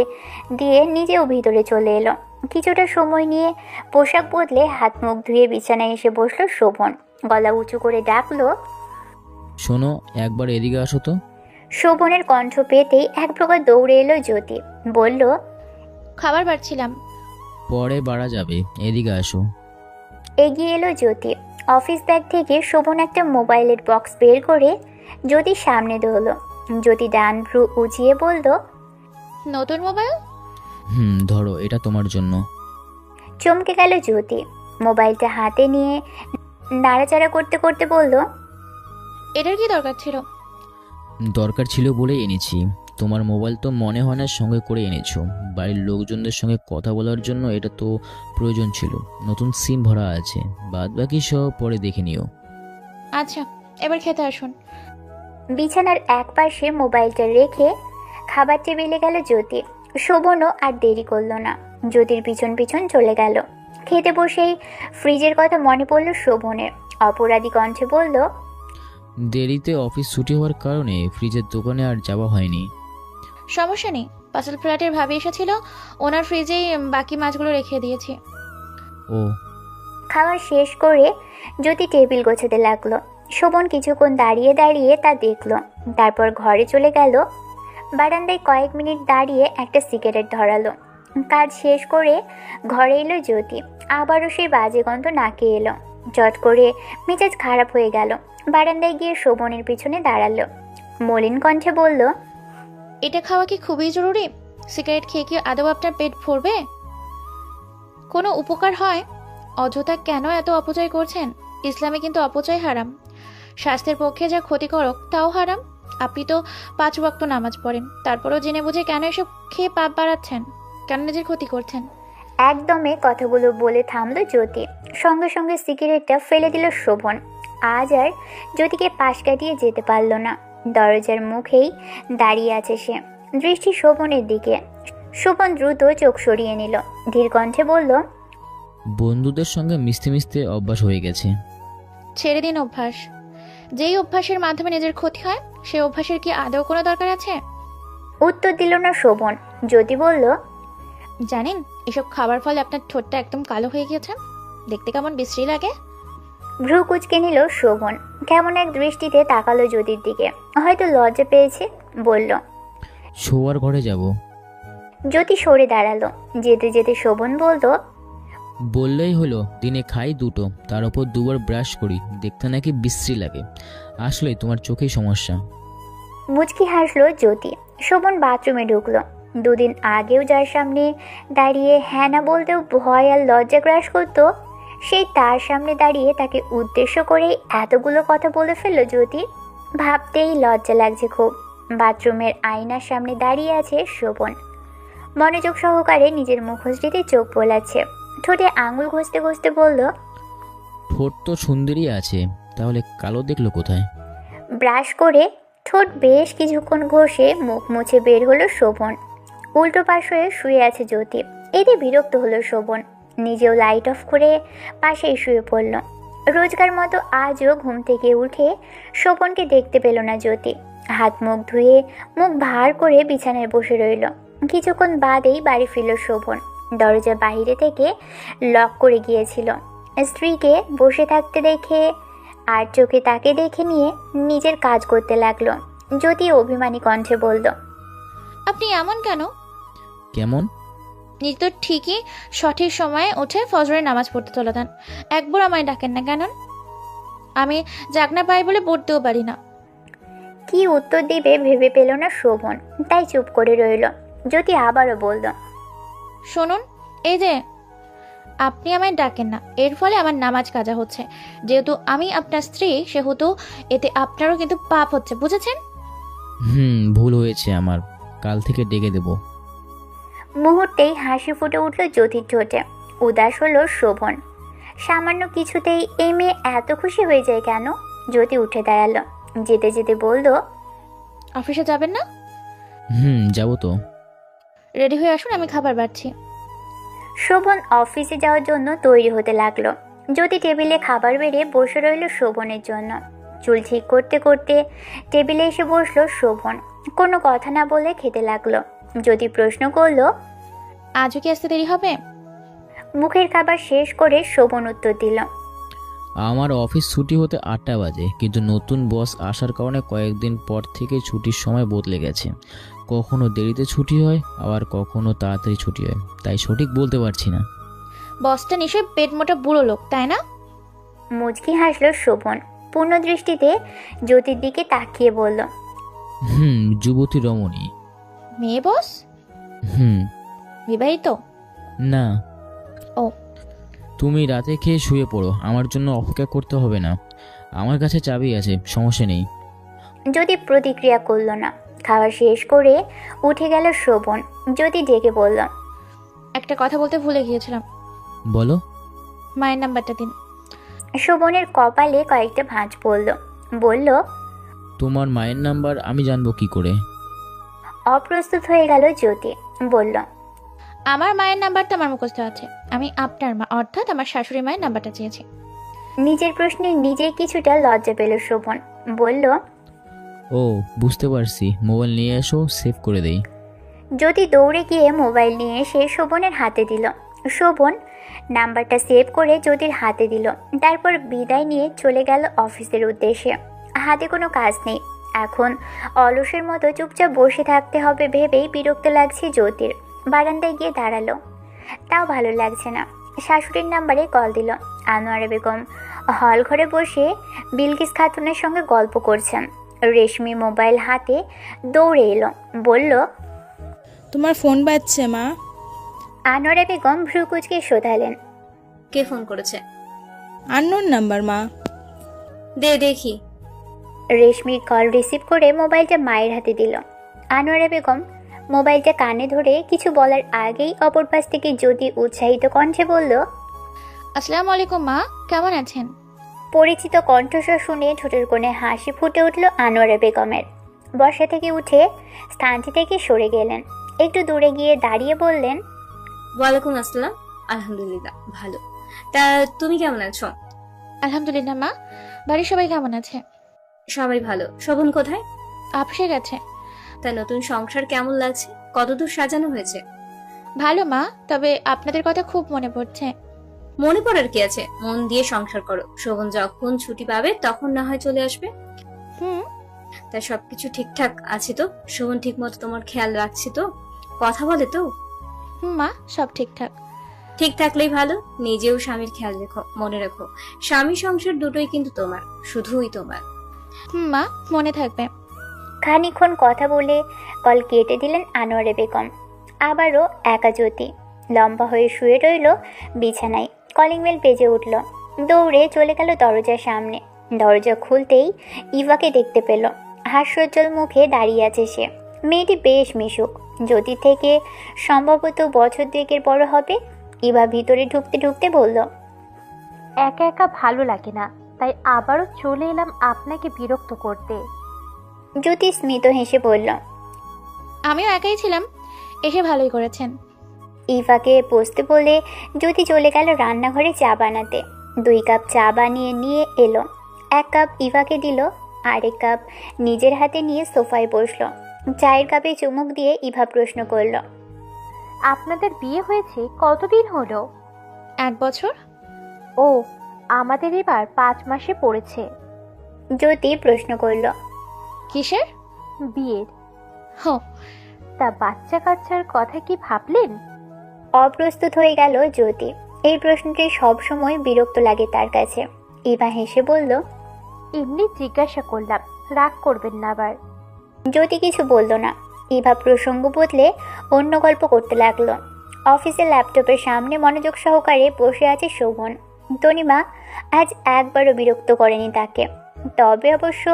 দিয়ে নিজেও ভিতরে চলে এলো। কিছুটা সময় নিয়ে পোশাক বদলে হাত মুখ ধুয়ে বিছানায় এসে বসলো শোভন। গলা উঁচু করে ডাকলো, শোনো, একবার এদিকে আসো তো। শোভনের কণ্ঠ পেতেই এক প্রকার দৌড়ে এলো জ্যোতি। বলল, খাবার বাড়ছিলাম। পরে বাড়া যাবে, এদিকে আসো। এগিয়ে এলো জ্যোতি। অফিস ব্যাগ থেকে শোভন একটা মোবাইলের বক্স বের করে জ্যোতির সামনে ধরলো। জ্যোতি ডান ভ্রু উঁচিয়ে বলল, নতুন মোবাইল? ধরো, এটা তোমার জন্য। চমকে গেল জ্যোতি। মোবাইলটা হাতে নিয়ে নাড়াচাড়া করতে করতে বলল, এটার কি দরকার ছিল? দরকার ছিল বলে এনেছি। তোমার মোবাইল তো মনে হয় না সঙ্গে করে এনেছো। বাড়ির লোকজনদের সঙ্গে কথা বলার জন্য এটা তো প্রয়োজন ছিল। নতুন সিম ভরা আছে, বাদ বাকি সব পরে দেখে নিও। আচ্ছা, এবার খেতে আসুন। বিছানার এক পাশে মোবাইলটা রেখে খাবার টেবিলে গেল জ্যোতি। শোভনও আর দেরি করলো না, জ্যোতির পিছন পিছন চলে গেল। খেতে বসেই ফ্রিজের কথা মনে পড়ল শোভনের। অপরাধী কণ্ঠে বলল, দেরিতে অফিস ছুটি হওয়ার কারণে ফ্রিজের দোকানে আর যাওয়া হয়নি। সমস্যা নেই, পাশের ফ্ল্যাটের ভাবি এসেছিল, ওনার ফ্রিজেই বাকি মাছগুলো রেখে দিয়েছি। ও। খাবার শেষ করে জ্যোতি টেবিল গোছাতে লাগলো। শোভন কিছুক্ষণ দাঁড়িয়ে দাঁড়িয়ে তা দেখলো, তারপর ঘরে চলে গেল। বারান্দায় কয়েক মিনিট দাঁড়িয়ে একটা সিগারেট ধরালো। কাজ শেষ করে ঘরে এলো জ্যোতি। আবারও সেই বাজে গন্ধ নাকে এলো। চট করে মেজাজ খারাপ হয়ে গেল। বারান্দায় গিয়ে শোভনের পিছনে দাঁড়ালো। মলিন কণ্ঠে বলল, এটা খাওয়া কি খুবই জরুরি? সিগারেট খেয়ে কি আদৌ আপনার পেট ভরবে? কোনো উপকার হয়? অযথা কেন এত অপচয় করছেন? ইসলামে কিন্তু অপচয় হারাম। স্বাস্থ্যের পক্ষে যা ক্ষতিকারক তাও হারাম। আপনি তো 5 ওয়াক্ত নামাজ পড়েন, তারপরও জেনে বুঝে কেন এসব খেয়ে পাপ বাড়াচ্ছেন? কেন নিজের ক্ষতি করছেন? একদমে কথাগুলো বলে থামলো জ্যোতি। সঙ্গে সঙ্গে সিগারেটটা ফেলে দিল শোভন। আজ আর জ্যোতিকে পাশ কাটিয়ে যেতে পারল না। দরজার মুখেই দাঁড়িয়ে আছে সে, দৃষ্টি শোভনের দিকে। শোভন দ্রুত চোখ সরিয়ে নিল। ধীর কণ্ঠে বলল, বন্ধুদের সঙ্গে মিশতে মিশতে অভ্যাস হয়ে গেছে। ছেড়ে দিন অভ্যাস। যেই অভ্যাসের মাধ্যমে নিজের ক্ষতি হয়, সেই অভ্যাসের কি আদৌ কোনো দরকার আছে? উত্তর দিল না শোভন। জ্যোতি বলল, জানেন, এসব খাবার ফলে আপনার ঠোঁটটা একদম কালো হয়ে গিয়েছে। দেখতে কেমন বিশ্রী লাগে। ভ্রু কুঁচকে নিল শোভন। কেমন এক দৃষ্টিতে তাকালো জ্যোতির দিকে। হয়তো লজ্জা পেয়েছে। বলল, শোয়ার ঘরে যাব। জ্যোতি সরে দাঁড়ালো। যেতে যেতে শোভন বলল, বললেই হলো, দিনে খাই 2টো, তার উপর 2বার ব্রাশ করি। দেখতে নাকি বিশ্রী লাগে। আসলে তোমার চোখেই সমস্যা। মুচকি হাসলো জ্যোতি। শোভন বাথরুমে ঢুকলো। দুদিন আগেও যার সামনে দাঁড়িয়ে হ্যাঁ না বলতেও ভয় আর লজ্জা গ্রাস করতো, সেই তার সামনে দাঁড়িয়ে তাকে উদ্দেশ্য করেই এতগুলো কথা বলে ফেললো জ্যোতি। ভাবতেই লজ্জা লাগছে খুব। বাথরুমের আয়নার সামনে দাঁড়িয়ে আছে শোভন। মনোযোগ সহকারে নিজের মুখশ্রীতে চোখ বোলাচ্ছে, ঠোঁটে আঙুল ঘষতে ঘষতে বলল, ঠোঁট তো সুন্দরী আছে, তাহলে কালো দেখলো কোথায়? ব্রাশ করে ঠোঁট বেশ কিছুক্ষণ ঘষে মুখ মুছে বের হলো শোভন। উল্টো পাশ হয়ে শুয়ে আছে জ্যোতি। এতে বিরক্ত হলো শোভন, নিজেও লাইট অফ করে পাশেই শুয়ে পড়ল। রোজকার মতো আজও ঘুম থেকে উঠে শোভনকে দেখতে পেল না জ্যোতি। হাত মুখ ধুয়ে মুখ ভার করে বিছানায় বসে রইল। কিছুক্ষণ বাদেই বাড়ি ফিরল শোভন। দরজা বাইরে থেকে লক করে গিয়েছিল। স্ত্রীকে বসে থাকতে দেখে আর চোখে তাকে দেখে নিয়ে নিজের কাজ করতে লাগলো। জ্যোতি অভিমানী কণ্ঠে বলল, আপনি এমন কেন? কেমন? নিজে তো ঠিকই সঠিক সময়ে উঠে ফজরের নামাজ পড়তে চলে দেন, একবার আমায় ডাকেন না কেন? আমি জাগনা পাই বলে পড়তেও পারি না। কি উত্তর দিবে ভেবে পেল না শোভন, তাই চুপ করে রইল। জ্যোতি আবারও বলল, শুনুন, এই যে আপনি আমায় ডাকেন না, এর ফলে আমার নামাজ কাজা হচ্ছে। যেহেতু আমি আপনার স্ত্রী, সেহেতু এতে আপনারও কিন্তু পাপ হচ্ছে, বুঝেছেন? ভুল হয়েছে আমার, কাল থেকে ডেকে দেব। মুহূর্তেই হাসি ফুটে উঠল জ্যোতির ঠোঁটে। উদাস হলো শোভন। সামান্য কিছুতেই এই মেয়ে এত খুশি হয়ে যায় কেন? জ্যোতি উঠে দাঁড়ালো, যেতে যেতে বলল, অফিসে যাবেন না? যাবো তো। রেডি হয়ে আসুন, আমি খাবার বাড়ছি। শোভন অফিসে যাওয়ার জন্য তৈরি হতে লাগলো। জ্যোতি টেবিলে খাবার বেড়ে বসে রইল শোভনের জন্য। চুল ঠিক করতে করতে টেবিলে এসে বসলো শোভন। কোনো কথা না বলে খেতে লাগলো। জ্যোতি প্রশ্ন করলো, আজও কি আসতে দেরি হবে? মুখের খাবার শেষ করে শোভন উত্তর দিল, আমার অফিস ছুটি হতে 8টা বাজে, কিন্তু নতুন বস আসার কারণে কয়েকদিন পর থেকে ছুটির সময় বদলে গেছে। কখনো দেরিতে ছুটি হয়, আবার কখনো তাড়াতাড়ি ছুটি হয়, তাই সঠিক বলতে পারছি না। বসটা নিশ্চয়ই পেট মোটা বুড়ো লোক, তাই না? মুচকি হাসলো শোভন। পূর্ণ দৃষ্টিতে জ্যোতির দিকে তাকিয়ে বলল, যুবতী রমণী। মেয়ে বস? বিবাহিত? না। ও। তুমি রাতে খেয়ে শুয়ে পড়ো, আমার জন্য অপেক্ষা করতে হবে না। আমার কাছে চাবি আছে, সমস্যা নেই। জ্যোতি প্রতিক্রিয়া করলো না। খাওয়া শেষ করে উঠে গেল শোভন। জ্যোতি ডেকে বলল, একটা কথা বলতে ভুলে গিয়েছিলাম। বলো। মায়ের নাম্বারটা দিন। শোভনের কপালে কয়েকটা ভাঁজ পড়ল। বলল, তোমার মায়ের নাম্বার আমি জানবো কি করে? অপ্রস্তুত হয়ে গেল জ্যোতি। বলল, আমার মায়ের নাম্বারটা আমার মুখস্থ আছে। আমি আপনার মা, অর্থাৎ আমার শাশুড়ি মায়ের নাম্বারটা চেয়েছি। নিজের প্রশ্নে নিজের কিছুটা লজ্জা পেল শোভন। বলল, ও বুঝতে পারছি, মোবাইল নিয়ে এসো, সেভ করে দেই। জ্যোতি দৌড়ে গিয়ে মোবাইল নিয়ে এসে শোভনের হাতে দিল। শোভন নাম্বারটা সেভ করে জ্যোতির হাতে দিল। তারপর বিদায় নিয়ে চলে গেল অফিসের উদ্দেশ্যে। হাতে কোনো কাজ নেই, এখন অলসের মতো চুপচাপ বসে থাকতে হবে ভেবেই বিরক্ত লাগছে জ্যোতির। বারান্দায় গিয়ে দাঁড়ালো, তাও ভালো লাগছে না। শাশুড়ির নাম্বারে কল দিল। আনোয়ারা বেগম হল ঘরে বসে বিলকিস খাতুনের সঙ্গে গল্প করছেন। রেশমি মোবাইল হাতে দৌড়ে এলো, বলল, তোমার ফোন বাজছে মা। আনোয়ারা বেগম ভ্রু কুঁচকে শোধালেন, কে ফোন করেছে? আননোন নাম্বার মা। দে দেখি। রেশমির কল রিসিভ করে মোবাইলটা মায়ের হাতে দিল। আনোয়ারা বেগম মোবাইলটা কানে ধরে কিছু বলার আগেই অপর পাশ থেকে জ্যোতি উৎসাহিত কণ্ঠে বলল, আসসালামু আলাইকুম মা, কেমন আছেন? পরিচিত কণ্ঠস্বর শুনে ঠোঁটের কোণে হাসি ফুটে উঠল আনোয়ারা বেগমের। বসা থেকে উঠে স্থানটি থেকে সরে গেলেন। একটু দূরে গিয়ে দাঁড়িয়ে বললেন, ওয়ালাইকুম আসসালাম। আলহামদুলিল্লাহ ভালো। তা তুমি কেমন আছো? আলহামদুলিল্লাহ মা, বাড়ির সবাই কেমন আছে? সবাই ভালো। শোভন কোথায়? অফিসে গেছে। তা নতুন সংসার কেমন লাগছে? কতদূর সাজানো হয়েছে? ভালো মা, তবে আপনাদের কথা খুব মনে পড়ছে। মনে পড়ার কি আছে, মন দিয়ে সংসার করো। শোভন যখন ছুটি পাবে তখন না হয় চলে আসবে। তা সবকিছু ঠিকঠাক আছে তো? শোভন ঠিক মতো তোমার খেয়াল রাখছে তো? কথা বলে তো? মা, সব ঠিকঠাক। ঠিক থাকলেই ভালো। নিজেও স্বামীর খেয়াল রেখো, মনে রেখো স্বামী সংসার দুটোই কিন্তু তোমার, শুধুই তোমার। মা, মনে থাকবে। খানিকক্ষণ কথা বলে কল কেটে দিলেন আনোয়ারা বেগম। আবারও একা জ্যোতি লম্বা হয়ে শুয়ে রইল বিছানায়। কলিং বেল বেজে উঠল। দৌড়ে চলে গেল দরজার সামনে। দরজা খুলতেই ইভাকে দেখতে পেল। হাস্যোজ্জ্বল মুখে দাঁড়িয়ে আছে সে। মেয়েটি বেশ মিশুক, জ্যোতি থেকে সম্ভবত বছর দুয়েকের বড় হবে। ইভা ভিতরে ঢুকতে ঢুকতে বলল, একা একা ভালো লাগে না, তাই আবারও চলে এলাম আপনাকে বিরক্ত করতে। জ্যোতি স্মিত হেসে বলল, আমিও একাই ছিলাম, এসে ভালোই করেছেন। ইভাকে বসতে বলে জ্যোতি চলে গেল রান্নাঘরে চা বানাতে। 2 কাপ চা বানিয়ে নিয়ে এলো। 1 কাপ ইভাকে দিল, আরেক কাপ নিজের হাতে নিয়ে সোফায় বসলো। চায়ের কাপে চুমুক দিয়ে ইভা প্রশ্ন করল, আপনাদের বিয়ে হয়েছে কতদিন হলো? 1 বছর। ও, আমাদের এবার 5 মাসে পড়েছে। জ্যোতি প্রশ্ন করল, কিসের? বিয়ের। হো, তা বাচ্চা কাচ্চার কথা কি ভাবলেন? অপ্রস্তুত হয়ে গেল জ্যোতি। এই প্রশ্নটি সবসময় বিরক্ত লাগে তার কাছে। ইভা হেসে বলল, এমনি জিজ্ঞাসা করলাম, রাগ করবেন না আবার। জ্যোতি কিছু বলল না। ইভা প্রসঙ্গ বদলে অন্য গল্প করতে লাগলো। অফিসের ল্যাপটপের সামনে মনোযোগ সহকারে বসে আছে শোভন। তনিমা আজ একবারও বিরক্ত করেনি তাকে। তবে অবশ্য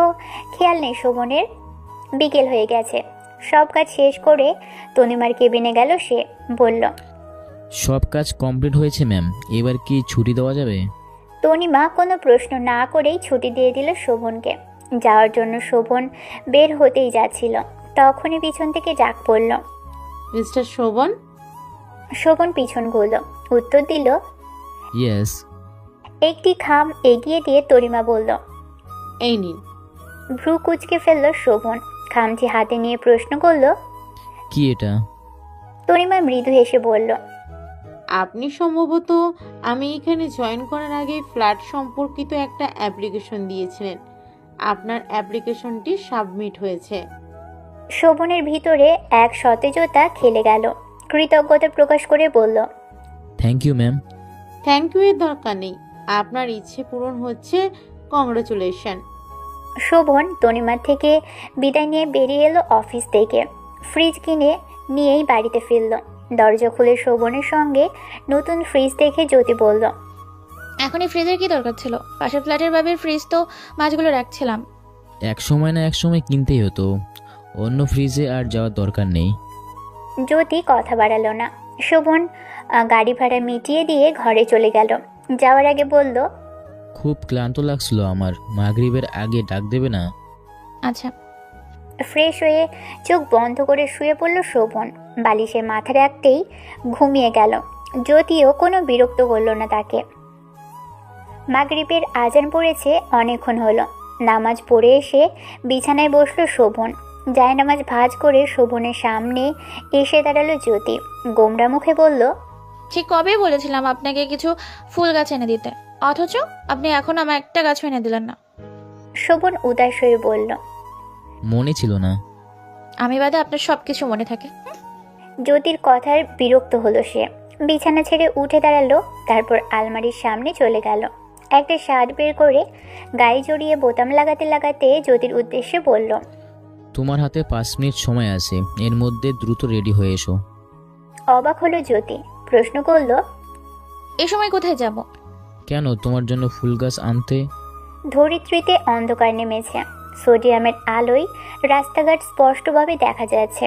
খেয়াল নেই শোভনের। বিকেল হয়ে গেছে। সব কাজ শেষ করে তনিমার কেবিনে গেল সে। বলল, সব কাজ কমপ্লিট হয়েছে ম্যাম, এবার কি ছুটি দেওয়া যাবে? তনিমা কোনো প্রশ্ন না করেই ছুটি দিয়ে দিল শোভনকে। যাওয়ার জন্য শোভন বের হতেই যাচ্ছিল, তখনই পিছন থেকে ডাক পড়ল, মিস্টার শোভন। শোভন পিছন ঘুরল, উত্তর দিল, ইয়েস। একটি খাম এগিয়ে দিয়ে তনিমা বলল, এই নিন। ভ্রু কুচকে ফেলল শোভন। খামটি হাতে নিয়ে প্রশ্ন করল, কি এটা? তনিমা মৃদু হেসে বলল, আপনি সম্ভবত আমি এখানে জয়েন করার আগে ফ্ল্যাট সম্পর্কিত একটা অ্যাপ্লিকেশন দিয়েছিলেন। আপনার অ্যাপ্লিকেশনটি সাবমিট হয়েছে। শোভনের ভিতরে এক সতেজতা খেলে গেল। কৃতজ্ঞতা প্রকাশ করে বলল, thank you ma'am. Thank you এর দরকার নেই, আপনার ইচ্ছে পূরণ হচ্ছে। কংগ্রাচুলেশন। শোভন তনিমার থেকে বিদায় নিয়ে বেরিয়ে এলো অফিস থেকে। ফ্রিজ কিনে নিয়েই বাড়িতে ফিরল। দরজা খুলে শোভনের সঙ্গে নতুন ফ্রিজ দেখে জ্যোতি বলল, এখনই ফ্রিজের কি দরকার ছিল? পাশের ফ্ল্যাটের বাবির ফ্রিজ তো মাছগুলো রাখছিলাম। এক সময় না এক সময় কিনতেই হতো, অন্য ফ্রিজে আর যাওয়ার দরকার নেই। জ্যোতি কথা বাড়ালো না। শোভন গাড়ি ভাড়া মিটিয়ে দিয়ে ঘরে চলে গেল। যাওয়ার আগে বলল, খুব ক্লান্ত লাগছিল আমার, মাগরিবের আগে ডাক দেবে না? আচ্ছা। ফ্রেশ হয়ে চোখ বন্ধ করে শুয়ে পড়ল শোভন। বালিশে মাথা রাখতেই ঘুমিয়ে গেল। যদিও কোনো বিরক্ত করল না তাকে। মাগরিবের আজান পড়েছে অনেকক্ষণ হলো। নামাজ পড়ে এসে বিছানায় বসলো শোভন। জায়নামাজ ভাঁজ করে শোভনের সামনে এসে দাঁড়ালো জ্যোতি। গোমরা মুখে বলল, ঠিক কবে বলেছিলাম আপনাকে কিছু ফুল গাছ এনে দিতে, অথচ আপনি এখন আমার একটা গাছ এনে দিলেন না। শোভন উদাস হয়ে বলল, মনে ছিল না। আমি বাদে আপনার সব কিছু মনে থাকে। জ্যোতির কথার বিরক্ত হলো সে। বিছানা ছেড়ে উঠে দাঁড়ালো। তারপর আলমারির সামনে চলে গেল। একটা শার্ট বের করে গায়ে জড়িয়ে বোতাম লাগাতে লাগাতে জ্যোতির উদ্দেশ্যে বলল, তোমার হাতে 5 মিনিট সময় আছে, এর মধ্যে দ্রুত রেডি হয়ে এসো। অবাক হলো জ্যোতি। প্রশ্ন করল, এই সময় কোথায় যাব? কেন, তোমার জন্য ফুল গাছ আনতে। ধরিত্রীতে অন্ধকার নেমেছে। সোডিয়ামের আলোয় রাস্তাঘাট স্পষ্টভাবে দেখা যাচ্ছে।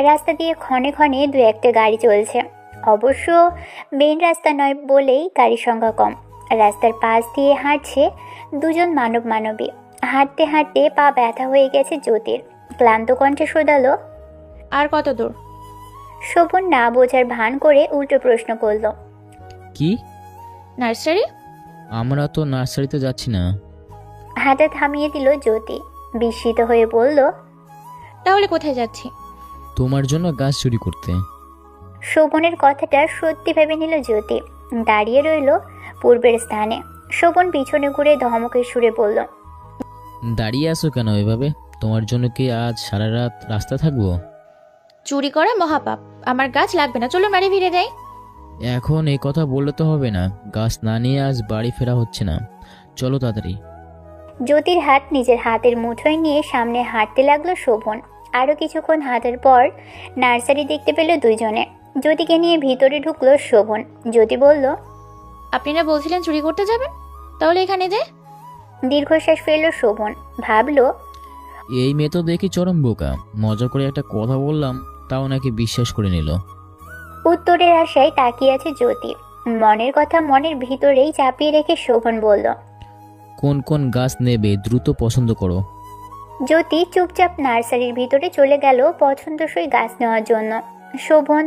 রাস্তা দিয়ে ক্ষণে ক্ষণে 2-1টা গাড়ি চলছে। অবশ্য মেইন রাস্তা নয় বলেই গাড়ির সংখ্যা কম। রাস্তার পাশ দিয়ে হাঁটছে দুজন মানব মানবী। হাঁটতে হাঁটতে পা ব্যথা হয়ে গেছে জ্যোতির। ক্লান্ত কণ্ঠে শোধালো, আর কত দূর? শোভন না বোঝার ভান করে উল্টো প্রশ্ন করল, কি? নার্সারি? আমরা তো নার্সারিতে যাচ্ছি না। হাঁটা থামিয়ে দিল জ্যোতি। বিস্মিত হয়ে বলল, তাহলে কোথায় যাচ্ছি? তোমার জন্য গাছ চুরি করতে। শোভনের কথাটা সত্যি ভেবে নিল জ্যোতি। দাঁড়িয়ে রইল পূর্বের স্থানে। শোভন পিছনে ঘুরে ধমকের সুরে বলল, দাঁড়িয়ে আছো কেন এভাবে? তোমার জন্য কি আজ সারা রাত রাস্তা থাকবো? চুরি করা মহাপাপ। আমার গাছ লাগবে না, চলুন বাড়ি ফিরে যাই। এখন এই কথা বললে তো হবে না, গাছ না নিয়ে আজ বাড়ি ফেরা হচ্ছে না। চলো তাড়াতাড়ি। জ্যোতির হাত নিজের হাতের মুঠোয় নিয়ে সামনে হাঁটতে লাগলো শোভন। আরও কিছুক্ষণ হাঁটার পর নার্সারি দেখতে পেল দুইজনে। জ্যোতিকে নিয়ে ভিতরে ঢুকলো শোভন। জ্যোতি বলল, আপনি না বলছিলেন চুরি করতে যাবেন, তাহলে এখানে যে? দীর্ঘশ্বাস ফেলল শোভন। ভাবল, এই মেয়ে তো দেখি চরম বোকা। মজা করে একটা কথা বললাম, তাও নাকি বিশ্বাস করে নিল। উত্তরের আশায় তাকিয়ে আছে জ্যোতি। মনের কথা মনের ভিতরেই চাপিয়ে রেখে শোভন বলল, কোন কোন গাছ নেবে দ্রুত পছন্দ করো। জ্যোতি চুপচাপ নার্সারির ভিতরে চলে গেল পছন্দসই গাছ নেওয়ার জন্য। শোভন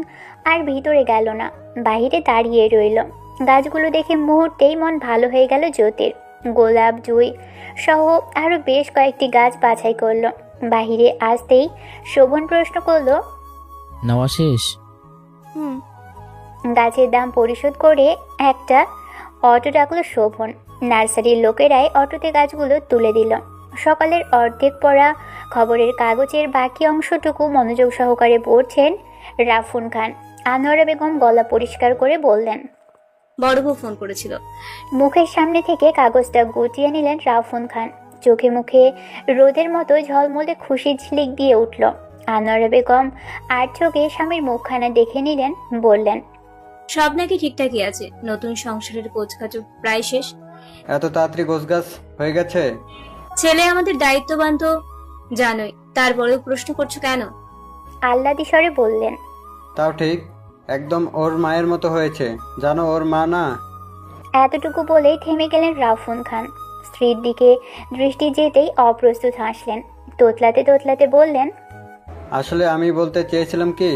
আর ভিতরে গেল না, বাইরে দাঁড়িয়ে রইল। গাছগুলো দেখে মুহূর্তেই মন ভালো হয়ে গেল জ্যোতির। গোলাপ, জুই সহ আরও বেশ কয়েকটি গাছ বাছাই করলো। বাহিরে আসতেই শোভন প্রশ্ন করলো, নেওয়া শেষ? গাছের দাম পরিশোধ করে একটা অটো ডাকলো শোভন। নার্সারির লোকেরাই অটোতে গাছগুলো তুলে দিল। সকালের অর্ধেক পড়া খবরের কাগজের বাকি অংশটুকু মনোযোগ সহকারে পড়ছেন রাফুন খান। আনোয়ারা বেগম গলা পরিষ্কার করে বললেন, বড় বউ ফোন করেছিল। মুখের সামনে থেকে কাগজটা গুটিয়ে নিলেন রাফুন খান। চোখে মুখে রোদের মতো ঝলমলে খুশির ঝিলিক দিয়ে উঠল। আনোয়ারা বেগম আর চোখে স্বামীর মুখখানা দেখে নিলেন, বললেন, সব নাকি ঠিকঠাকই আছে, নতুন সংসারের কোচকাচ প্রায় শেষ। এত তাড়াতাড়ি গোছগাছ হয়ে গেছে? ছেলে আমাদের দায়িত্ববান তো জানোই, তারপরেও প্রশ্ন করছো কেন? আহ্লাদি স্বরে বললেন, তাও ঠিক, একদম ওর মায়ের মতো হয়েছে, জানো ওর মা না। এতটুকু বলেই থেমে গেলেন রাফুন খান। স্ত্রীর দিকে দৃষ্টি যেতেই অপ্রস্তুত হাসলেন। তোতলাতে তোতলাতে বললেন, আসলে আমি বলতে চেয়েছিলাম কি।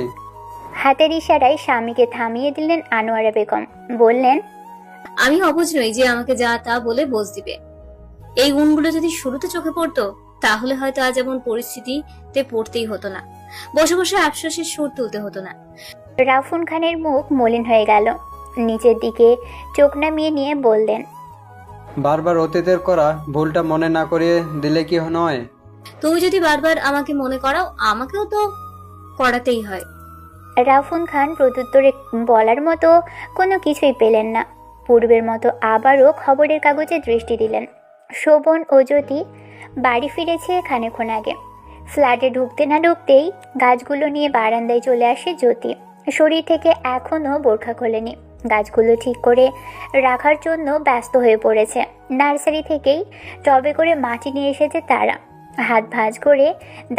হাতের ইশারায় স্বামীকে থামিয়ে দিলেন আনোয়ারা বেগম। বললেন, আমি অবুঝ নই যে আমাকে যা তা বলে বোঝ দিবে। এই গুণগুলো যদি শুরুতে চোখে পড়তো, তাহলে হয়তো আজ এমন পরিস্থিতিতে পড়তেই হতো না, বসে বসে আফসোসের সুর তুলতে হতো না। রাফুন খানের মুখ মলিন হয়ে গেল। নিচের দিকে চোখ নামিয়ে নিয়ে বললেন, বারবার অতীতের করা ভুলটা মনে না করিয়ে দিলে কি নয়? তুমি যদি বারবার আমাকে মনে করাও, আমাকেও তো করাতেই হয়। রাফুন খান প্রত্যুত্তরে বলার মতো কোনো কিছুই পেলেন না। পূর্বের মতো আবারও খবরের কাগজে দৃষ্টি দিলেন। শোভন ও জ্যোতি বাড়ি ফিরেছে খানিকক্ষণ আগে। ফ্ল্যাটে ঢুকতে না ঢুকতেই গাছগুলো নিয়ে বারান্দায় চলে আসে জ্যোতি। শরীর থেকে এখনও বোরখা খোলেনি। গাছগুলো ঠিক করে রাখার জন্য ব্যস্ত হয়ে পড়েছে। নার্সারি থেকেই টবে করে মাটি নিয়ে এসেছে তারা। হাত ভাঁজ করে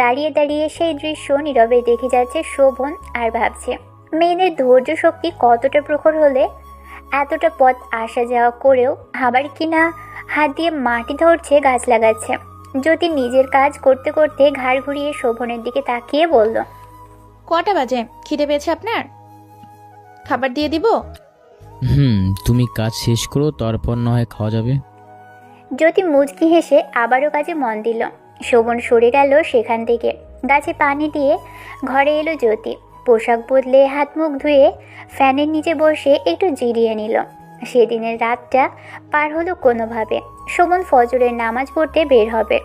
দাঁড়িয়ে দাঁড়িয়ে সেই দৃশ্য নীরবে দেখে যাচ্ছে শোভন, আর ভাবছে মেয়েদের ধৈর্য শক্তি কতটা প্রখর হলে এতটা পথ আসা যাওয়া করেও আবার কিনা হাত দিয়ে মাটি ধরছে, গাছ লাগাচ্ছে। জ্যোতি নিজের কাজ করতে করতে ঘাড় ঘুরিয়ে শোভনের দিকে তাকিয়ে বলল, কটা বাজে? খিদে পেয়েছে আপনার? খাবার দিয়ে দিব? তুমি কাজ শেষ করো, তারপর না হয় খাওয়া যাবে। জ্যোতি মুচকি হেসে আবারও কাজে মন দিল। শোভন সরে গেল সেখান থেকে। গাছে পানি দিয়ে ঘরে এলো জ্যোতি। পোশাক বদলে হাত মুখ ধুয়ে ফ্যানের নিচে বসে একটু জিরিয়ে নিল। সেদিনের রাতটা পার হলো কোনোভাবে। শোভন ফজরের নামাজ পড়তে বের হবে।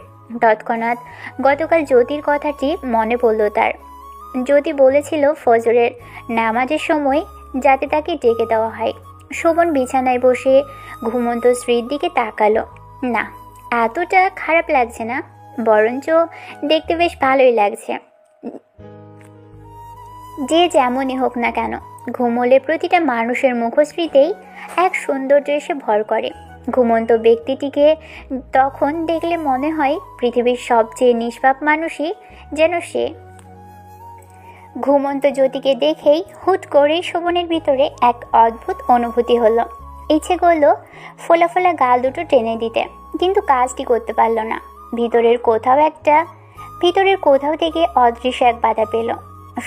তৎক্ষণাৎ গতকাল জ্যোতির কথাটি মনে পড়ল তার। জ্যোতি বলেছিল ফজরের নামাজের সময় যাতে তাকে ডেকে দেওয়া হয়। শোভন বিছানায় বসে ঘুমন্ত স্ত্রীর দিকে তাকালো। না, এতটা খারাপ লাগছে না, বরঞ্চ দেখতে বেশ ভালোই লাগছে। যে যেমনই হোক না কেন, ঘুমোলে প্রতিটা মানুষের মুখশ্রীতেই এক সৌন্দর্য এসে ভর করে। ঘুমন্ত ব্যক্তিটিকে তখন দেখলে মনে হয় পৃথিবীর সবচেয়ে নিষ্পাপ মানুষই যেন সে। ঘুমন্ত জ্যোতিকে দেখেই হুট করেই শোভনের ভিতরে এক অদ্ভুত অনুভূতি হলো। ইচ্ছে করলো ফোলা ফোলা গাল দুটো টেনে দিতে, কিন্তু কাজটি করতে পারল না। ভিতরের কোথাও থেকে অদৃশ্য এক বাধা পেল।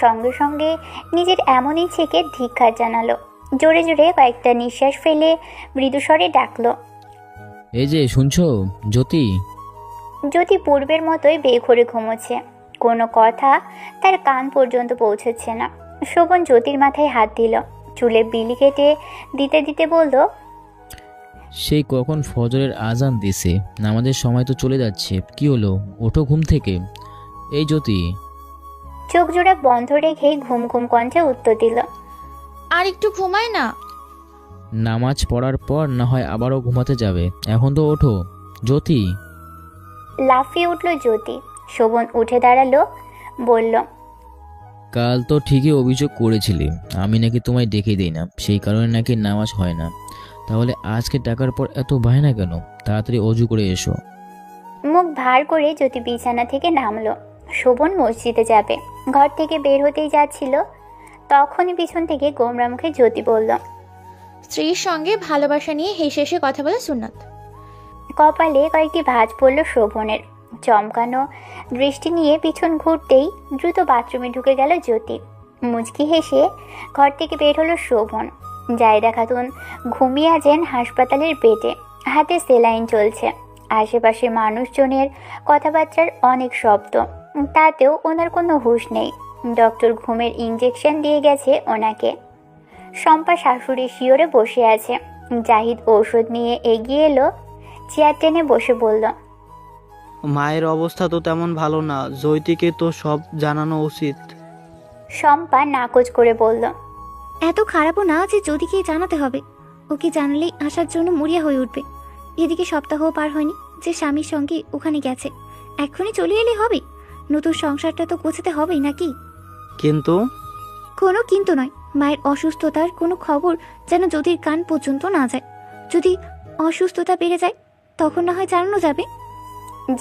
সঙ্গে সঙ্গে নিজের এমন ইচ্ছেকে ধিক্কার জানালো। জোরে জোরে কয়েকটা নিঃশ্বাস ফেলে মৃদুস্বরে ডাকলো, এই যে শুনছো জ্যোতি? জ্যোতি পূর্বের মতোই বেঘরে ঘুমোচ্ছে। কোনো কথা তার কান পর্যন্ত পৌঁছচ্ছে না। শোভন জ্যোতির মাথায় হাত দিল, চুলে বিলি কেটে দিতে দিতে বলল, সেই কখন ফজরের আজান দিছে, আমাদের সময় তো চলে যাচ্ছে, কি হলো? ওঠো ঘুম থেকে। এই জ্যোতি। চোখ জোড়া বন্ধ রেখেই ঘুম ঘুম কণ্ঠে উত্তর দিল, আর একটু ঘুমায় না। নামাজ পড়ার পর না হয় আবারও ঘুমাতে যাবে, এখন তো ওঠো জ্যোতি। লাফিয়ে উঠল জ্যোতি। শোভন উঠে দাঁড়ালো, বলল, কাল তো ঠিকই অভিযোগ করেছিলি আমি নাকি তোমায় ডেকে দিই না, সেই কারণে নাকি নামাজ হয় না। তাহলে আজকে ডাকার পর এত বায়না কেন? তাড়াতাড়ি অজু করে এসো। মুখ ভার করে জ্যোতি বিছানা থেকে নামলো। শোভন মসজিদে যাবে, ঘর থেকে বের হতেই যাচ্ছিল, তখনই পিছন থেকে গোমরা মুখে জ্যোতি বলল, স্ত্রীর সঙ্গে ভালোবাসা নিয়ে হেসে হেসে কথা বলা সুন্নাত। কপালে কয়েকটি ভাঁজ পড়ল শোভনের। চমকানো দৃষ্টি নিয়ে পিছন ঘুরতেই দ্রুত বাথরুমে ঢুকে গেল জ্যোতি। মুচকি হেসে ঘর থেকে বের হলো শোভন। জায়দা খাতুন ঘুমিয়ে আছেন হাসপাতালের বেডে, হাতে সেলাইন চলছে। আশেপাশে মানুষজনের কথাবার্তার অনেক শব্দ, তাতেও ওনার কোনো হুঁশ নেই। ডক্টর ঘুমের ইঞ্জেকশন দিয়ে গেছে ওনাকে। শম্পা শাশুড়ি শিওরে বসে আছে। জাহিদ ঔষধ নিয়ে এগিয়ে এলো, চেয়ার টেনে বসে বলল, মায়ের অবস্থা তো তেমন ভালো না, জয়তিকে তো সব জানানো উচিত। শম্পা নাকচ করে বলল, এত খারাপও না যে জ্যোতিকে জানাতে হবে। ওকে জানালেই আসার জন্য মরিয়া হয়ে উঠবে। এদিকে সপ্তাহও পার হয়নি যে স্বামীর সঙ্গে ওখানে গেছে, এখনই চলে এলে হবে? নতুন সংসারটা তো গোছাতে হবেই নাকি? কিন্তু কোনো কিন্তু নয়। মায়ের অসুস্থতার কোনো খবর যেন জ্যোতির কান পর্যন্ত না যায়। যদি অসুস্থতা বেড়ে যায় তখন না হয় জানানো যাবে।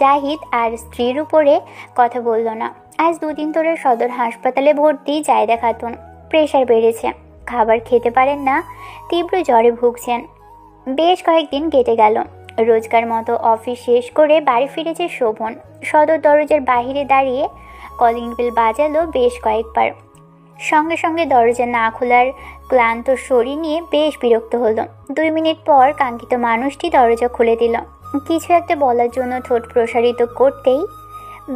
জাহিদ আর স্ত্রীর উপরে কথা বলল না। আজ 2 দিন ধরে সদর হাসপাতালে ভর্তি জায়দা খাতুন। প্রেশার বেড়েছে, খাবার খেতে পারেন না, তীব্র জ্বরে ভুগছেন। বেশ কয়েকদিন কেটে গেল। রোজকার মতো অফিস শেষ করে বাড়ি ফিরেছে শোভন। সদর দরজার বাহিরে দাঁড়িয়ে কলিং বেল বাজালো বেশ কয়েকবার। সঙ্গে সঙ্গে দরজা না খোলার ক্লান্ত শরীর নিয়ে বেশ বিরক্ত হলো। 2 মিনিট পর কাঙ্ক্ষিত মানুষটি দরজা খুলে দিল। কিছু একটা বলার জন্য ঠোঁট প্রসারিত করতেই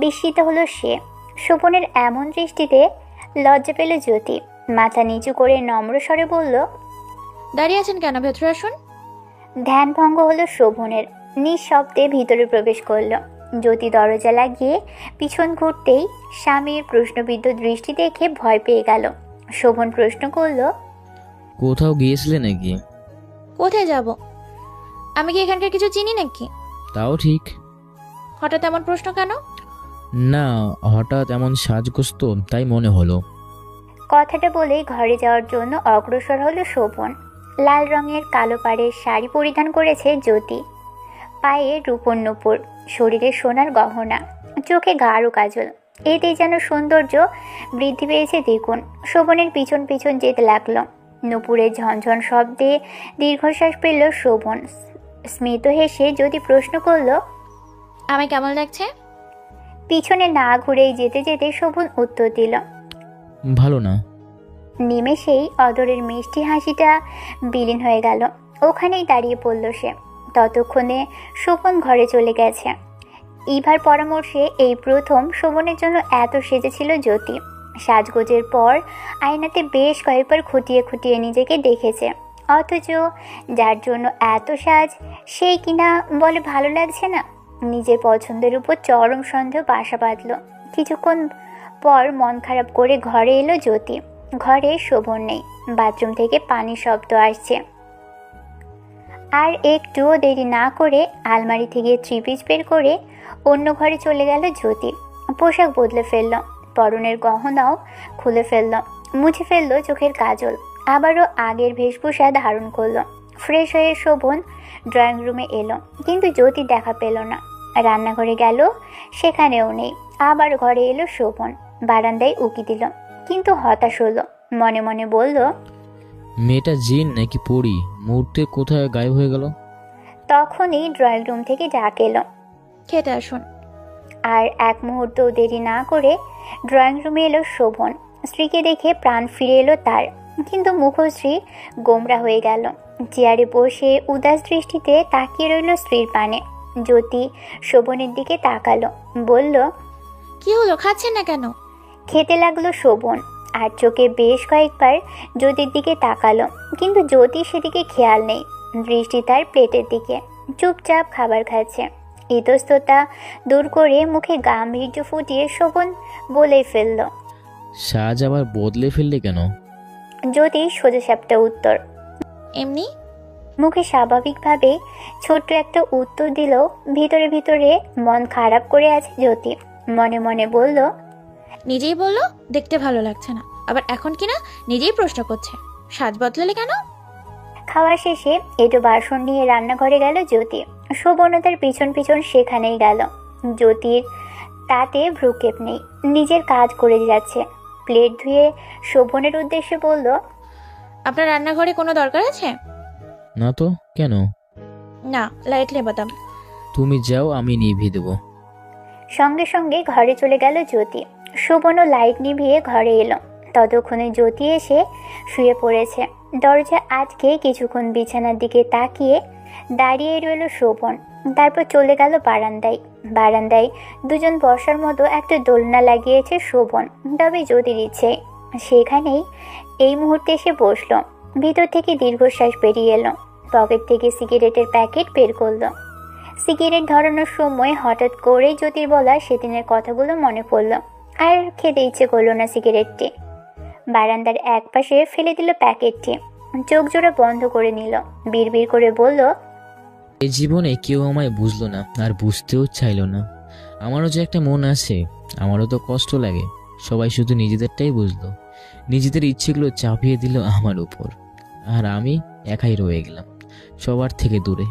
বিস্মিত হলো সে। শোভনের এমন দৃষ্টিতে লজ্জা পেল জ্যোতি। মাথা নিচু করে নম্র স্বরে বলল, দাঁড়িয়ে আছেন কেন, ভেতরে আসুন। ধ্যানভঙ্গ হলো শোভনের। নিঃশব্দে ভিতরে প্রবেশ করলো। জ্যোতি দরজা লাগিয়ে পিছন ঘুরতেই স্বামীর প্রশ্নবিদ্ধ দৃষ্টি দেখে ভয় পেয়ে গেল। শোভন প্রশ্ন করল, কোথাও গিয়েছিলে নাকি? কোথায় যাব? আমি কি এখানকার কিছু চিনি নাকি? তাও ঠিক। হঠাৎ এমন প্রশ্ন কেন? না, হঠাৎ এমন সাজগোজ তো তাই মনে হলো। কথাটা বলেই ঘরে যাওয়ার জন্য অগ্রসর হলো শোভন। লাল রঙের কালো পাড়ের শাড়ি পরিধান করেছে জ্যোতি। পায়ে রূপোর নূপুর, শরীরে সোনার গহনা, চোখে গাঢ় কাজল। এতেই যেন সৌন্দর্য বৃদ্ধি পেয়েছে দ্বিগুণ। শোভনের পিছন পিছন যেতে লাগলো। নূপুরের ঝনঝন শব্দে দীর্ঘশ্বাস পেল শোভন। স্মিত হেসে যদি প্রশ্ন করল, আমায় কেমন লাগছে? পিছনে না ঘুরেই যেতে যেতে শোভন উত্তর দিল, ভালো না। নিমেষেই অদরের মিষ্টি হাসিটা বিলীন হয়ে গেল। ওখানেই দাঁড়িয়ে পড়ল সে। ততক্ষণে শোভন ঘরে চলে গেছে। ইভার পরামর্শে এই প্রথম শোভনের জন্য এত সেজেছিল জ্যোতি। সাজগোজের পর আয়নাতে বেশ কয়েকবার খুঁটিয়ে খুঁটিয়ে নিজেকে দেখেছে, অথচ যার জন্য এত সাজ সেই কিনা বলে ভালো লাগছে না। নিজের পছন্দের উপর চরম সন্দেহ বাসা বাঁধল। কিছুক্ষণ পর মন খারাপ করে ঘরে এলো জ্যোতি। ঘরে শোভন নেই। বাথরুম থেকে পানির শব্দ আসছে। আর একটুও দেরি না করে আলমারি থেকে 3 পিস বের করে অন্য ঘরে চলে গেল জ্যোতি। পোশাক বদলে ফেলল, পরনের গহনাও খুলে ফেলল, মুছে ফেলল চোখের কাজল, আবারও আগের বেশভূষা ধারণ করলো। ফ্রেশ হয়ে শোভন ড্রয়িং রুমে এলো, কিন্তু জ্যোতি দেখা পেল না। রান্নাঘরে গেল, সেখানেও নেই। আবার ঘরে এলো শোভন, বারান্দায় উকি দিল, কিন্তু হতাশ হলো। মনে মনে বলল, মেয়েটা জিন নাকি পড়ি, মুহূর্তে কোথায় গায়েব হয়ে গেল। তখনই ড্রয়িং রুম থেকে ডাক এলো, খেতে আসুন। আর এক মুহূর্তও দেরি না করে ড্রয়িং রুমে এলো শোভন। স্ত্রীকে দেখে প্রাণ ফিরে এলো তার, কিন্তু মুখশ্রী গোমরা হয়ে গেল। চেয়ারে বসে উদাস দৃষ্টিতে তাকিয়ে রইল স্ত্রীর পানে। জ্যোতি শোভনের দিকে তাকালো, বলল, কি হলো, খাচ্ছেন না কেন? খেতে লাগলো শোভন, আর চোখে বেশ কয়েকবার জ্যোতির দিকে তাকালো, কিন্তু জ্যোতি সেদিকে খেয়াল নেই। দৃষ্টি তার প্লেটের দিকে, চুপচাপ খাবার খাচ্ছে। ইতস্ততা দূর করে মুখে গাম্ভীর্য ফুটিয়ে শোভন বলেই ফেলল, সাজ আবার বদলে ফেললে কেন? জ্যোতি সোজাসাপটা উত্তর, এমনি। মুখে স্বাভাবিকভাবে ছোট্ট একটা উত্তর দিলেও ভিতরে ভিতরে মন খারাপ করে আছে জ্যোতি। মনে মনে বলল, নিজেই বললো দেখতে ভালো লাগছে না, আবার এখন কিনা নিজেই প্রশ্ন করছে সাজ বদলালে কেন। খাওয়া শেষে একটু বাসন নিয়ে রান্নাঘরে গেল জ্যোতি। শোভনও তার পিছন পিছন সেখানেই গেল। জ্যোতির তাতে ভ্রুক্ষেপ নেই, নিজের কাজ করে যাচ্ছে। প্লেট ধুয়ে শোভনের উদ্দেশ্যে বলল, আপনার রান্নাঘরে কোনো দরকার আছে? না তো, কেন? না, লাইট নেবাতাম। তুমি যাও, আমি নিভিয়ে দেবো। সঙ্গে সঙ্গে ঘরে চলে গেল জ্যোতি। শোভনও লাইট নিভিয়ে ঘরে এলো। ততক্ষণে জ্যোতি এসে শুয়ে পড়েছে। দরজা আটকে কিছুক্ষণ বিছানার দিকে তাকিয়ে দাঁড়িয়ে রইল শোভন। তারপর চলে গেল বারান্দায়। বারান্দায় দুজন বসার মতো একটা দোলনা লাগিয়েছে শোভন, তবে জ্যোতির ইচ্ছে সেখানেই এই মুহূর্তে এসে বসলো। ভিতর থেকে দীর্ঘশ্বাস বেরিয়ে এলো। পকেট থেকে সিগারেটের প্যাকেট বের করলো। সিগারেট ধরানোর সময় হঠাৎ করেই জ্যোতির বলা সেদিনের কথাগুলো মনে পড়ল। আর খেতে ইচ্ছে করলো না সিগারেটটি। বারান্দার এক পাশে ফেলে দিল প্যাকেটটি। চোখ জোড়া বন্ধ করে নিল। বিড়বিড় করে বলল, এই জীবনে কেউ আমায় বুঝলো না, আর বুঝতেও চাইলো না। আমারও যে একটা মন আছে, আমারও তো কষ্ট লাগে। সবাই শুধু নিজেদেরটাই বুঝলো, নিজেদের ইচ্ছেগুলো চাপিয়ে দিল আমার উপর, আর আমি একাই রয়ে গেলাম সবার থেকে দূরে।